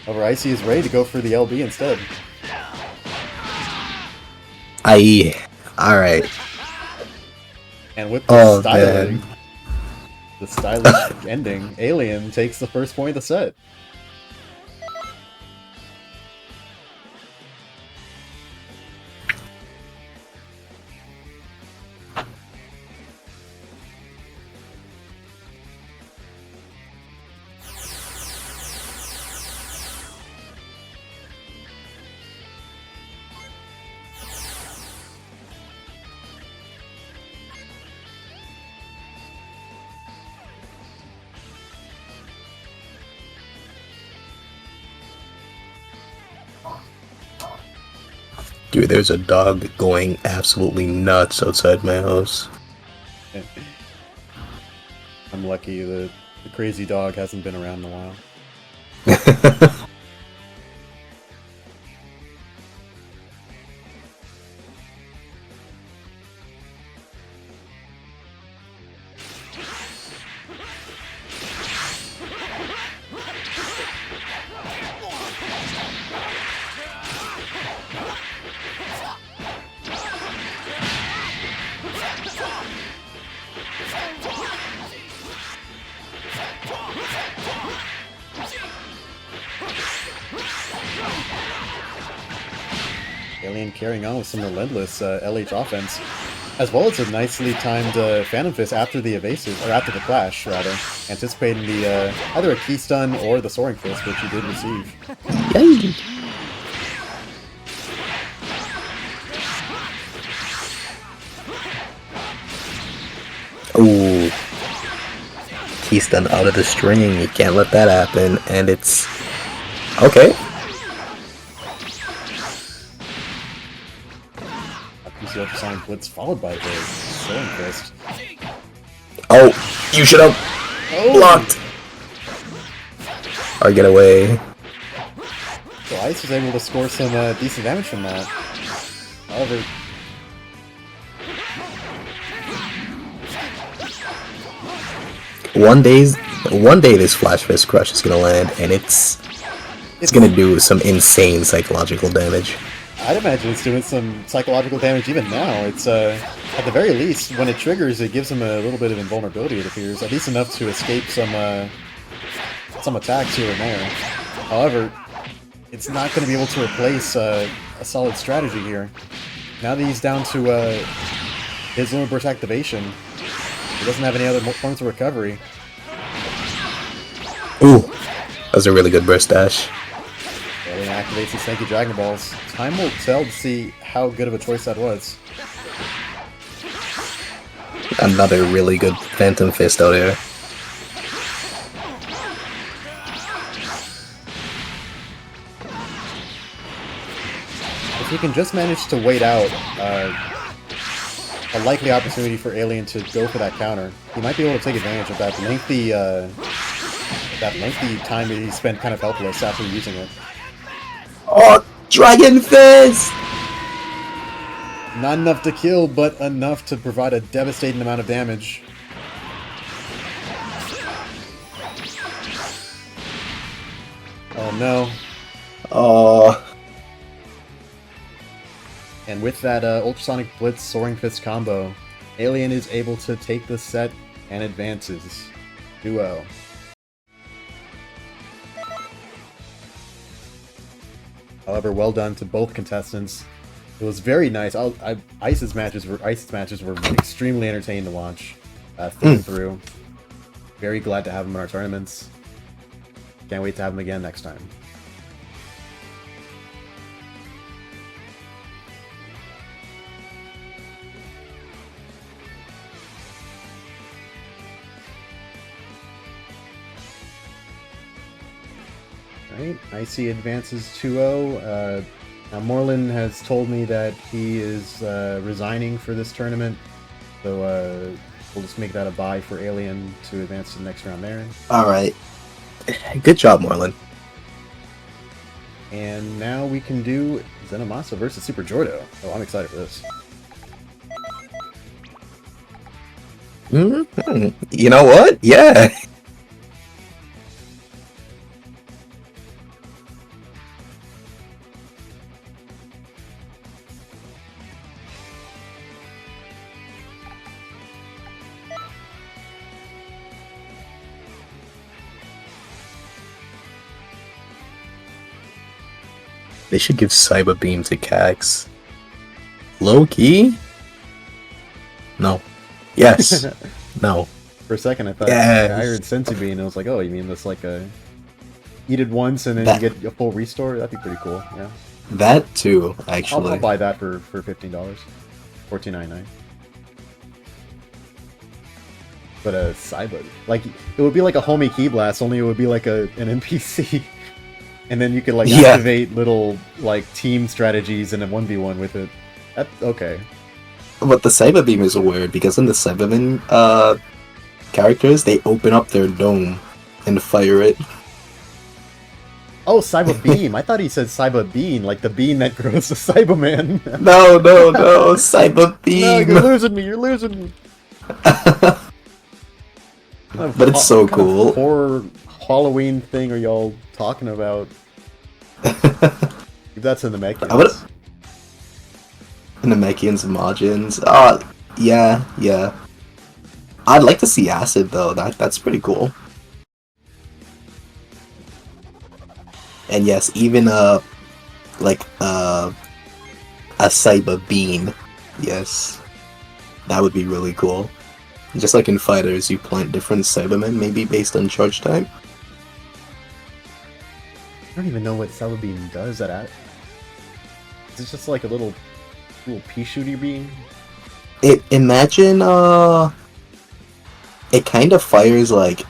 However, Icy is ready to go for the LB instead. Aye. Alright. And with the Oh, styling, man. the stylish ending, Alien takes the first point of the set. Dude, there's a dog going absolutely nuts outside my house. I'm lucky that the crazy dog hasn't been around in a while. Alien carrying on with some relentless LH offense, as well as a nicely timed Phantom Fist after the evasive, or after the clash, rather, anticipating the either a key stun or the Soaring Fist, which he did receive. Yay. Ooh. Key stun out of the string. You can't let that happen. And it's... Okay. Use the Ultrasonic Blitz followed by the Soaring Fist. Oh, you should have blocked. Or get away. So Ice was able to score some decent damage from that. However, One day this Flash Fist Crush is gonna land, and it's gonna do some insane psychological damage. I'd imagine it's doing some psychological damage even now. It's, at the very least, when it triggers, it gives him a little bit of invulnerability, it appears. At least enough to escape some attacks here and there. However, it's not going to be able to replace a solid strategy here. Now that he's down to his Lunar Burst activation, he doesn't have any other forms of recovery. Ooh, that was a really good burst dash. Alien activates his Snaky Dragon Balls. Time will tell to see how good of a choice that was. Another really good Phantom Fist out here. If he can just manage to wait out a likely opportunity for Alien to go for that counter, he might be able to take advantage of that lengthy time that he spent kind of helpless after using it. Oh, Dragon Fist! Not enough to kill, but enough to provide a devastating amount of damage. Oh no. Oh. And with that Ultrasonic Blitz Soaring Fist combo, Alien is able to take the set and advances 2-0. However, well done to both contestants. It was very nice. Ice's matches were extremely entertaining to watch through and through. Very glad to have him in our tournaments. Can't wait to have him again next time. Alright, Icy advances 2-0. Now Moreland has told me that he is resigning for this tournament, so we'll just make that a bye for Alien to advance to the next round there. Alright. Good job, Moreland. And now we can do Zenomasa versus Super Jordo. Oh, I'm excited for this. You know what? Yeah. They should give Cyber Beam to CACs. Low key? No. Yes. No. For a second, I thought Yes. I heard Senzu Bean, and I was like, oh, you mean this like a eat it once and then That- you get a full restore? That'd be pretty cool. Yeah, That too, I'll actually. buy that for $15, $14.99. But a Cyber, like it would be like a homie key blast, only it would be like an NPC, and then you could like Yeah. activate little like team strategies in a 1v1 with it. Okay. But the Cyber Beam is weird because in the Cyberman characters, they open up their dome and fire it. Oh, Cyber Beam. I thought he said Cyber Bean, like the bean that grows the Cyberman. No, Cyber Beam. No, you're losing me. You're losing me. But it's so What kind of cool. horror Halloween thing are y'all talking about? If that's in the Mechans. And the Mechians and Majins. Yeah. I'd like to see Acid though. That's pretty cool. And yes, even a Cyber Beam. Yes. That would be really cool. Just like in Fighters, you plant different Cybermen, maybe based on charge time. I don't even know what Cyber Beam does at. Is it just like a little pea shooty beam? Imagine it kind of fires like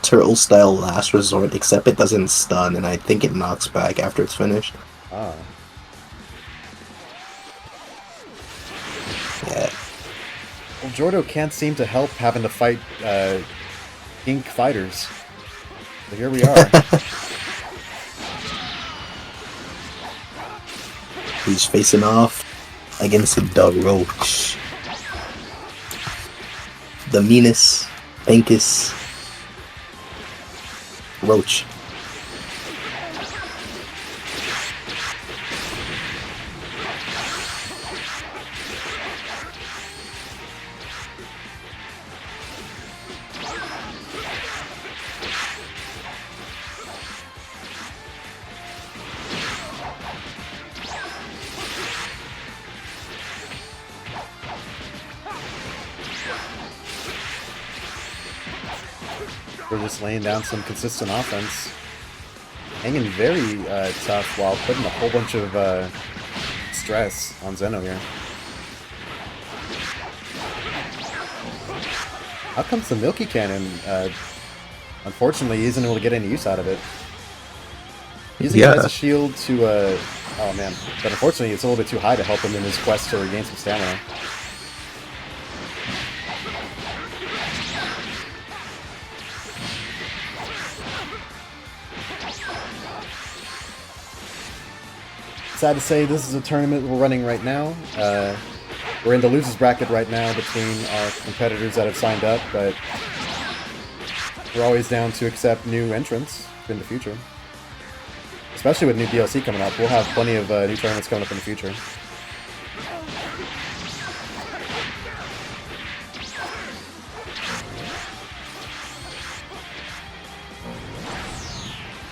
turtle style last resort, except it doesn't stun, and I think it knocks back after it's finished. Ah. Yeah. Well, Jordo can't seem to help having to fight ink fighters. So here we are. He's facing off against the Roach. The meanest, pinkest Roach. We're just laying down some consistent offense. Hanging very tough while putting a whole bunch of stress on Zeno here. How comes the Milky Cannon, unfortunately, isn't able to get any use out of it? Using it as a shield to, oh man, but unfortunately it's a little bit too high to help him in his quest to regain some stamina. Sad to say, this is a tournament we're running right now. We're in the losers bracket right now between our competitors that have signed up, but we're always down to accept new entrants in the future. Especially with new DLC coming up, we'll have plenty of new tournaments coming up in the future.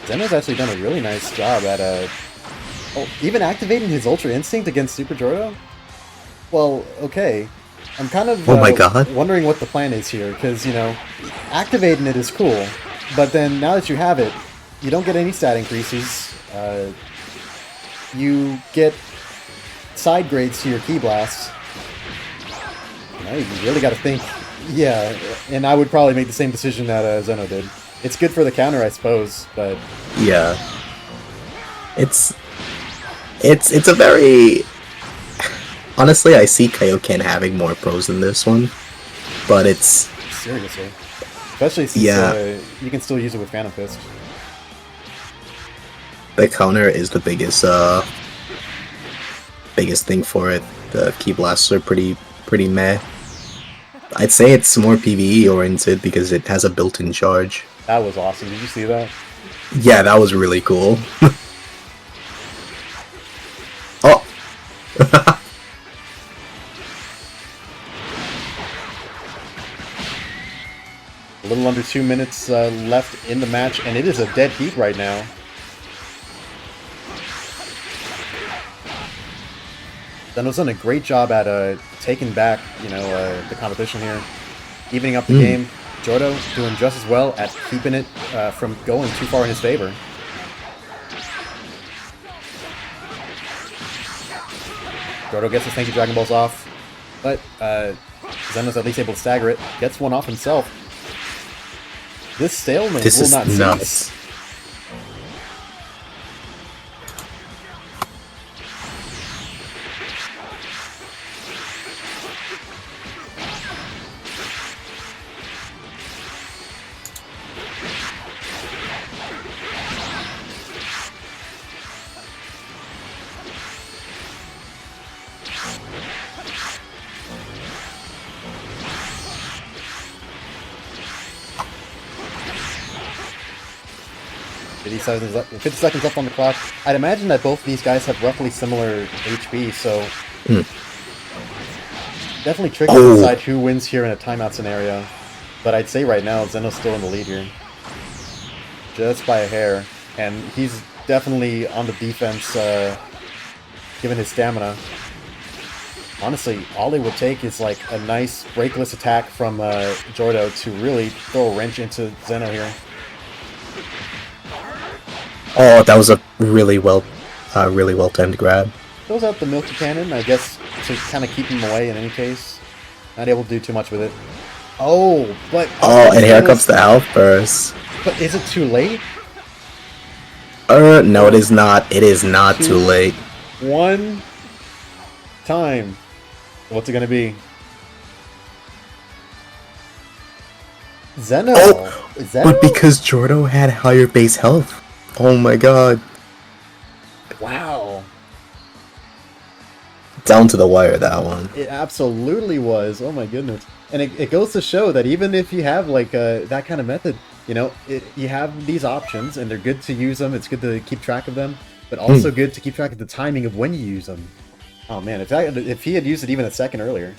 Zeno's actually done a really nice job at even activating his Ultra Instinct against Super Jordo? Well, okay. I'm kind of Oh my God. wondering what the plan is here, because, you know, activating it is cool, but then now that you have it, you don't get any stat increases. You get side grades to your Key Blasts. You know, you really got to think. Yeah, and I would probably make the same decision that Zeno did. It's good for the counter, I suppose, but... Yeah. It's a very... Honestly, I see Kaioken having more pros than this one, but it's... Seriously. Especially since you can still use it with Phantom Fist. The counter is the biggest thing for it. The Key Blasts are pretty meh. I'd say it's more PvE oriented because it has a built-in charge. That was awesome. Did you see that? Yeah, that was really cool. Oh! A little under 2 minutes left in the match, and it is a dead heat right now. Zeno's done a great job at taking back, the competition here, evening up the game. Jordo doing just as well at keeping it from going too far in his favor. Jordo gets his Thank You Dragon Balls off, but Zeno's at least able to stagger it. Gets one off himself. This stalemate will not cease. Left, 50 seconds left on the clock. I'd imagine that both these guys have roughly similar HP, so definitely tricky to decide who wins here in a timeout scenario. But I'd say right now Zeno's still in the lead here, just by a hair, and he's definitely on the defense, given his stamina. Honestly, all it would take is like a nice breakless attack from Jordo to really throw a wrench into Zeno here. Oh, that was a really well timed grab. Throws out the Milky Cannon, I guess, to kind of keep him away in any case. Not able to do too much with it. Oh, but... Oh, and here comes the health burst. But is it too late? No, it is not. It is not too late. One time. What's it gonna be? Zeno! Oh, Zeno? but because Jordo had higher base health. Oh my god. Wow. Down to the wire, that one. It absolutely was. Oh my goodness. And it goes to show that even if you have like that kind of method, you have these options and they're good to use them. It's good to keep track of them, but also good to keep track of the timing of when you use them. Oh man, if he had used it even a second earlier.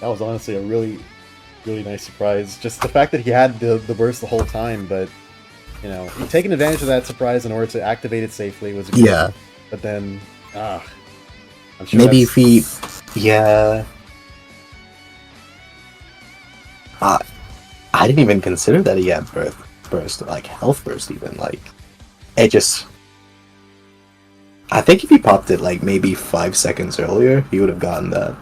That was honestly a really, really nice surprise. Just the fact that he had the burst the whole time, but taking advantage of that surprise in order to activate it safely was good. Yeah. But then, I'm sure maybe if he, yeah. I didn't even consider that he had burst, like health burst even, like, it just, I think if he popped it like maybe 5 seconds earlier, he would have gotten that.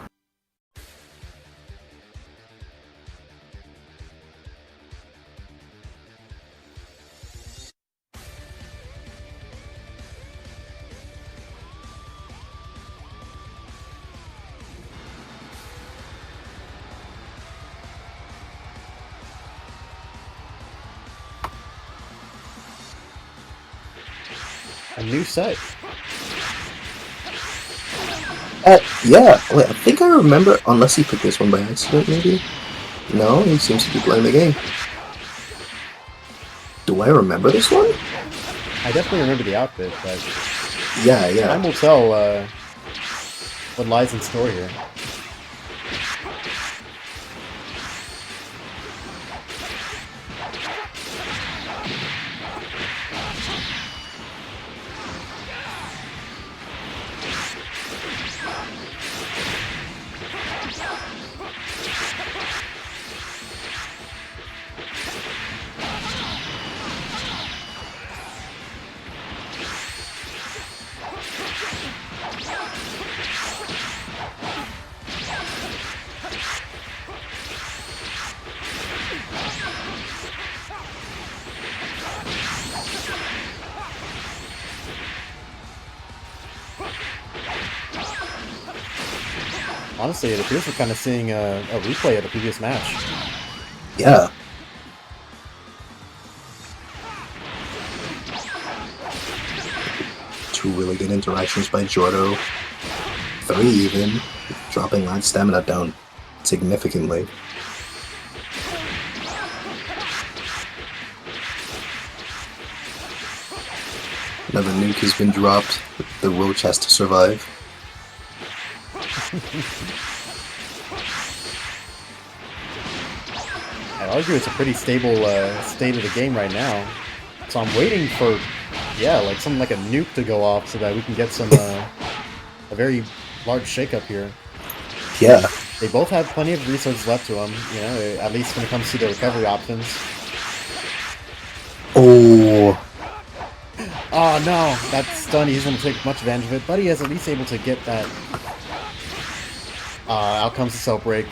a new set. Yeah, wait, I think I remember, unless he picked this one by accident, maybe? No, he seems to be playing the game. Do I remember this one? I definitely remember the outfit, but Yeah. time will tell what lies in store here. Honestly, it appears we're kind of seeing a replay of the previous match. Yeah. Two really good interactions by Jordo. 3 even, dropping line stamina down significantly. Another nuke has been dropped. The Roach has to survive. I'd argue it's a pretty stable state of the game right now. So I'm waiting for, yeah, like something like a nuke to go off so that we can get some a very large shakeup here. Yeah. They both have plenty of resources left to them, you know, at least when it comes to the recovery options. Oh. Oh no, that stun, he's going to take much advantage of it, but he is at least able to get that. Out comes the self break.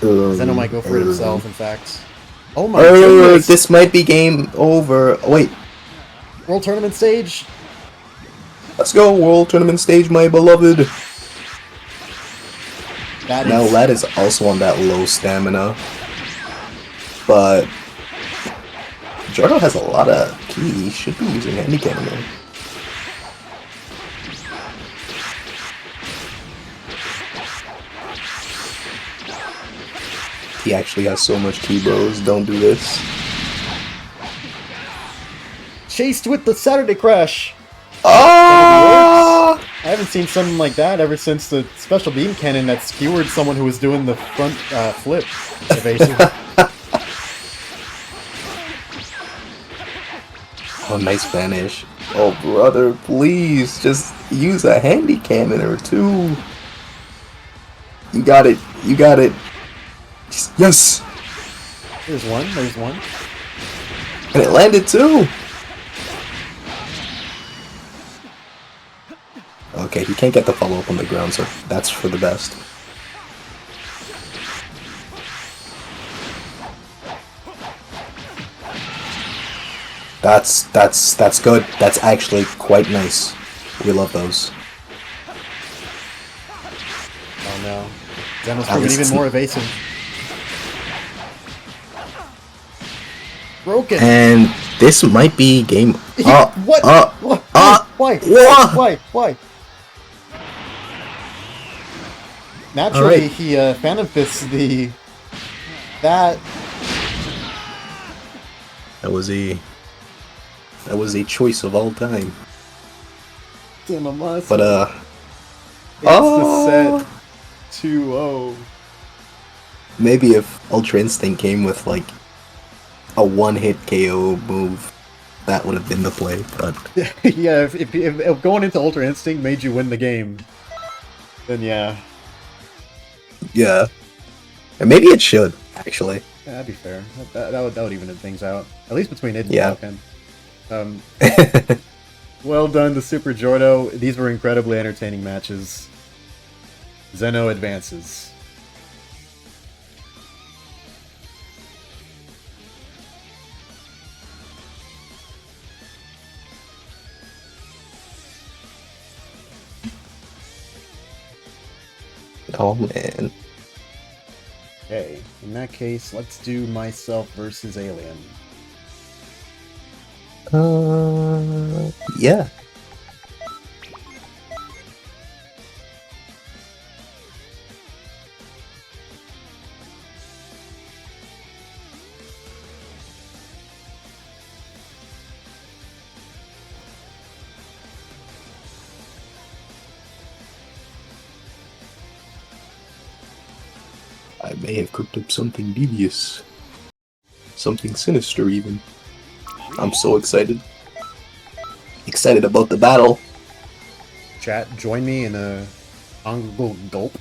Zeno might go for it himself, in fact. Oh my goodness! This might be game over. Wait. World Tournament stage? Let's go, World Tournament stage, my beloved. Now, Lad is also on that low stamina. But Jordo has a lot of key. He should be using handicap here. He actually has so much key, bros. Don't do this. Chased with the Saturday Crash! Oh! I haven't seen something like that ever since the special beam cannon that skewered someone who was doing the front flip evasion. Oh, nice vanish. Oh, brother, please, just use a handy cannon or two. You got it. You got it. Yes! There's one, there's one. And it landed too! Okay, he can't get the follow-up on the ground, so that's for the best. That's good. That's actually quite nice. We love those. Oh no. Zeno's proving even more evasive. Broken. And this might be game. What? Why? Naturally, right. He Phantom Fists the that. That was a choice of all time. But it's the set 2-0. Maybe if Ultra Instinct came with like a one-hit KO move, that would have been the play. But yeah, if going into Ultra Instinct made you win the game, then yeah. Yeah, and maybe it should actually. Yeah, that'd be fair. That would even things out, at least between it and Falcon. Well done to Super Jordo. These were incredibly entertaining matches. Zeno advances. Oh man. Okay, in that case, let's do myself versus Alien. Yeah. I may have cooked up something devious. Something sinister, even. I'm so excited. Excited about the battle. Chat, join me in a honorable gulp.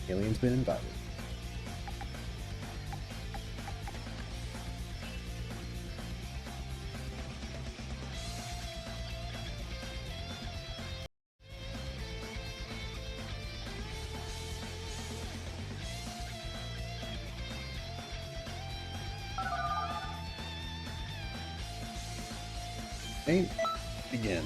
Alien's been invited. Ain't begin.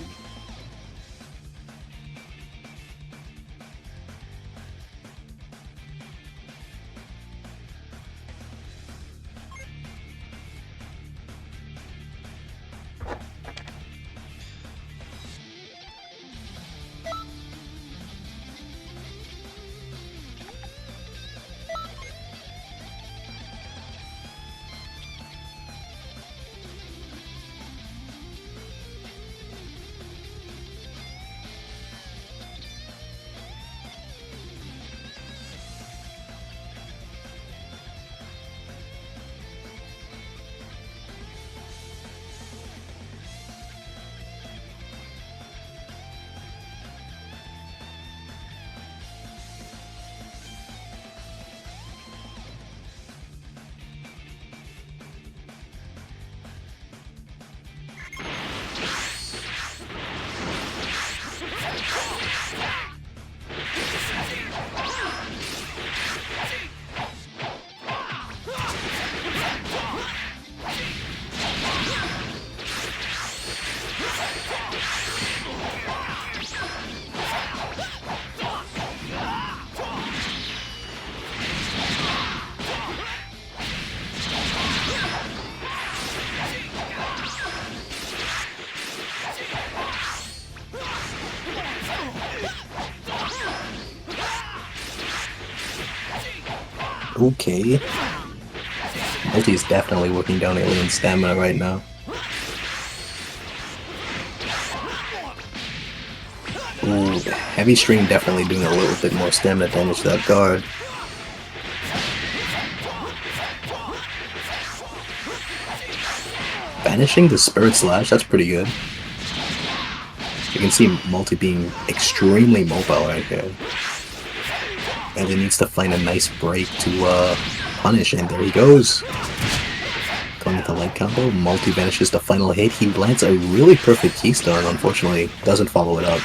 Okay. Multi is definitely working down Alien's stamina right now. Ooh, Heavy String definitely doing a little bit more stamina damage to that guard. Banishing the Spirit Slash, that's pretty good. You can see Multi being extremely mobile right here. And he needs to find a nice break to punish, and there he goes. Going with the light combo, Multi vanishes the final hit. He lands a really perfect keystone, unfortunately doesn't follow it up.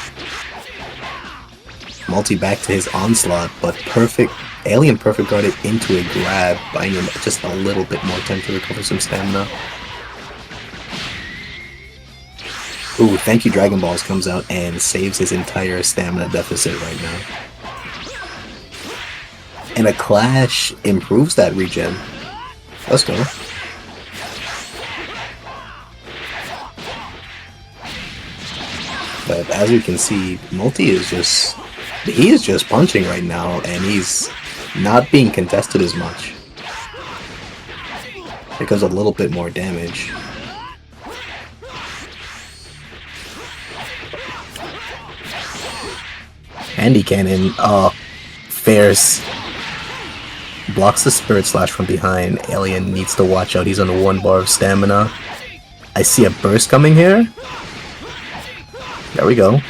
Multi back to his onslaught, but Alien perfect guarded into a grab, buying him just a little bit more time to recover some stamina. Ooh, thank you Dragon Balls comes out and saves his entire stamina deficit right now. And a Clash improves that regen. Let's go. But as we can see, Multi is just... he is just punching right now, and he's not being contested as much. Because a little bit more damage. Handy Cannon, fares. Blocks the Spirit Slash from behind. Alien needs to watch out, he's on 1 bar of stamina. I see a burst coming here. There we go.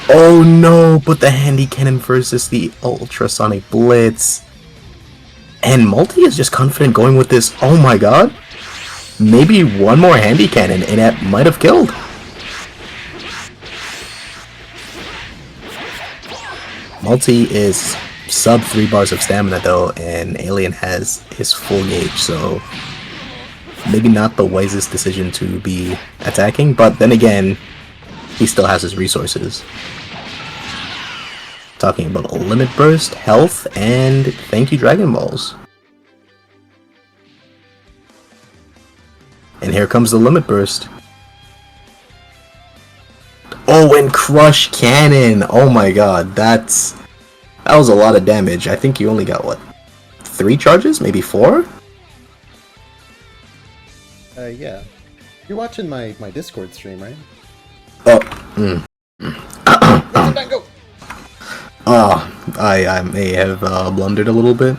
Oh no, but the Handy Cannon versus the Ultrasonic Blitz. And Multi is just confident going with this. Oh my god. Maybe 1 more Handy Cannon and that might have killed. Multi is sub 3 bars of stamina though, and Alien has his full gauge, so maybe not the wisest decision to be attacking, but then again, he still has his resources. Talking about a Limit Burst, health, and thank you Dragon Balls. And here comes the Limit Burst. Oh, and Crush Cannon! Oh my god, that was a lot of damage. I think you only got, what, 3 charges? Maybe 4? Yeah. You're watching my Discord stream, right? Oh, Go! I may have blundered a little bit.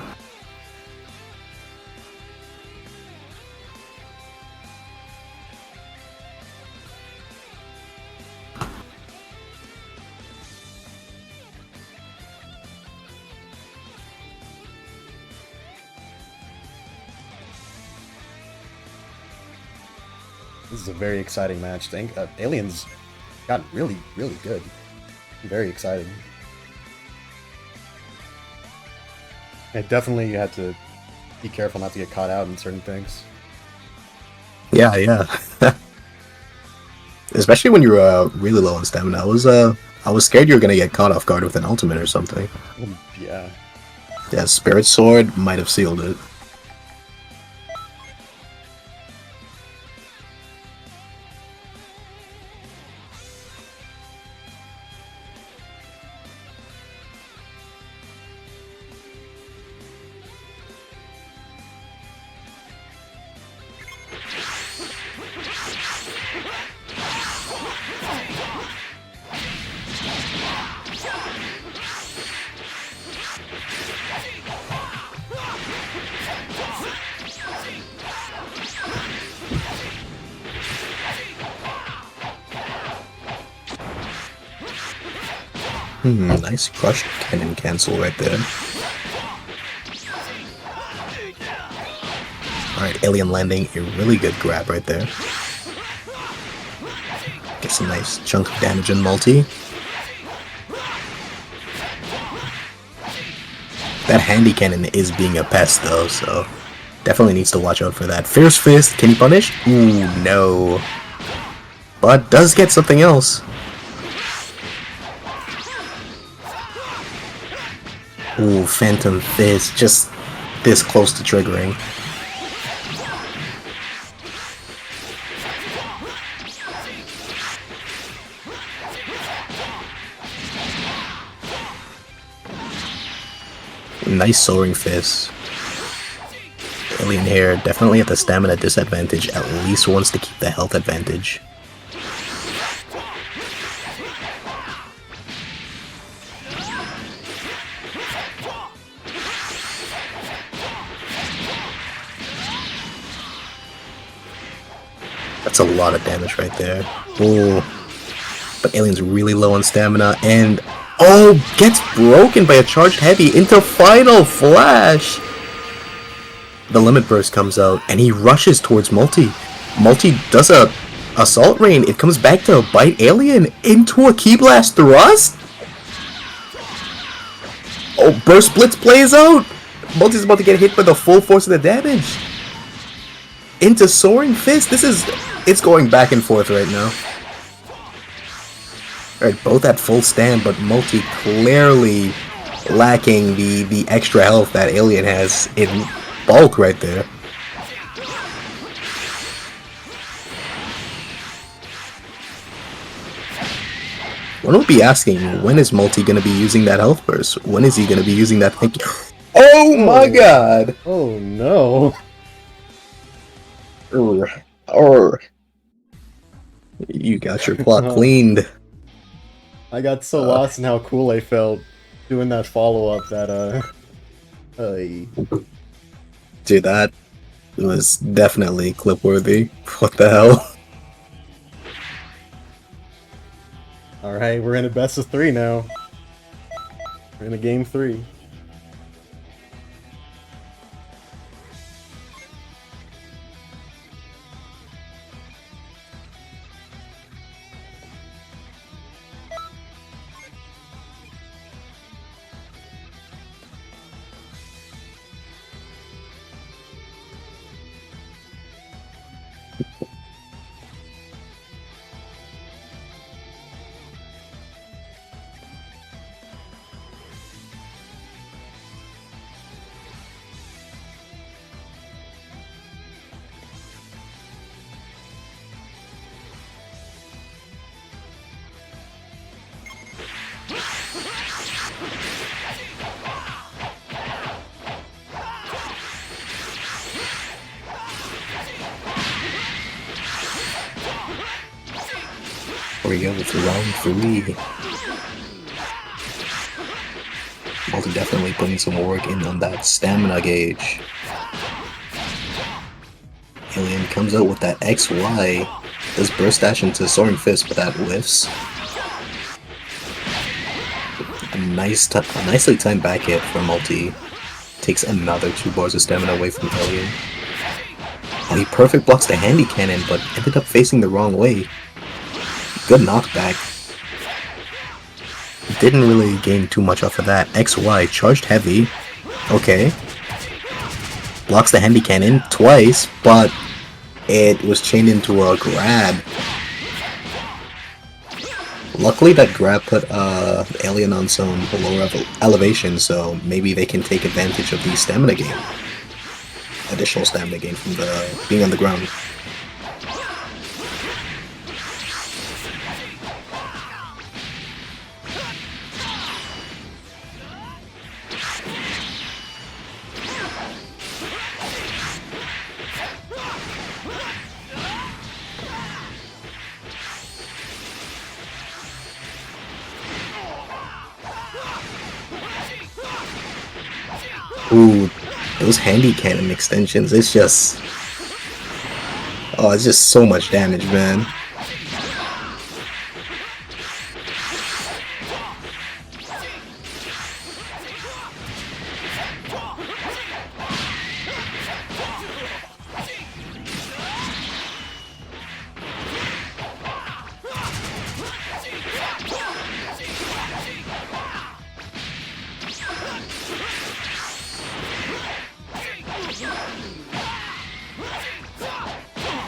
This is a very exciting match. Aliens got really, really good. Very exciting. I definitely had to be careful not to get caught out in certain things. Yeah, yeah. Especially when you're really low on stamina. I was scared you were gonna get caught off guard with an ultimate or something. Yeah. Yeah, Spirit Sword might have sealed it. Nice crush cannon cancel right there. Alright, alien landing, a really good grab right there. Gets a nice chunk of damage in multi. That handy cannon is being a pest though, so definitely needs to watch out for that. Fierce Fist, can he punish? Ooh, no. But does get something else. Ooh, Phantom Fist, just this close to triggering. Nice Soaring Fist. Alien here, definitely at the stamina disadvantage, at least wants to keep the health advantage. That's a lot of damage right there. Ooh. But Alien's really low on stamina, and oh, gets broken by a charged heavy into Final Flash! The Limit Burst comes out, and he rushes towards Multi. Multi does a Assault Rain, it comes back to bite Alien into a Ki Blast Thrust? Oh, Burst Blitz plays out! Multi's about to get hit by the full force of the damage. Into Soaring Fist, it's going back and forth right now. Alright, both at full stand, but Multi clearly lacking the extra health that Alien has in bulk right there. One would be asking, when is Multi going to be using that health burst? When is he going to be using that thing? Oh my god! Oh no. You got your plot cleaned. I got so lost in how cool I felt doing that follow-up that, Dude, that was definitely clip-worthy. What the hell? Alright, we're in a best of 3 now. We're in a game 3. Here we go with round 3. Multi definitely putting some work in on that stamina gauge. Alien comes out with that XY. Does burst dash into Soaring Fist, but that whiffs. A nicely timed back hit from Multi. Takes another 2 bars of stamina away from Alien. Oh, he perfect blocks the handy cannon, but ended up facing the wrong way. Good knockback. Didn't really gain too much off of that. XY, charged heavy. Okay. Blocks the handy cannon twice, but It was chained into a grab. Luckily, that grab put the alien on some lower elevation, so maybe they can take advantage of the stamina gain. Additional stamina gain from the being on the ground. Ooh, those handy cannon extensions, it's just... Oh, it's just so much damage, man.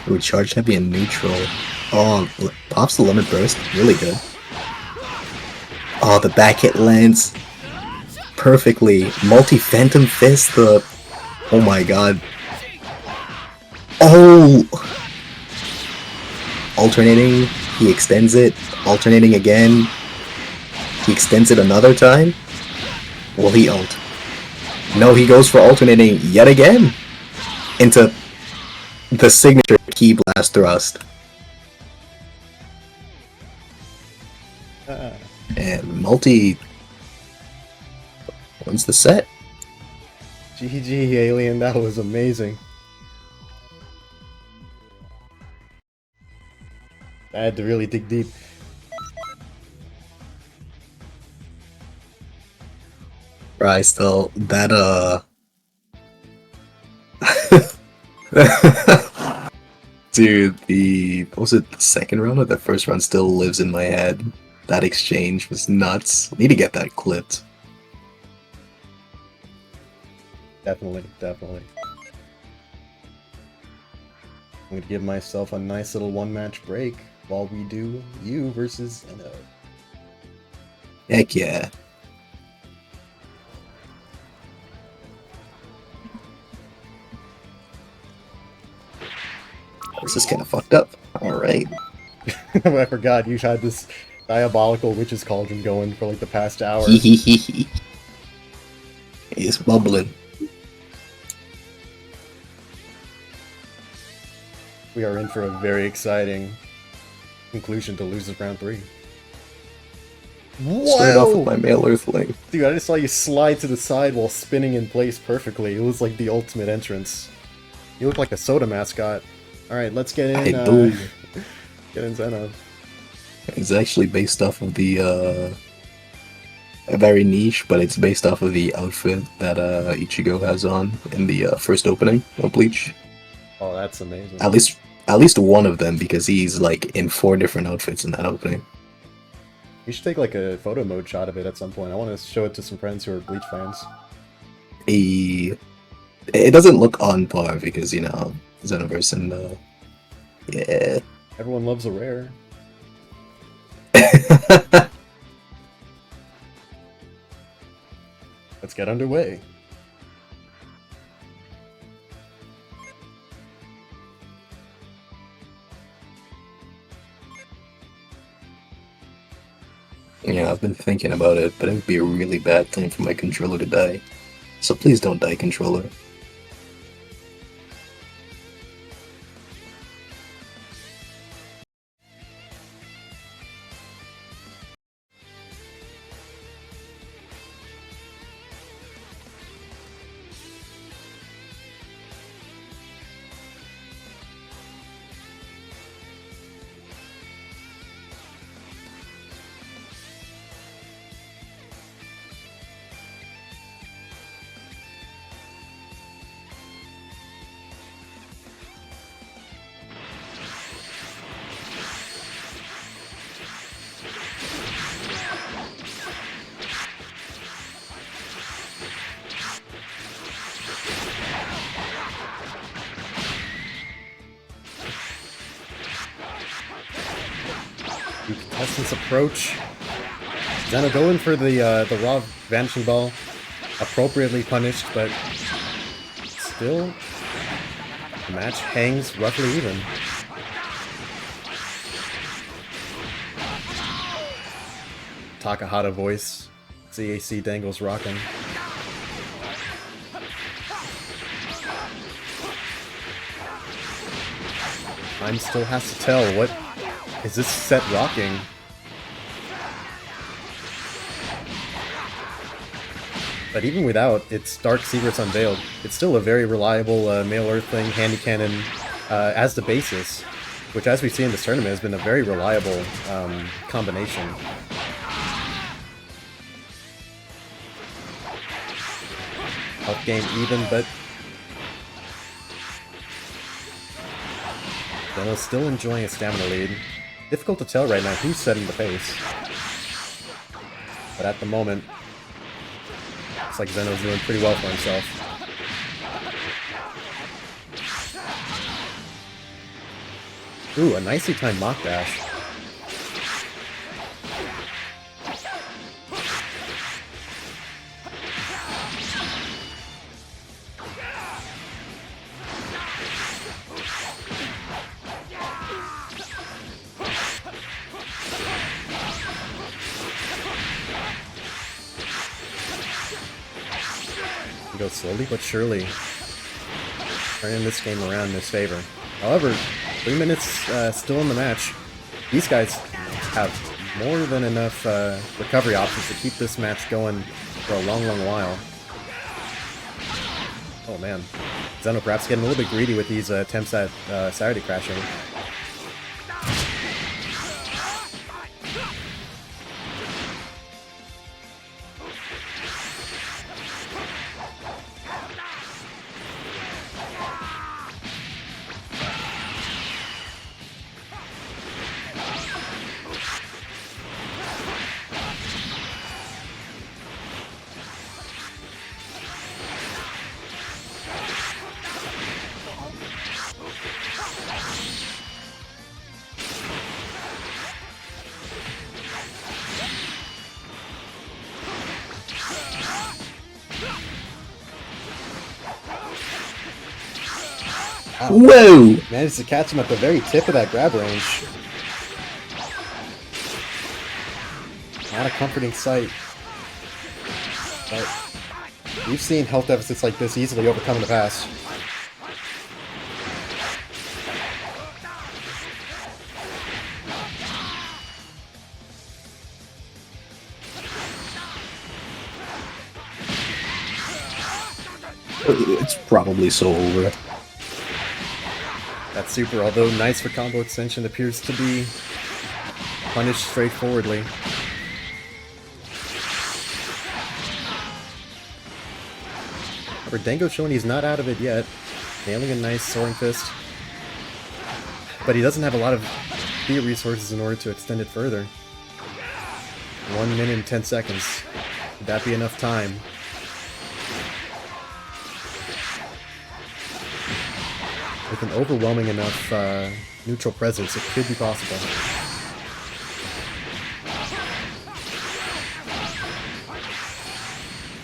Ooh, charge heavy and neutral. Oh, pops the limit burst, really good. Oh, the back hit lands perfectly. Multi-phantom fist, the... Oh my god. Oh! Alternating, he extends it. Alternating again. He extends it another time. Will he ult? No, he goes for alternating yet again. Into the signature key blast thrust. And multi... When's the set? GG, Alien, that was amazing. I had to really dig deep. Right, still, that, Dude, was it the second round or the first round still lives in my head. That exchange was nuts. Need to get that clipped. Definitely, definitely. I'm gonna give myself a nice little one-match break while we do you versus Eno. Heck yeah. This is kind of fucked up. Alright. I forgot you had this diabolical witch's cauldron going for like the past hour. He's bubbling. We are in for a very exciting conclusion to Losers Round 3. Start off with Whoa! my male earthling. Dude, I just saw you slide to the side while spinning in place perfectly. It was like the ultimate entrance. You look like a soda mascot. Alright, let's get in, I do. get in Zeno. It's actually based off of the, very niche, but it's based off of the outfit that, Ichigo has on in the, first opening of Bleach. Oh, that's amazing. At least one of them, because he's, like, in 4 different outfits in that opening. You should take like a photo mode shot of it at some point. I want to show it to some friends who are Bleach fans. It doesn't look on par, because, you know, Xenoverse and, yeah. Everyone loves a rare. Let's get underway. Yeah, I've been thinking about it, but it would be a really bad thing for my controller to die. So please don't die, controller. Do contestants approach? Zeno going for the raw vanishing ball, appropriately punished, but still the match hangs roughly even. Takahata voice, CAC dangles rocking. Time still has to tell. What is this set rocking? But even without its dark secrets unveiled, it's still a very reliable Male Earthling handy cannon as the basis, which, as we've seen in this tournament, has been a very reliable combination. Health gain even, but Zeno's still enjoying a stamina lead. Difficult to tell right now who's setting the pace. But at the moment, looks like Zeno's doing pretty well for himself. Ooh, a nicely timed mock dash. Go slowly but surely, turning this game around in his favor. However, 3 minutes still in the match. These guys have more than enough recovery options to keep this match going for a long, long while. Oh man, Zeno perhaps getting a little bit greedy with these attempts at Saturday crashing. Whoa! Managed to catch him at the very tip of that grab range. Not a comforting sight. But we've seen health deficits like this easily overcome in the past. It's probably so over. That super, although nice for combo extension, appears to be punished straightforwardly. However, Dango showing he's not out of it yet. Nailing a nice soaring fist. But he doesn't have a lot of fiat resources in order to extend it further. 1 minute and 10 seconds. Would that be enough time? With an overwhelming enough neutral presence, it could be possible.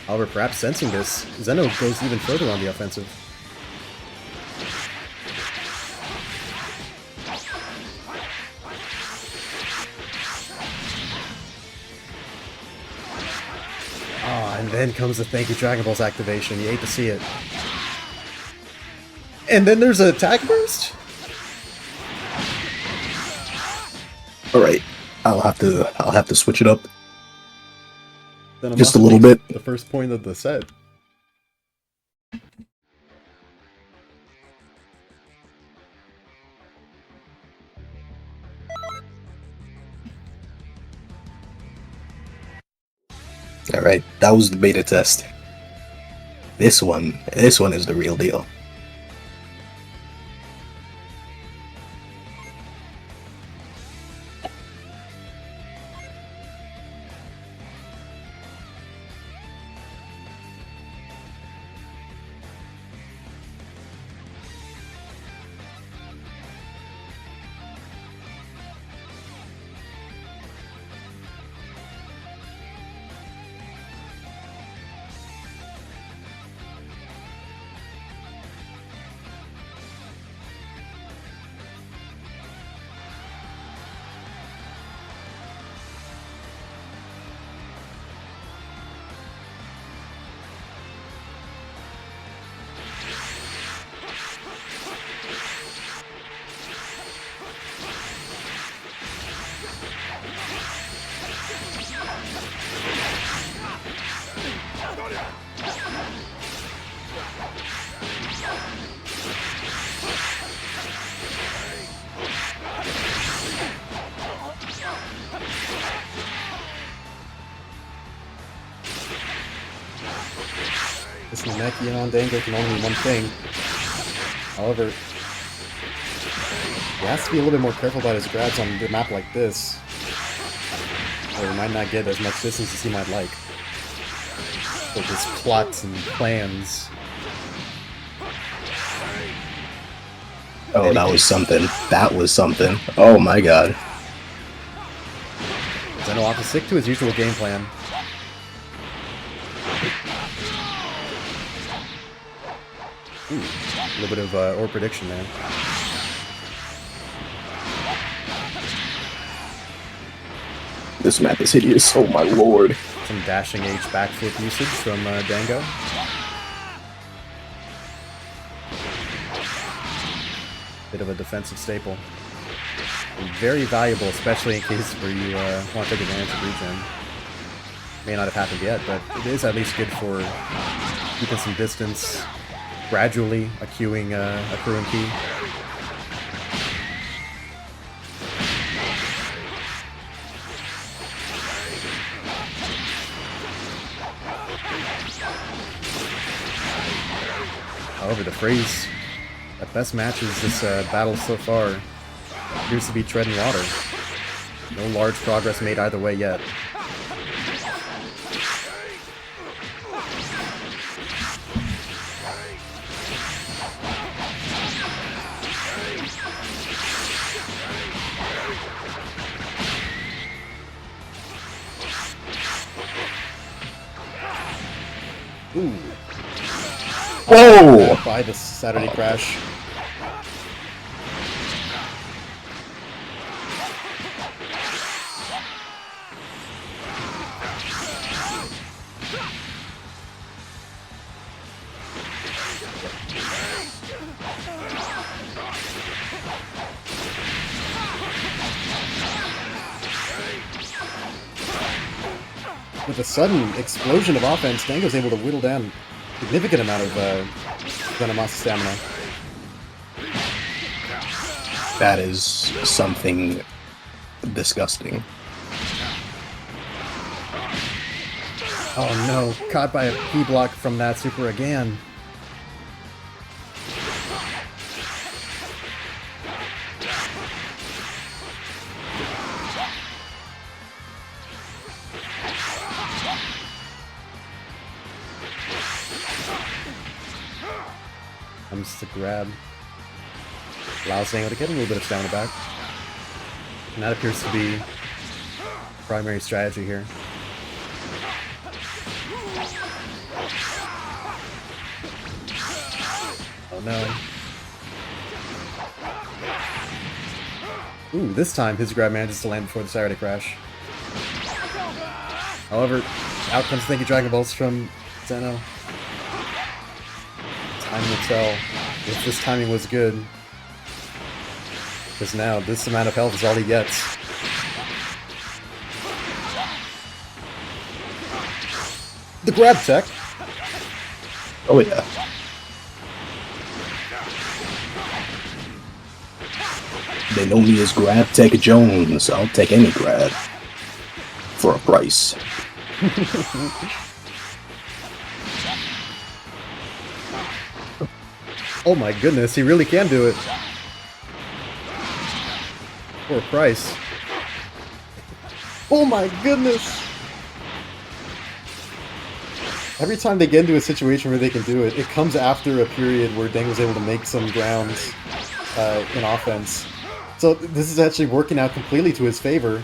However, perhaps sensing this, Zeno goes even further on the offensive. Ah, and then comes the Thank You Dragon Balls activation. You hate to see it. And then there's a attack burst? Alright. I'll have to switch it up. Then Just a little bit. The first point of the set. Alright, that was the beta test. This one is the real deal. Neki on Dango can only mean one thing. However, he has to be a little bit more careful about his grabs on a map like this, or he might not get as much distance as he might like. With his plots and plans. Oh, that was something. That was something. Oh my god. Zeno wants to stick to his usual game plan. Ooh, a little bit of or prediction there. This map is hideous. Oh my lord. Some dashing H backflip usage from Dango. Bit of a defensive staple. And very valuable, especially in cases where you want to take advantage of regen. May not have happened yet, but it is at least good for keeping some distance, gradually accruing key. However, the phrase that best matches this battle so far appears to be treading water. No large progress made either way yet. Ooh. Whoa! By the Saturday crash. With a sudden explosion of offense, Dango's able to whittle down a significant amount of Venomous stamina. That is something disgusting. Oh no, caught by a P block from that super again. Comes to grab. Allows Dango to get a little bit of stamina back. And that appears to be primary strategy here. Oh no. Ooh, this time his grab manages to land before the Saturday crash. However, out comes Thank You Dragon Balls from Zeno. Time will tell if this timing was good. Because now, this amount of health is all he gets. The grab tech! Oh yeah. They know me as Grab Tech Jones. I'll take any grab. For a price. Oh my goodness, he really can do it. For a price. Oh my goodness! Every time they get into a situation where they can do it, it comes after a period where Deng was able to make some grounds in offense. So this is actually working out completely to his favor.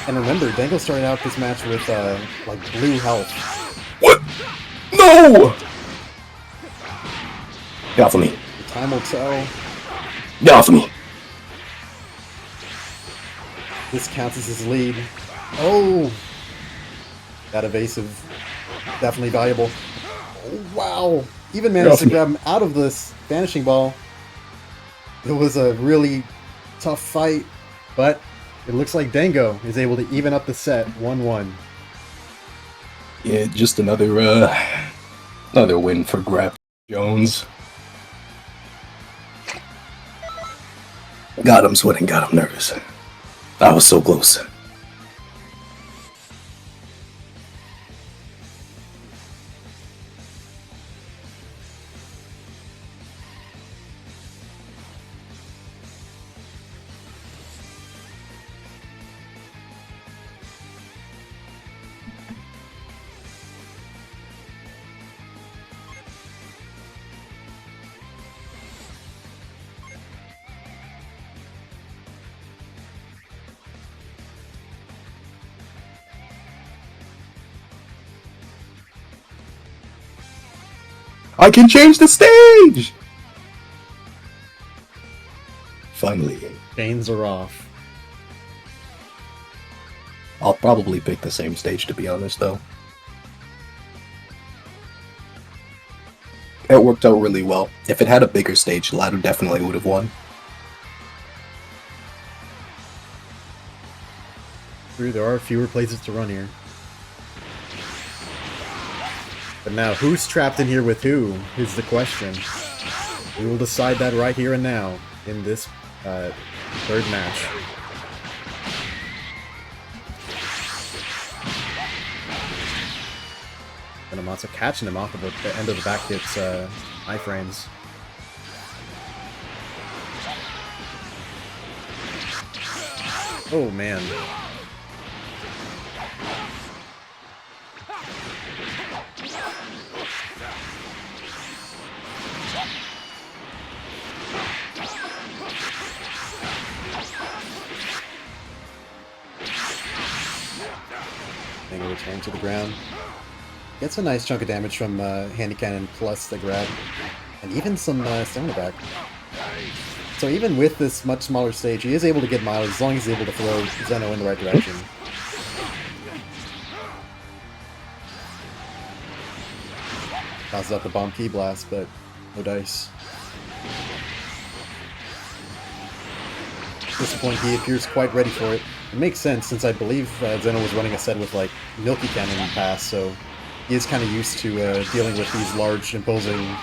And remember, Dango started out this match with like blue health. What? No! Get off of me. Time will tell. Get off of me. This counts as his lead. Oh! That evasive. Definitely valuable. Oh, wow! Even managed to grab him out of this vanishing ball. It was a really tough fight, but it looks like Dango is able to even up the set 1-1. Yeah, just another win for Grab Jones. Got him sweating, got him nervous. I was so close. I can change the stage! Finally. Chains are off. I'll probably pick the same stage, to be honest, though. It worked out really well. If it had a bigger stage, Lado definitely would have won. True, there are fewer places to run here. But now, who's trapped in here with who is the question. We will decide that right here and now in this third match. And I'm also catching him off of the end of the back hit's iframes. Oh man. Thing return to the ground. Gets a nice chunk of damage from Handy Cannon plus the grab. And even some stamina back. So even with this much smaller stage, he is able to get mileage as long as he's able to throw Zeno in the right direction. Tosses out the bomb key blast, but no dice. At this point, he appears quite ready for it. It makes sense, since I believe Zeno was running a set with, like, Milky Cannon in the past, so he is kind of used to dealing with these large, imposing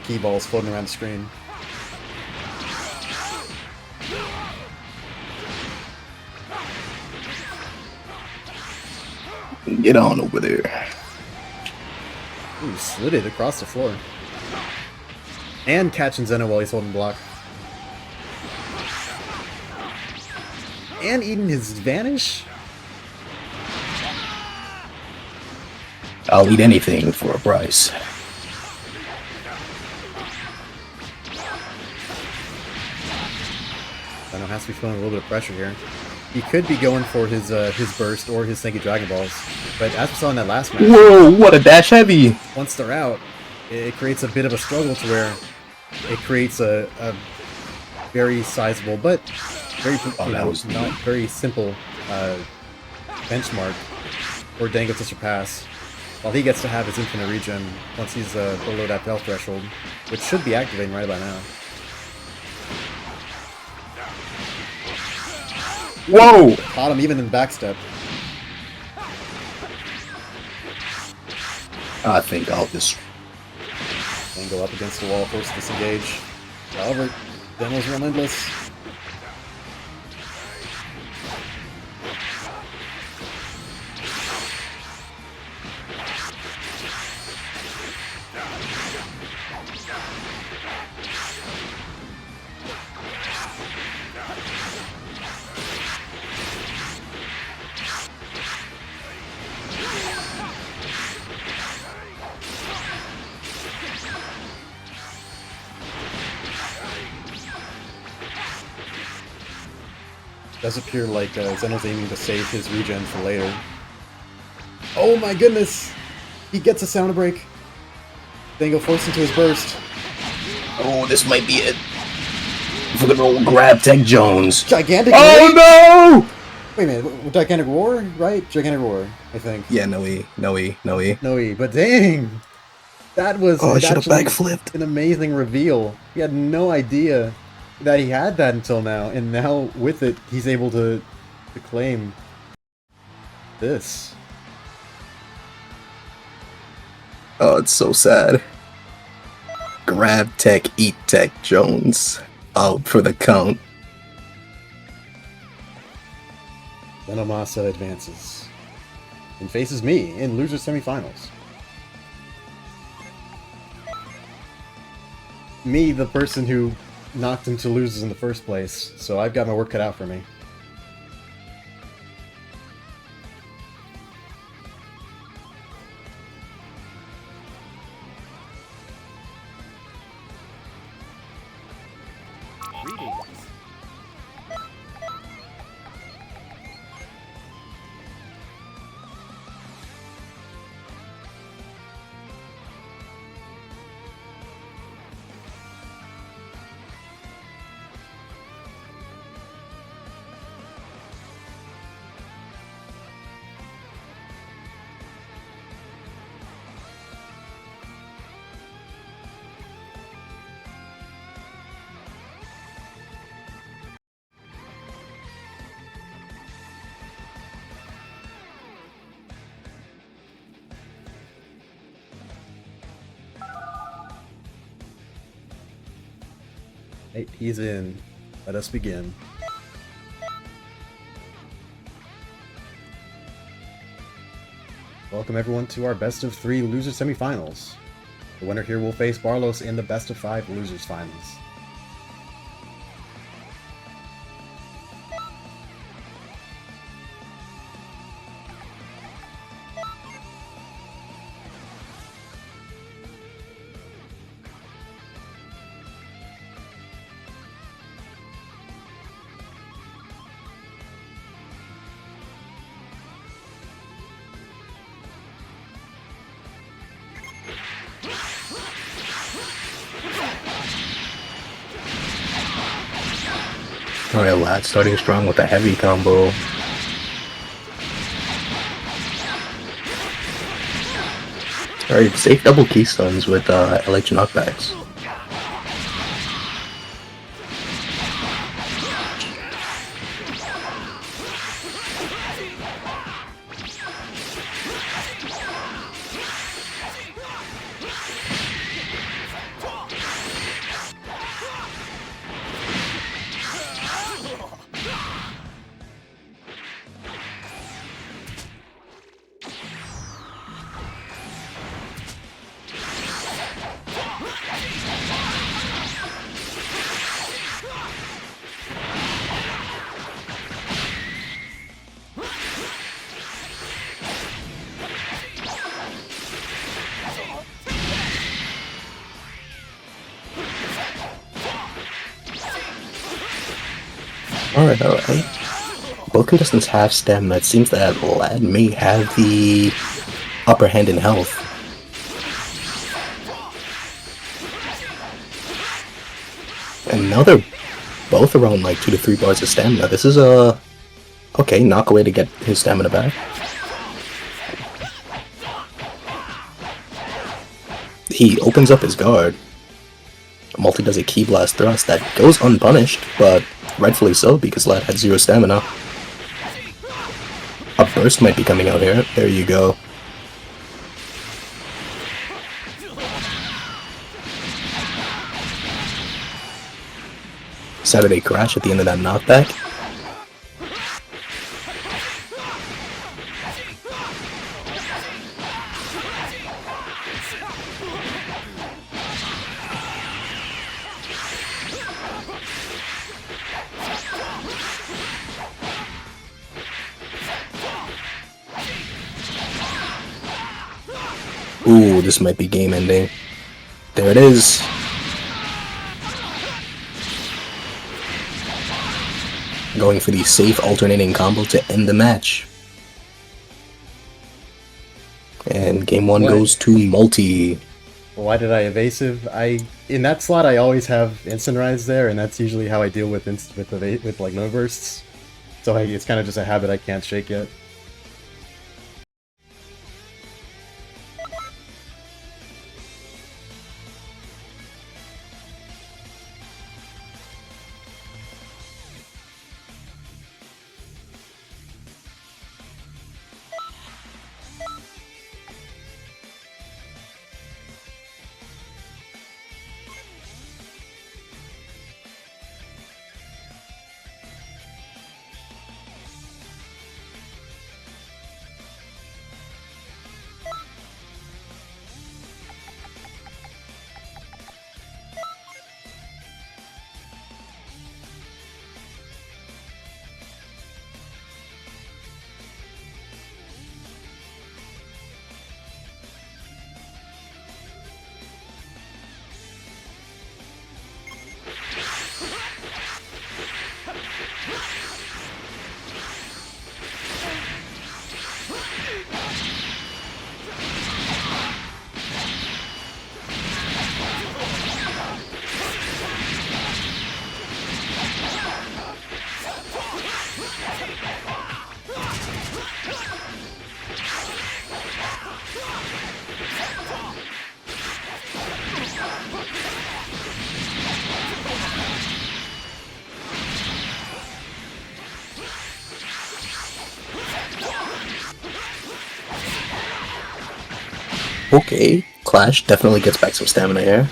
key balls floating around the screen. Get on over there. Ooh, slid it across the floor. And catching Zeno while he's holding block. And eating his vanish? I'll eat anything for a price. Zeno has to be feeling a little bit of pressure here. He could be going for his burst or his Thank You Dragon Balls, but as we saw in that last match, Whoa, what a dash heavy! once they're out, it creates a bit of a struggle to where it creates a very sizable but very not very simple benchmark for Dango to surpass, while he gets to have his infinite regen once he's below that health threshold, which should be activating right about now. Whoa! Caught him even in backstep. I think I'll just... Then go up against the wall, force disengage. However, Zeno's relentless. Does appear like Zeno's aiming to save his regen for later. Oh my goodness! He gets a sound break. Dango forced into his burst. Oh, this might be it. For the old grab Tech Jones. Gigantic Oh Roar? no! Wait a minute, Gigantic Roar, right? Gigantic Roar, I think. Yeah, no E, no E, no E. No E, but dang! That was Oh, I should have actually backflipped. an amazing reveal. He had no idea that he had that until now, and now with it, he's able to claim this. Oh, it's so sad. Grab Tech, eat Tech Jones. Out for the count. Zenomasa advances and faces me in loser semifinals. Me, the person who knocked him to losers in the first place, so I've got my work cut out for me. Hey, he's in. Let us begin. Welcome everyone to our best of 3 loser semifinals. The winner here will face Barlos in the best of 5 losers finals. Alright, lad, starting strong with a heavy combo. Alright, safe double keystones with LH knockbacks. Alright. Both contestants have stamina. It seems that Lad may have the upper hand in health. And now they're both around like 2 to 3 bars of stamina. This is a... okay, knock away to get his stamina back. He opens up his guard. Multi does a key blast thrust that goes unpunished, but rightfully so because Lad had 0 stamina. A burst might be coming out here. There you go. Saturday crash at the end of that knockback. Ooh, this might be game ending. There it is. Going for the safe alternating combo to end the match. And game 1 goes to Multi. Why did I evasive? In that slot I always have instant rise there, and that's usually how I deal with like no bursts. So it's kind of just a habit I can't shake yet. Okay, Clash definitely gets back some stamina here.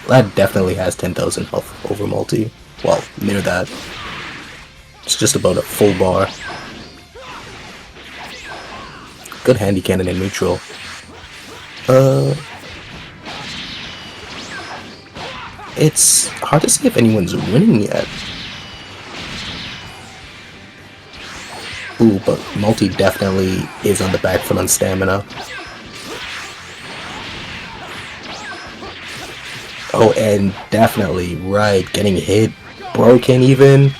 Lad definitely has 10,000 health over multi. Well, near that. It's just about a full bar. Good handy cannon in neutral. It's hard to say if anyone's winning yet. Ooh, but multi definitely is on the back foot on stamina. Oh, and definitely, right, getting hit, broken even.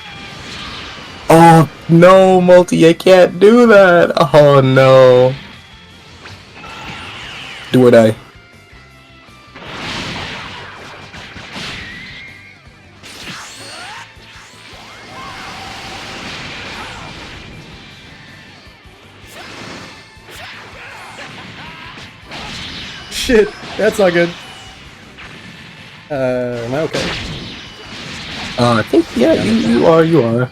Oh, no, multi, I can't do that. Oh, no. Do or die. Shit, that's not good. Am I okay? I think, yeah, you are.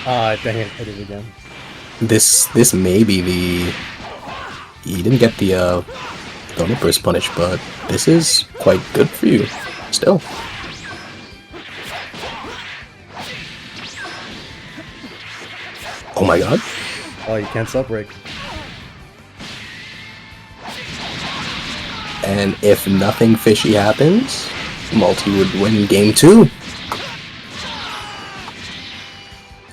Ah, dang it, I did it again. This may be the... You didn't get the Thunder Burst punish, but this is quite good for you, still. Oh my god. Oh, you can't stop break. And if nothing fishy happens, Multi would win game 2.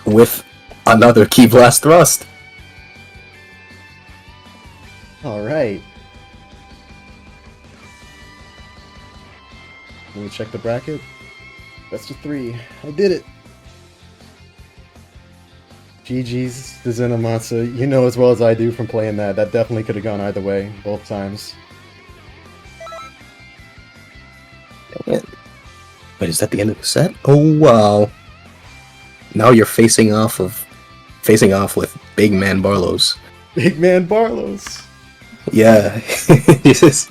With another Key Blast thrust. Alright. Let me check the bracket. Best of 3. I did it! GG's to Zenomasa. You know as well as I do from playing that. That definitely could have gone either way, both times. Wait, is that the end of the set? Oh wow. Now you're facing off with Big Man Barlow's. Big Man Barlow's! Yeah. This is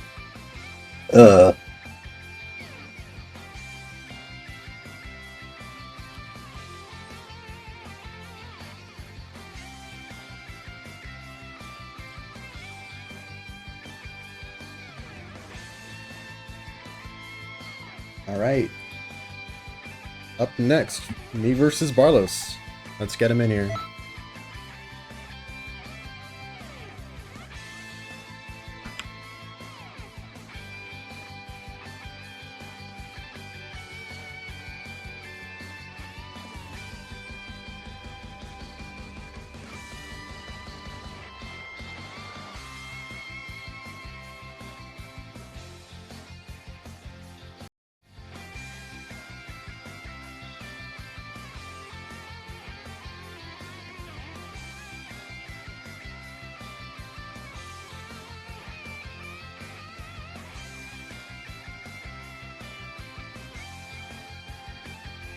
Alright. Up next, me versus Barlos. Let's get him in here.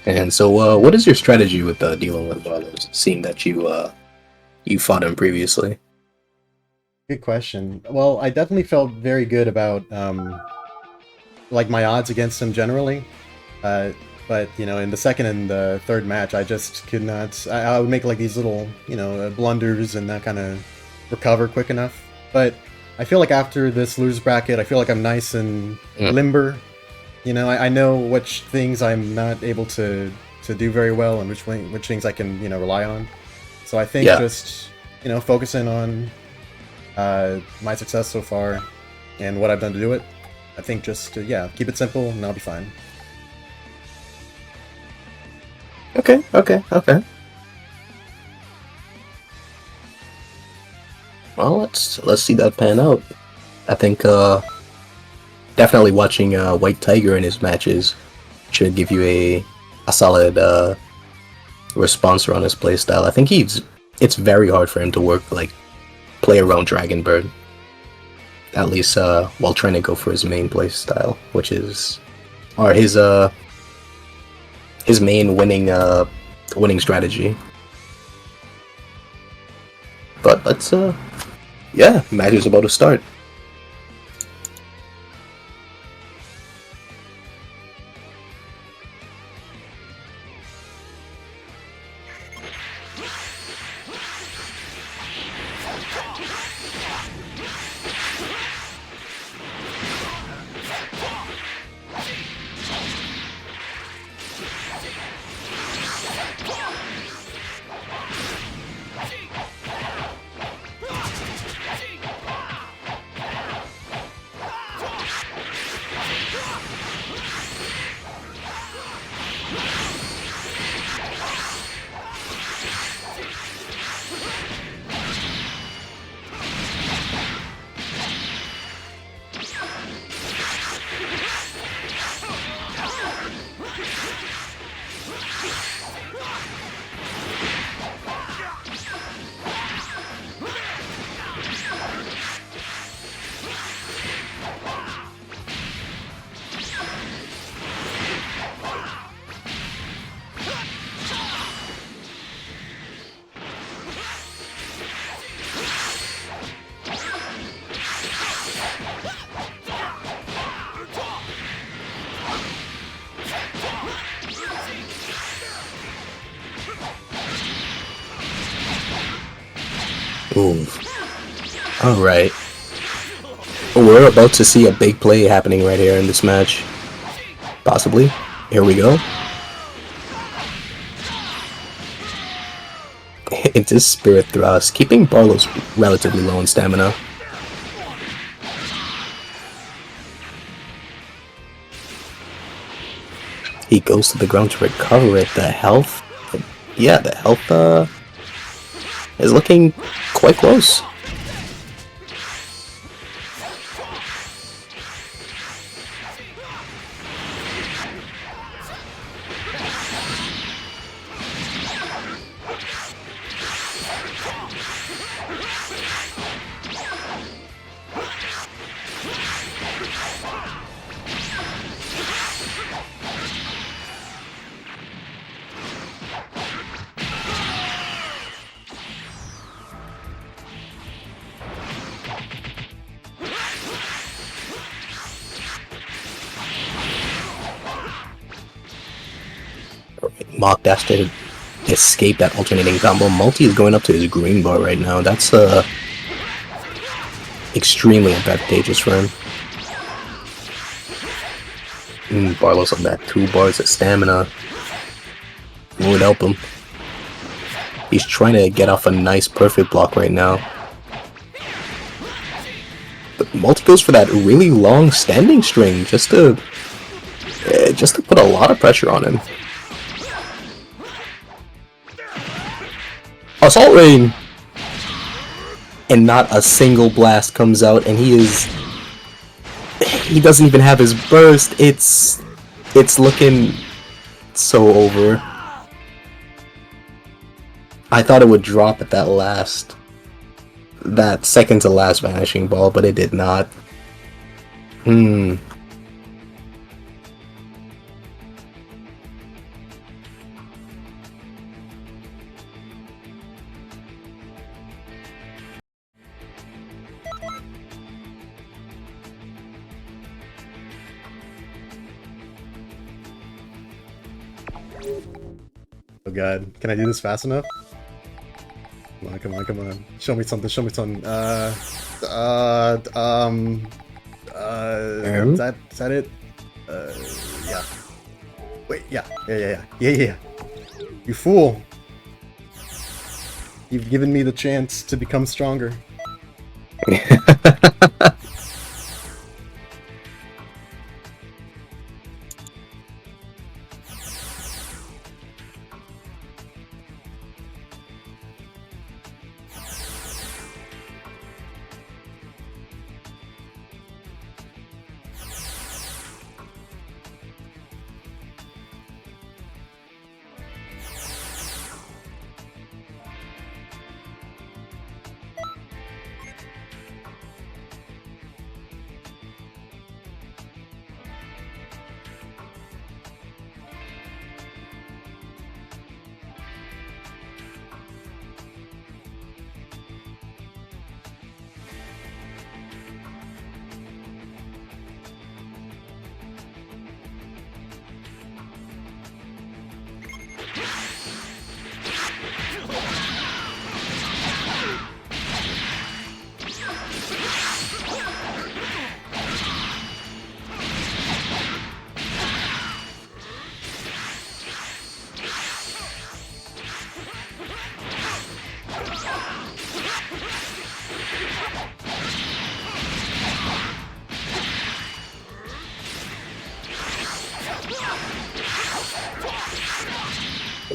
and so what is your strategy with dealing with Barlow's, seeing that you fought him previously? Good question. Well, I definitely felt very good about like my odds against him generally. But you know, in the second and the third match, I just could not. I would make like these little, you know, blunders and not kind of recover quick enough. But I feel like after this lose bracket, I feel like I'm nice and limber. You know, I know which things I'm not able to do very well and which things I can, you know, rely on. So I think just, you know, focusing on my success so far and what I've done to do it. I think just, yeah, keep it simple and I'll be fine. Okay. Well, let's see that pan out. I think definitely watching White Tiger in his matches should give you a solid response around his playstyle. I think he's it's very hard for him to play around Dragonbird. At least while trying to go for his main play style, which is his main winning strategy. But let's yeah, match is about to start. Ooh. Alright. We're about to see a big play happening right here in this match. Possibly. Here we go. Into Spirit Thrust, keeping Barlow's relatively low in stamina. He goes to the ground to recover it. The health... Yeah, the health, is looking quite close. Mock dash to escape that alternating combo. Multi is going up to his green bar right now. That's extremely advantageous for him. Barlow's on that 2 bars of stamina. Would help him. He's trying to get off a nice perfect block right now. But Multi goes for that really long standing string just to put a lot of pressure on him. Assault Rain! And not a single blast comes out, and he doesn't even have his burst. It's looking so over. I thought it would drop at that second to last Vanishing Ball, but it did not. Oh god, can I do this fast enough? Come on, come on, come on. Show me something, show me something. Is that it? Yeah. Wait, yeah. You fool! You've given me the chance to become stronger.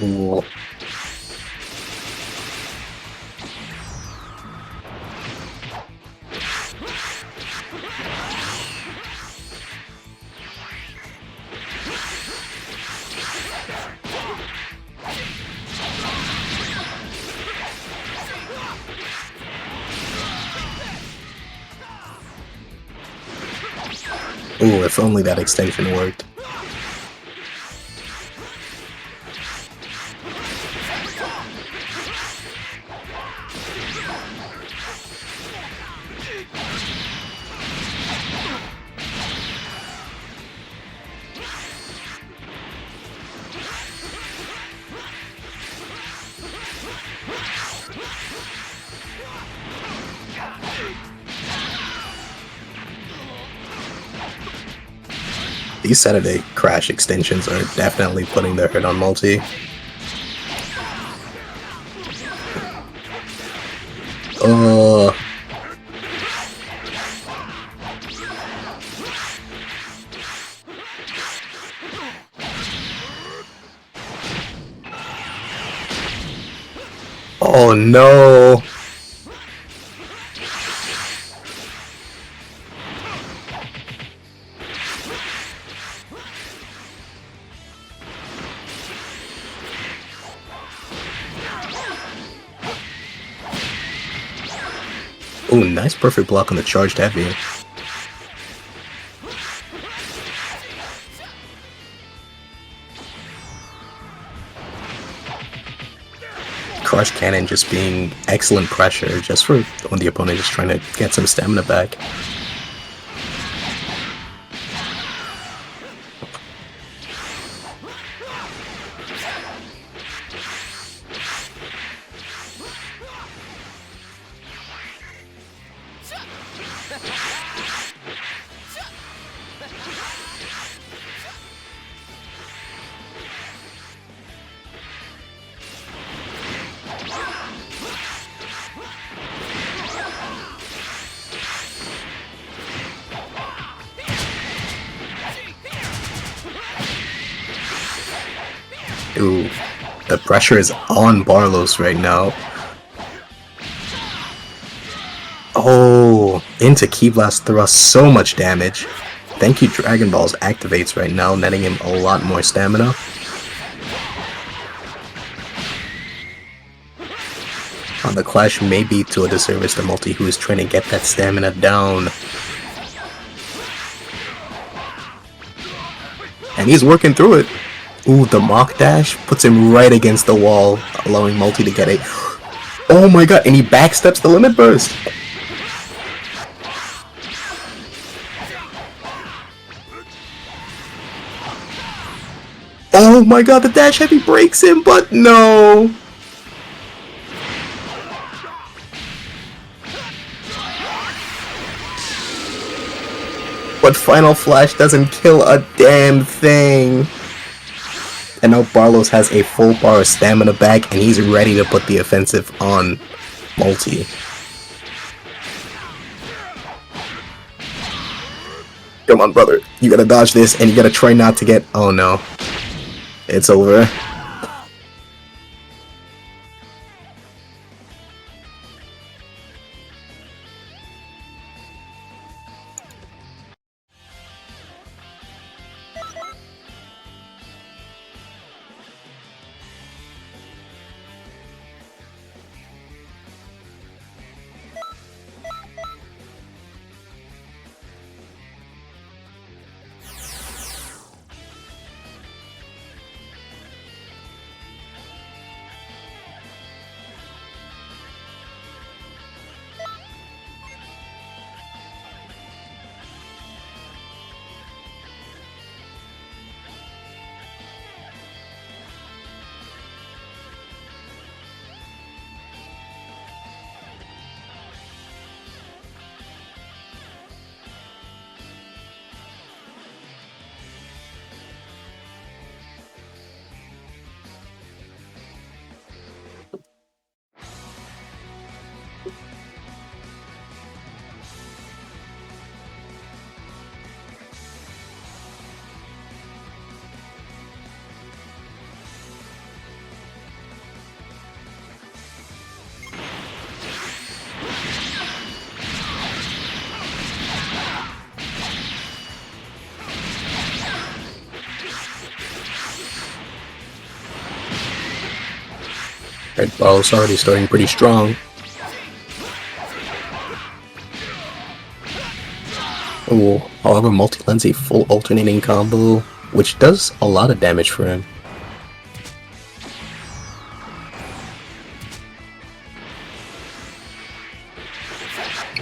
Ooh. Ooh, if only that extension worked. These Saturday Crash extensions are definitely putting their hit on multi. Oh no! Ooh, nice perfect block on the charged heavy. Crush Cannon just being excellent pressure just for when the opponent is trying to get some stamina back. Ooh, the pressure is on Barlos right now. Oh, into Ki Blast thrust, so much damage. Thank you, Dragon Balls activates right now, netting him a lot more stamina. On the clash may be to a disservice to Multi, who is trying to get that stamina down. And he's working through it. Ooh, the Mach Dash puts him right against the wall, allowing Multi to get it. Oh my god, and he backsteps the Limit Burst! Oh my god, the Dash Heavy breaks him, but no! But Final Flash doesn't kill a damn thing. And now Barlos has a full bar of stamina back, and he's ready to put the offensive on Multi. Come on, brother. You gotta dodge this, and you gotta try not to get... Oh no. It's over. Red Ball's already starting pretty strong. Ooh, however, Multi lands a full alternating combo, which does a lot of damage for him.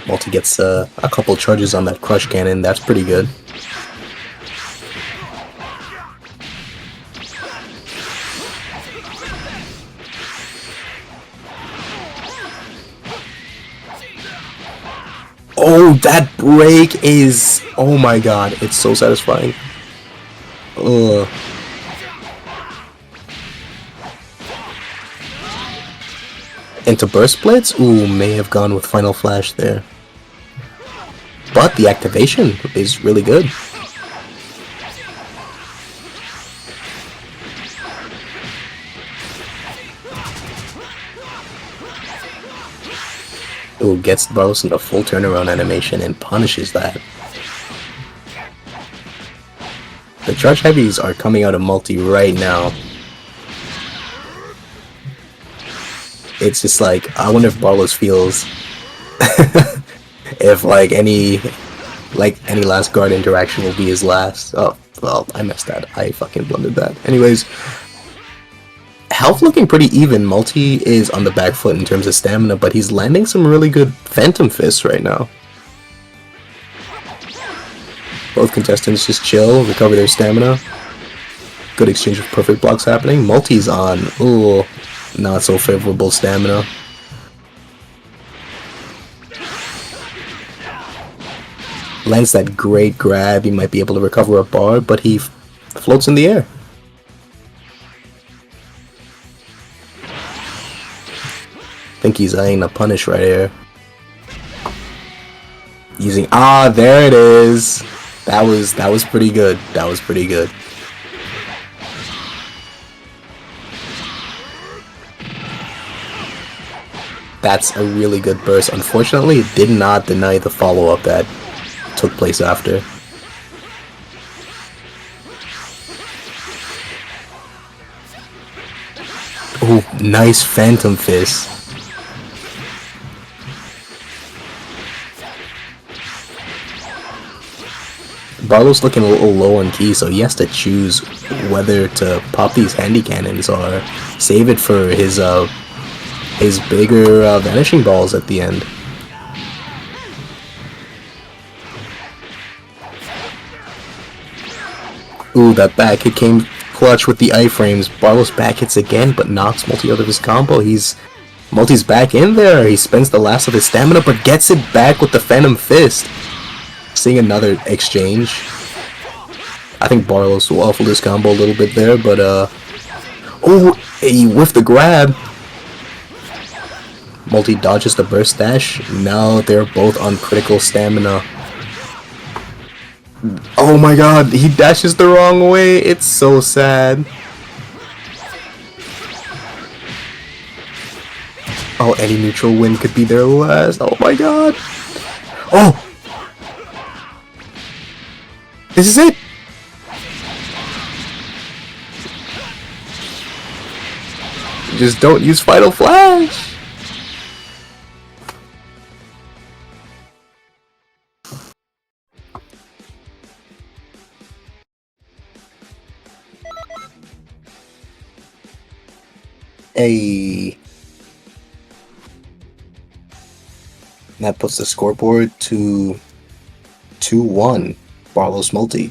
Multi gets a couple charges on that Crush Cannon, that's pretty good. Oh, that break is... oh my god, it's so satisfying. Ugh. Into Burst Blitz? Ooh, may have gone with Final Flash there. But the activation is really good. Ooh, gets Barlos into full turnaround animation and punishes that. The charge heavies are coming out of Multi right now. It's just like, I wonder if Barlos feels if like any last guard interaction will be his last. Oh, well, I messed that. I fucking blundered that. Anyways, health looking pretty even. Multi is on the back foot in terms of stamina, but he's landing some really good Phantom Fists right now. Both contestants just chill, recover their stamina. Good exchange of perfect blocks happening. Multi's on, ooh, not so favorable stamina. Lands that great grab, he might be able to recover a bar, but he floats in the air. Think he's eyeing a punish right here. Using, there it is. That was pretty good. That was pretty good. That's a really good burst. Unfortunately, it did not deny the follow-up that took place after. Ooh, nice Phantom Fist. Barlow's looking a little low on ki, so he has to choose whether to pop these handy cannons or save it for his bigger vanishing balls at the end. Ooh, that back hit came clutch with the iframes. Barlow's back hits again, but knocks Multi out of his combo. Multi's back in there. He spends the last of his stamina, but gets it back with the Phantom Fist. Seeing another exchange. I think Barlos waffled his combo a little bit there, but oh, he whiffed the grab. Multi dodges the burst dash. Now they're both on critical stamina. Oh my god, he dashes the wrong way. It's so sad. Oh, any neutral win could be their last. Oh my god. Oh! This is it! Just don't use Final Flash! Hey. That puts the scoreboard to 2-1. Barlos Multi.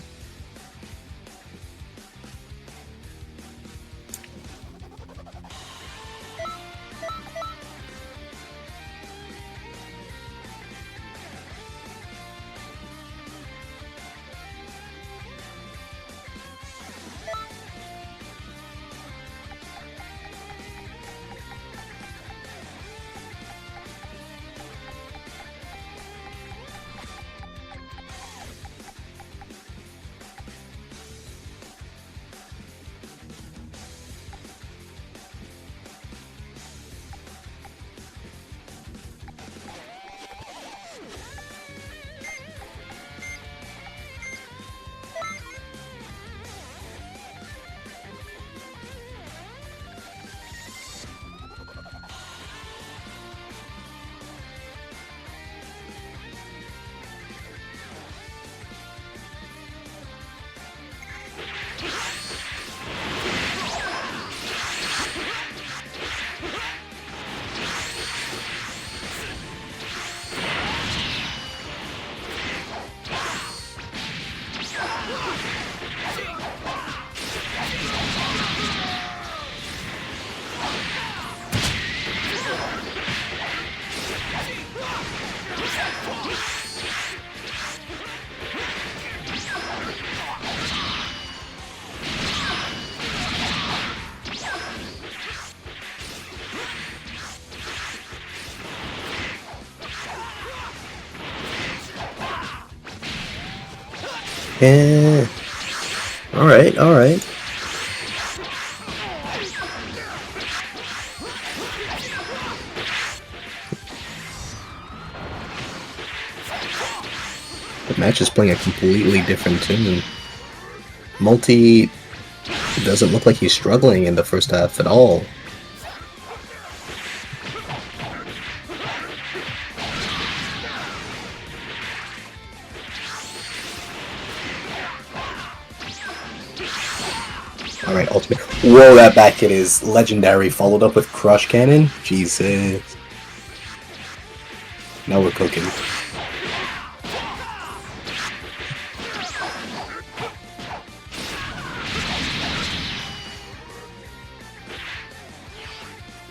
Yeah. Alright, alright. The match is playing a completely different tune. Multi doesn't look like he's struggling in the first half at all. Alright, ultimate. Whoa, that back hit is legendary, followed up with Crush Cannon. Jesus. Now we're cooking.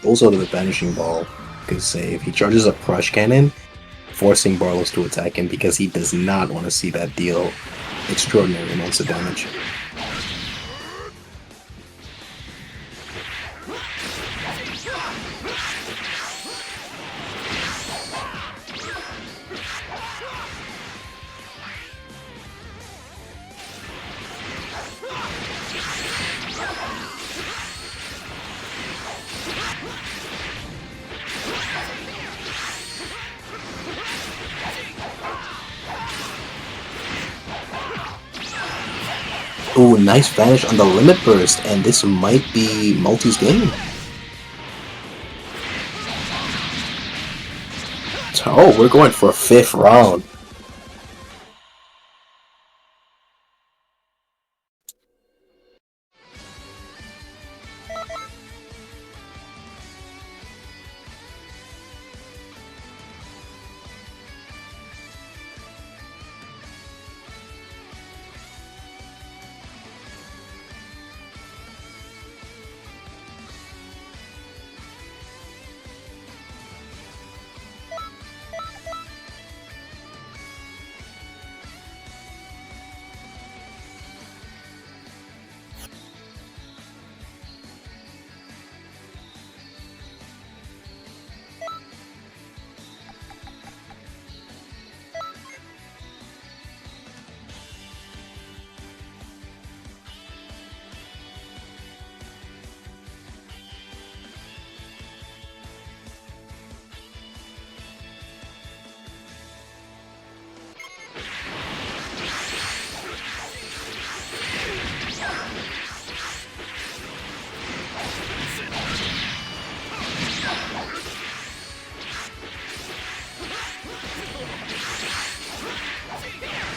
Also to the Vanishing Ball. Good save. He charges up Crush Cannon, forcing Barlos to attack him because he does not want to see that deal extraordinary amounts of damage. Ooh, nice vanish on the limit burst, and this might be Multi's game. Oh, we're going for a 5th round.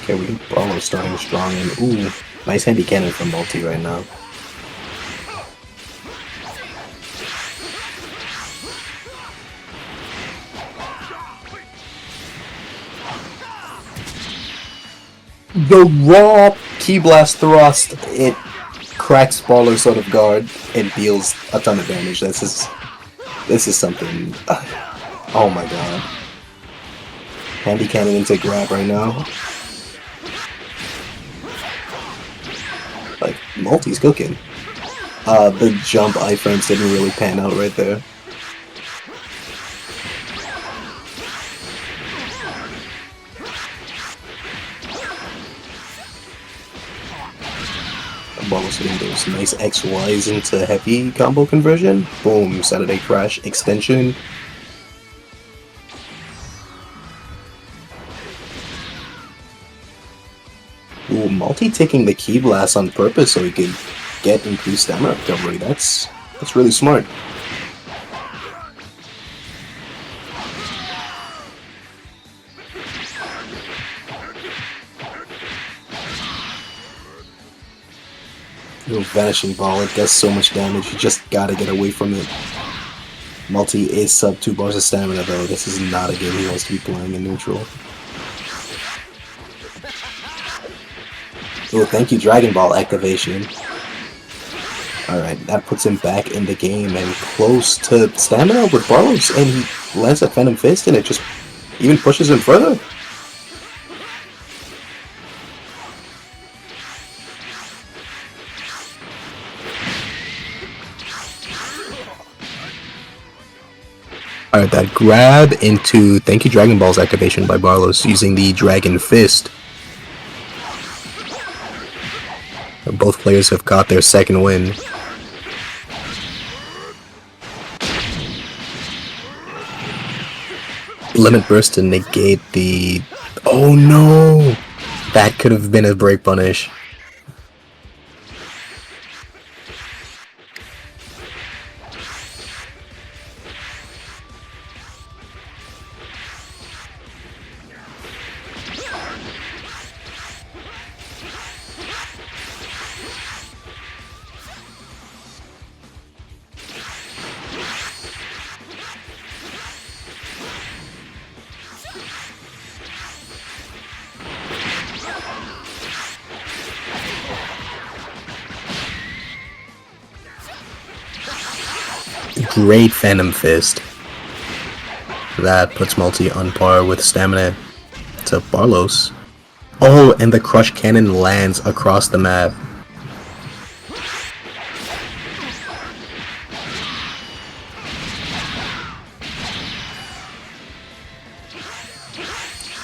Okay, we can Barlow starting strong, and ooh, nice handy cannon from Multi right now. The raw Key Blast thrust, it cracks Baller's sort of guard and deals a ton of damage. This is something. Oh my god. Handy cannon into grab right now. Like, Multi's cooking. The jump iframes didn't really pan out right there. Barlos hitting those nice XYs into heavy combo conversion. Boom, Saturday Crash extension. Ooh, Multi taking the Key Blast on purpose so he could get increased stamina recovery. That's really smart. Ooh, Vanishing Ball, it does so much damage, you just gotta get away from it. Multi is sub 2 bars of stamina though, this is not a game he wants to be playing in neutral. Oh, thank you, Dragon Ball activation. Alright, that puts him back in the game and close to stamina with Barlos, and he lands a Phantom Fist and it just even pushes him further. Alright, that grab into thank you Dragon Ball's activation by Barlos using the Dragon Fist. Both players have got their second win. Limit Burst to negate the... Oh no! That could have been a break punish. Great Phantom Fist. That puts Multi on par with Stamina to Barlos. Oh, and the Crush Cannon lands across the map.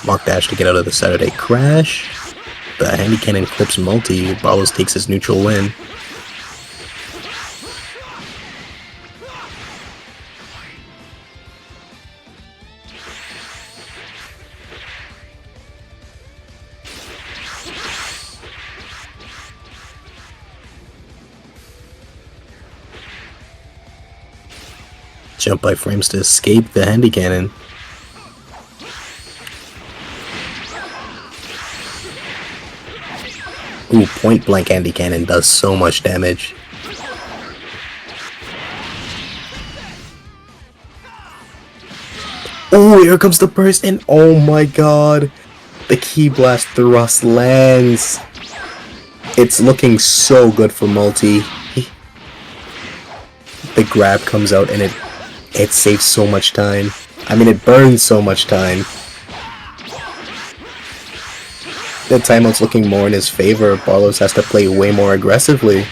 Mock Dash to get out of the Saturday Crash. The Handy Cannon clips Multi. Barlos takes his neutral win. Jump by frames to escape the Handy Cannon. Ooh, point blank Handy Cannon does so much damage. Oh, here comes the burst, and oh my god, the Key Blast thrust lands. It's looking so good for Multi. The grab comes out and it saves so much time. I mean, it burns so much time. The timeout's looking more in his favor. Barlos has to play way more aggressively.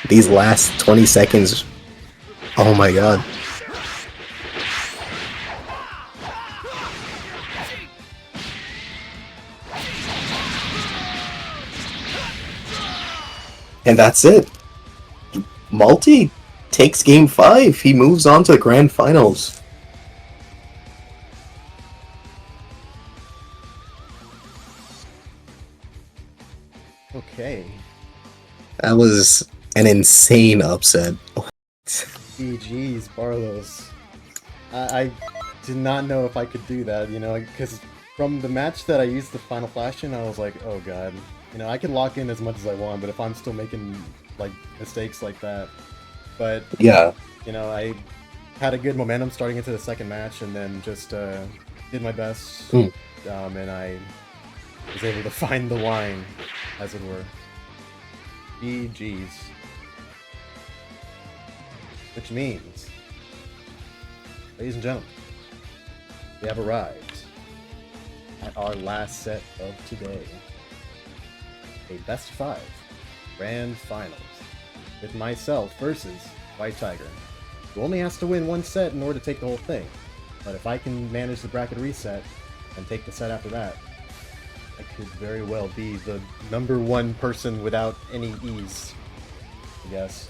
These last 20 seconds, oh my god. And that's it. Multi takes game 5. He moves on to the grand finals. Okay. That was an insane upset. GG's, Barlos. I did not know if I could do that, you know, because from the match that I used the Final Flash in, I was like, oh god. You know, I can lock in as much as I want, but if I'm still making, like, mistakes like that. But, Yeah. you know, I had a good momentum starting into the second match, and then just did my best, and I was able to find the line, as it were. GG's. Which means, ladies and gentlemen, we have arrived at our last set of today. A best of 5 grand finals with myself versus White Tiger, who only has to win one set in order to take the whole thing. But if I can manage the bracket reset and take the set after that, I could very well be the #1 person without any ease, I guess.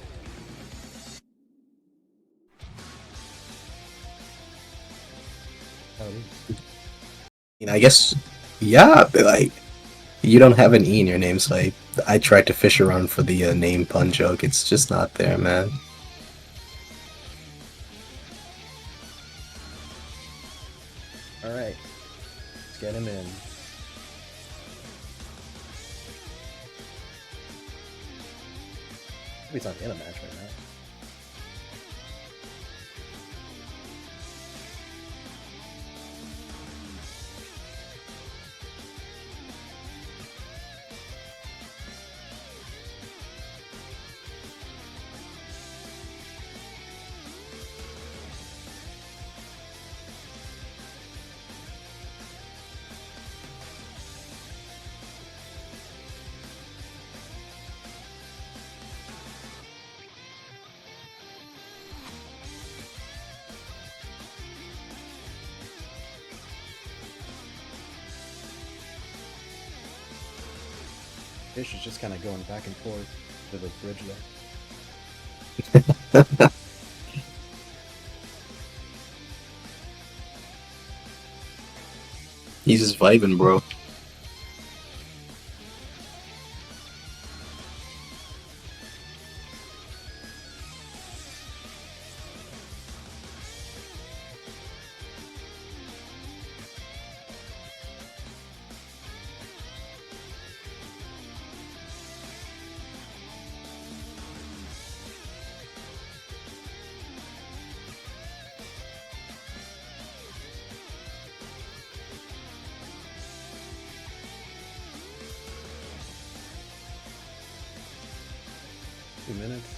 I guess, yeah, but like, you don't have an E in your name, so I tried to fish around for the name pun joke. It's just not there, man. Alright, let's get him in. He's not in a match right now. fish is just kind of going back and forth to the bridge there. He's just vibing, bro. Minutes.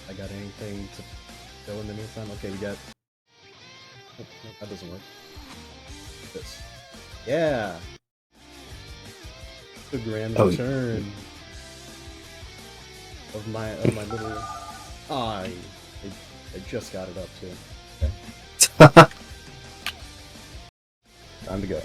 I got anything to go in the meantime? Okay, we got... Oh, no, that doesn't work. This. Yeah! The grand return of my little... I just got it up too. Okay. Time to go.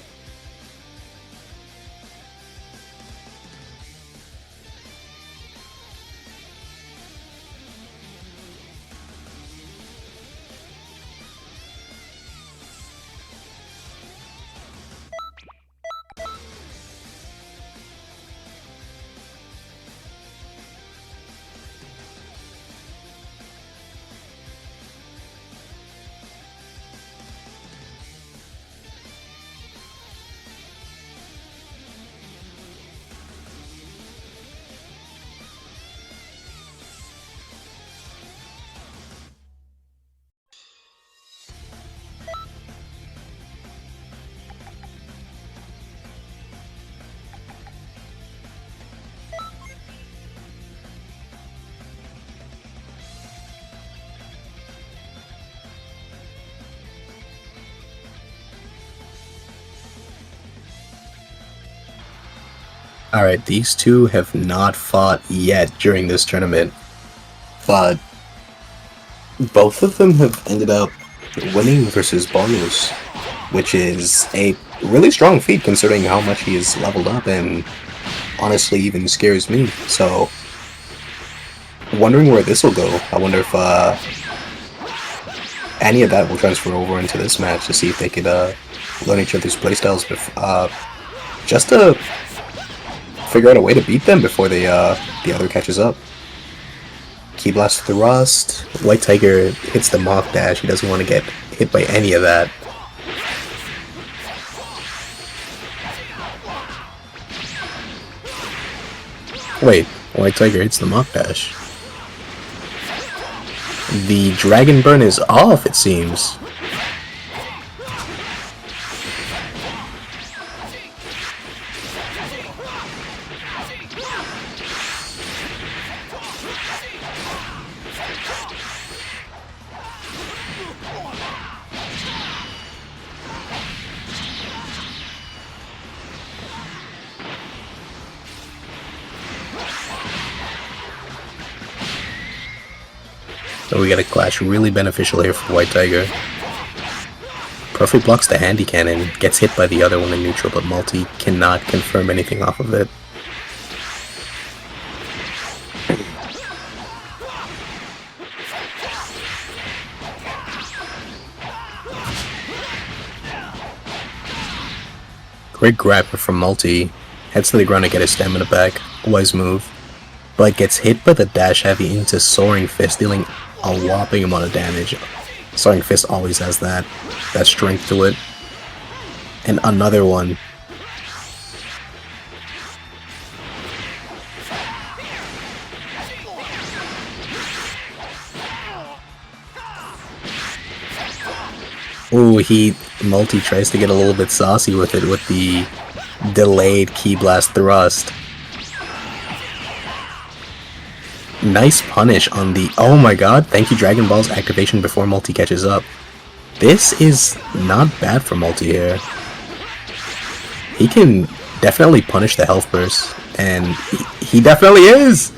Alright, these two have not fought yet during this tournament, but both of them have ended up winning versus Bonus, which is a really strong feat considering how much he is leveled up, and honestly even scares me. So, wondering where this will go. I wonder if any of that will transfer over into this match to see if they could learn each other's playstyles, just to figure out a way to beat them before the other catches up. Key Blast Thrust. White Tiger hits the Mock Dash. He doesn't want to get hit by any of that. Wait, White Tiger hits the Mock Dash. The Dragon Burn is off, it seems. So we get a clash really beneficial here for White Tiger. Perfect blocks the Handy Cannon, gets hit by the other one in neutral, but Multi cannot confirm anything off of it. Great grab from Multi, heads to the ground to get his stamina back, wise move, but gets hit by the dash heavy into Soaring Fist, dealing a whopping amount of damage. Soaring Fist always has that strength to it. And another one. Ooh, Multi tries to get a little bit saucy with it with the delayed Key Blast Thrust. Nice punish on the... Oh my god, thank you Dragon Ball's activation before Multi catches up. This is not bad for Multi here. He can definitely punish the health burst, and he definitely is!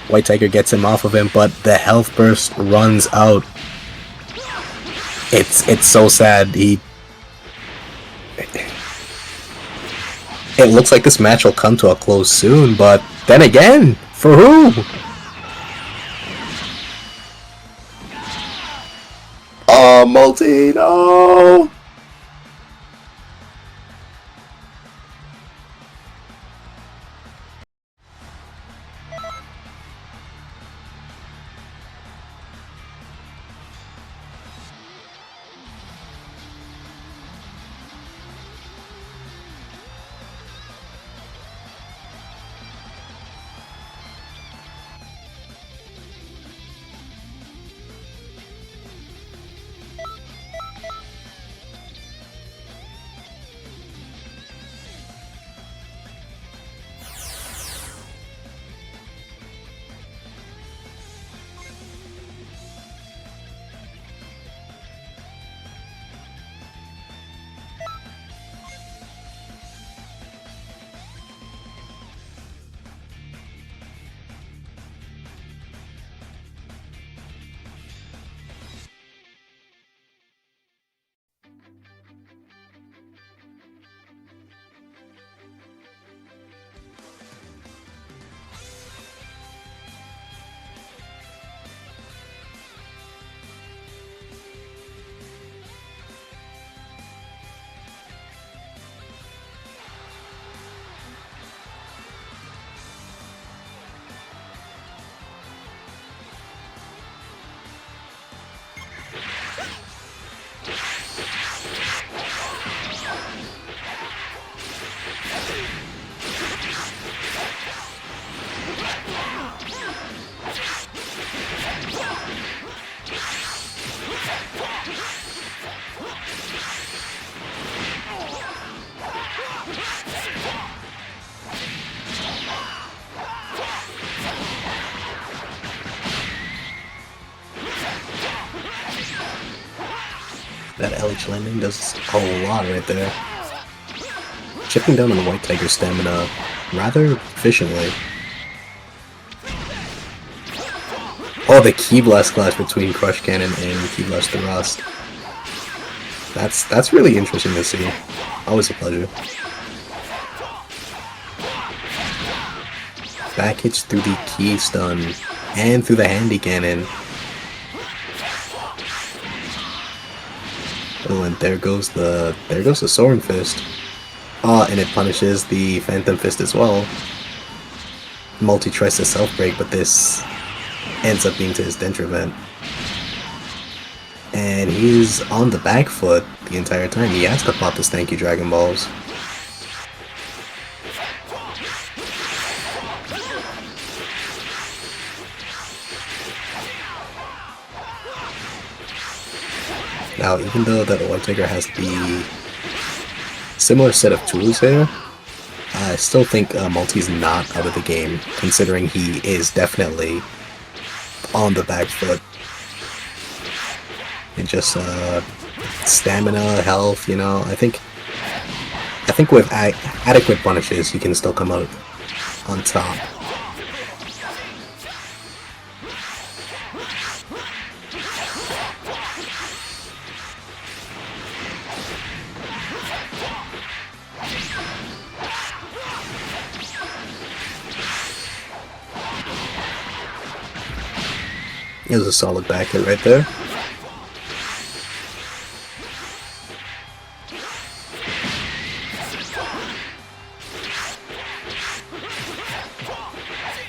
White Tiger gets him off of him, but the health burst runs out. It's so sad. It looks like this match will come to a close soon, but then again, for who? Oh, Multi, no! That LH landing does a lot right there. Chipping down on the White Tiger's stamina rather efficiently. Oh, the Ki Blast clash between Crush Cannon and Ki Blast Thrust. That's really interesting to see. Always a pleasure. Back hits through the Ki stun and through the Handy Cannon. Oh, and there goes the Soaring Fist. And it punishes the Phantom Fist as well. Multi tries to self break, but this ends up being to his detriment. And he's on the back foot the entire time. He has to pop his Thank You Dragon Balls. Now, even though that White Tiger has the similar set of tools here, I still think Multi's not out of the game, considering he is definitely on the back foot. And just stamina, health, you know, I think with adequate punishes, he can still come out on top. It was a solid back hit right there.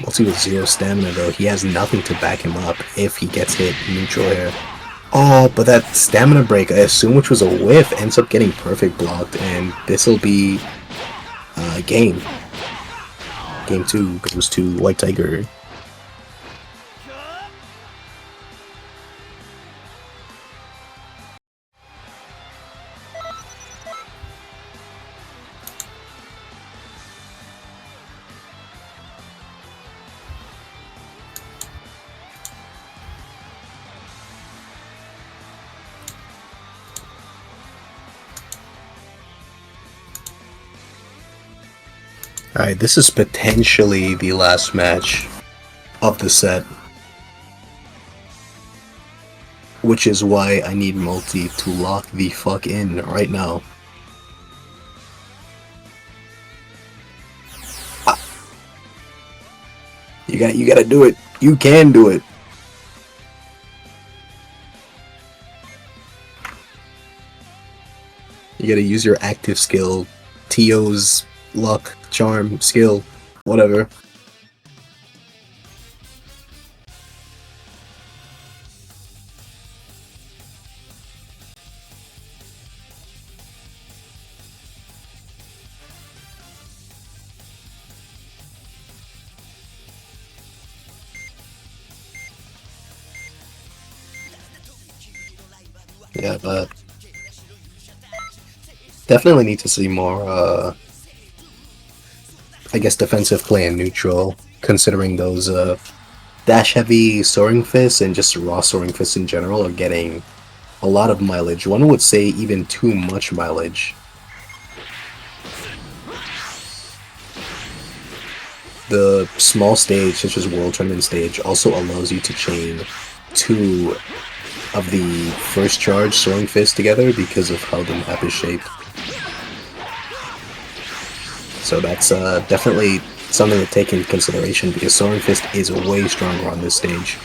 Multi with 0 stamina though, he has nothing to back him up if he gets hit neutral here. Oh, but that stamina break, I assume which was a whiff, ends up getting perfect blocked, and this'll be game. Game 2 goes to White Tiger. Alright, this is potentially the last match of the set. which is why I need Multi to lock the fuck in right now. You gotta do it. You can do it. You gotta use your active skill, Tio's luck, charm, skill, whatever. Yeah, but definitely need to see more, I guess, defensive play in neutral, considering those dash-heavy Soaring Fists and just raw Soaring Fists in general are getting a lot of mileage. One would say even too much mileage. The small stage, such as World Tournament stage, also allows you to chain 2 of the first charge Soaring Fist together because of how the map is shaped. So that's definitely something to take into consideration because Soaring Fist is way stronger on this stage.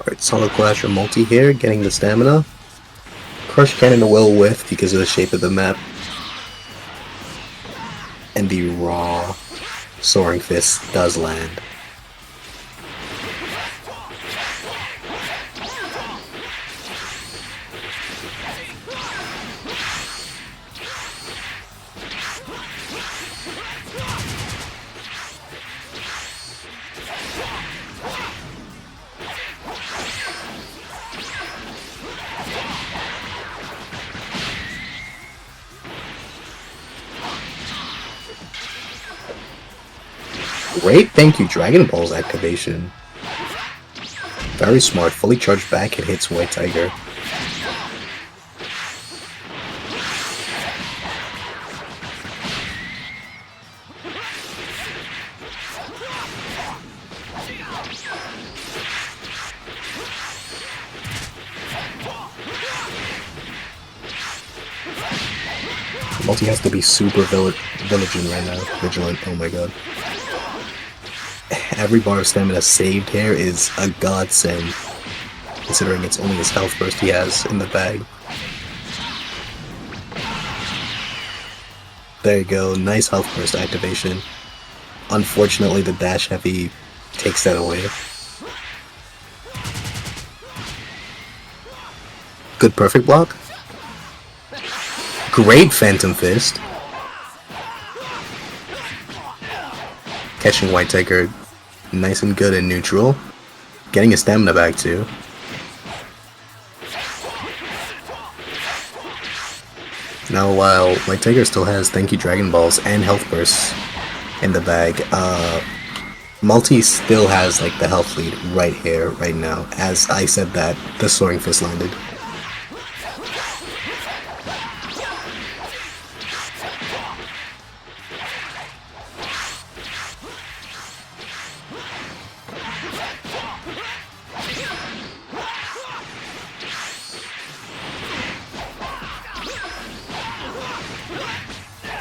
Alright, Solid Clash or Multi here, getting the stamina. Crush Cannon will whiff because of the shape of the map. And the raw Soaring Fist does land. Great, thank you, Dragon Ball's activation. Very smart, fully charged back, it hits White Tiger. Multi has to be super vigilant, oh my god. Every bar of stamina saved here is a godsend, considering it's only his health burst he has in the bag. There you go, nice health burst activation. Unfortunately, the dash heavy takes that away. Good perfect block. Great Phantom Fist. Catching White Tiger nice and good in neutral. Getting his stamina back too. Now while White Tiger still has Thank You Dragon Balls and Health Bursts in the bag, Multi still has like the health lead right here, right now. As I said that, the Soaring Fist landed.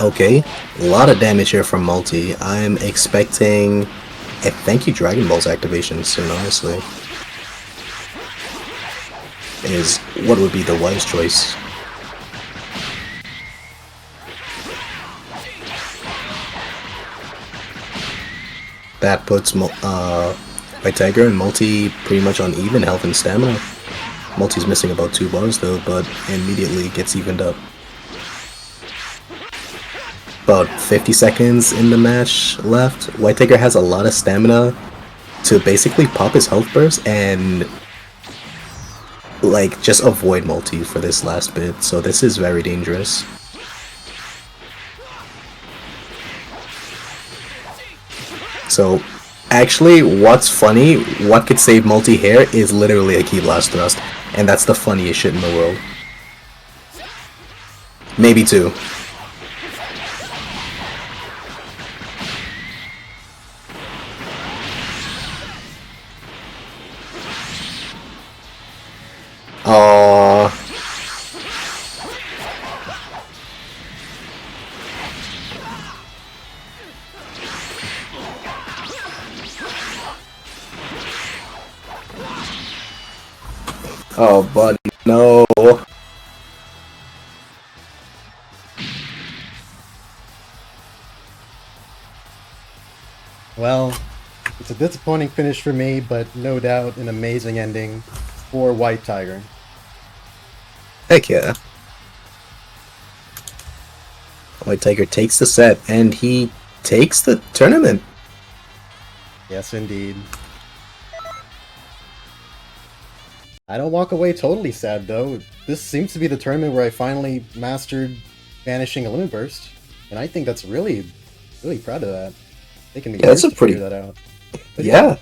Okay, a lot of damage here from Multi. I'm expecting a Thank You Dragon Balls activation soon, honestly. Is what would be the wise choice. That puts White Tiger and Multi pretty much on even health and stamina. Multi's missing about 2 bars though, but immediately gets evened up. About 50 seconds in the match left. White Tiger has a lot of stamina to basically pop his health burst and like just avoid Multi for this last bit. So this is very dangerous. So actually, what's funny, what could save Multi here is literally a Ki Blast Thrust, and that's the funniest shit in the world. Maybe 2. Aww. Oh, buddy, no. Well, it's a disappointing finish for me, but no doubt an amazing ending for White Tiger. Heck yeah. White Tiger takes the set, and he takes the tournament. Yes, indeed. I don't walk away totally sad, though. This seems to be the tournament where I finally mastered Vanishing a Limit Burst, and I think that's really proud of that. Taking me Yeah, years that's a to pretty... figure that out. But yeah.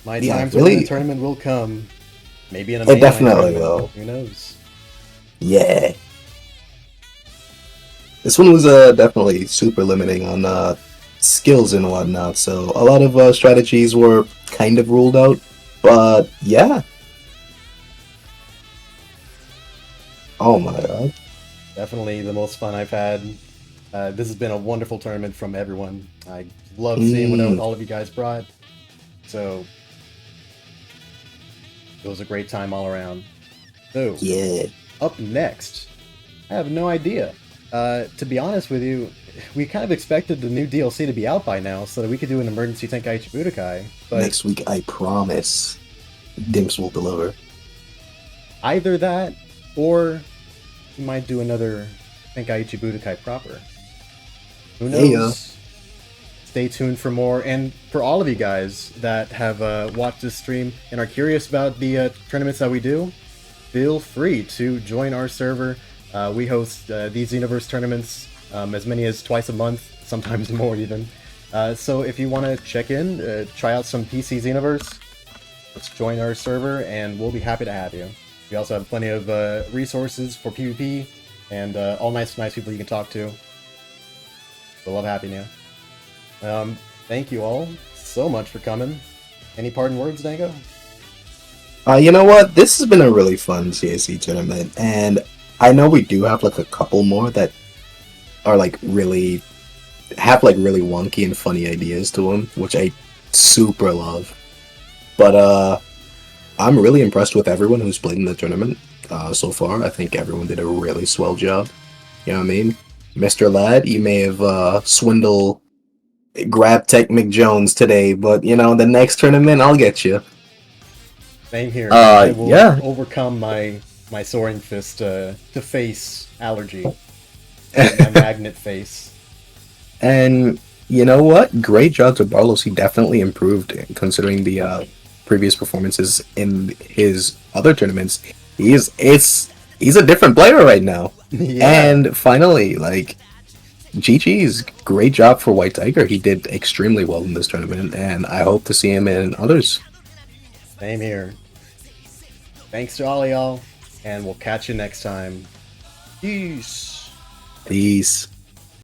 My Yeah, time to really- win the tournament will come. Maybe in a It mainline definitely tournament. will. Who knows? Yeah. This one was definitely super limiting on skills and whatnot, so a lot of strategies were kind of ruled out, but yeah. Oh my god. Definitely the most fun I've had. This has been a wonderful tournament from everyone. I love seeing what all of you guys brought. So it was a great time all around. So Yeah. up next, I have no idea. To be honest with you, we kind of expected the new DLC to be out by now so that we could do an emergency Tenkaichi Budokai. But Next week, I promise, Dimps will deliver. either that, or we might do another Tenkaichi Budokai proper. Who knows? Yeah. Stay tuned for more, and for all of you guys that have watched this stream and are curious about the tournaments that we do, feel free to join our server. We host these Xenoverse tournaments as many as twice a month, sometimes more even. So if you want to check in, try out some PC Xenoverse, let's join our server, and we'll be happy to have you. We also have plenty of resources for PvP, and all nice people you can talk to. We'll love having you. Thank you all so much for coming. Any parting words, Dango? You know what? This has been a really fun CAC tournament, and I know we do have like a couple more that are like really wonky and funny ideas to them, which I super love. But I'm really impressed with everyone who's played in the tournament so far. I think everyone did a really swell job. You know what I mean? Mr. Ladd, you may have grab Tech McJones today, but you know, the next tournament I'll get you. Same here. I will yeah. overcome my soaring fist to face allergy. My magnet face. And you know what? Great job to Barlos. He definitely improved considering the previous performances in his other tournaments. He's a different player right now. Yeah. And finally, like, GG's, great job for White Tiger. He did extremely well in this tournament, and I hope to see him in others. Same here. Thanks to all of y'all, and we'll catch you next time. Peace. Peace.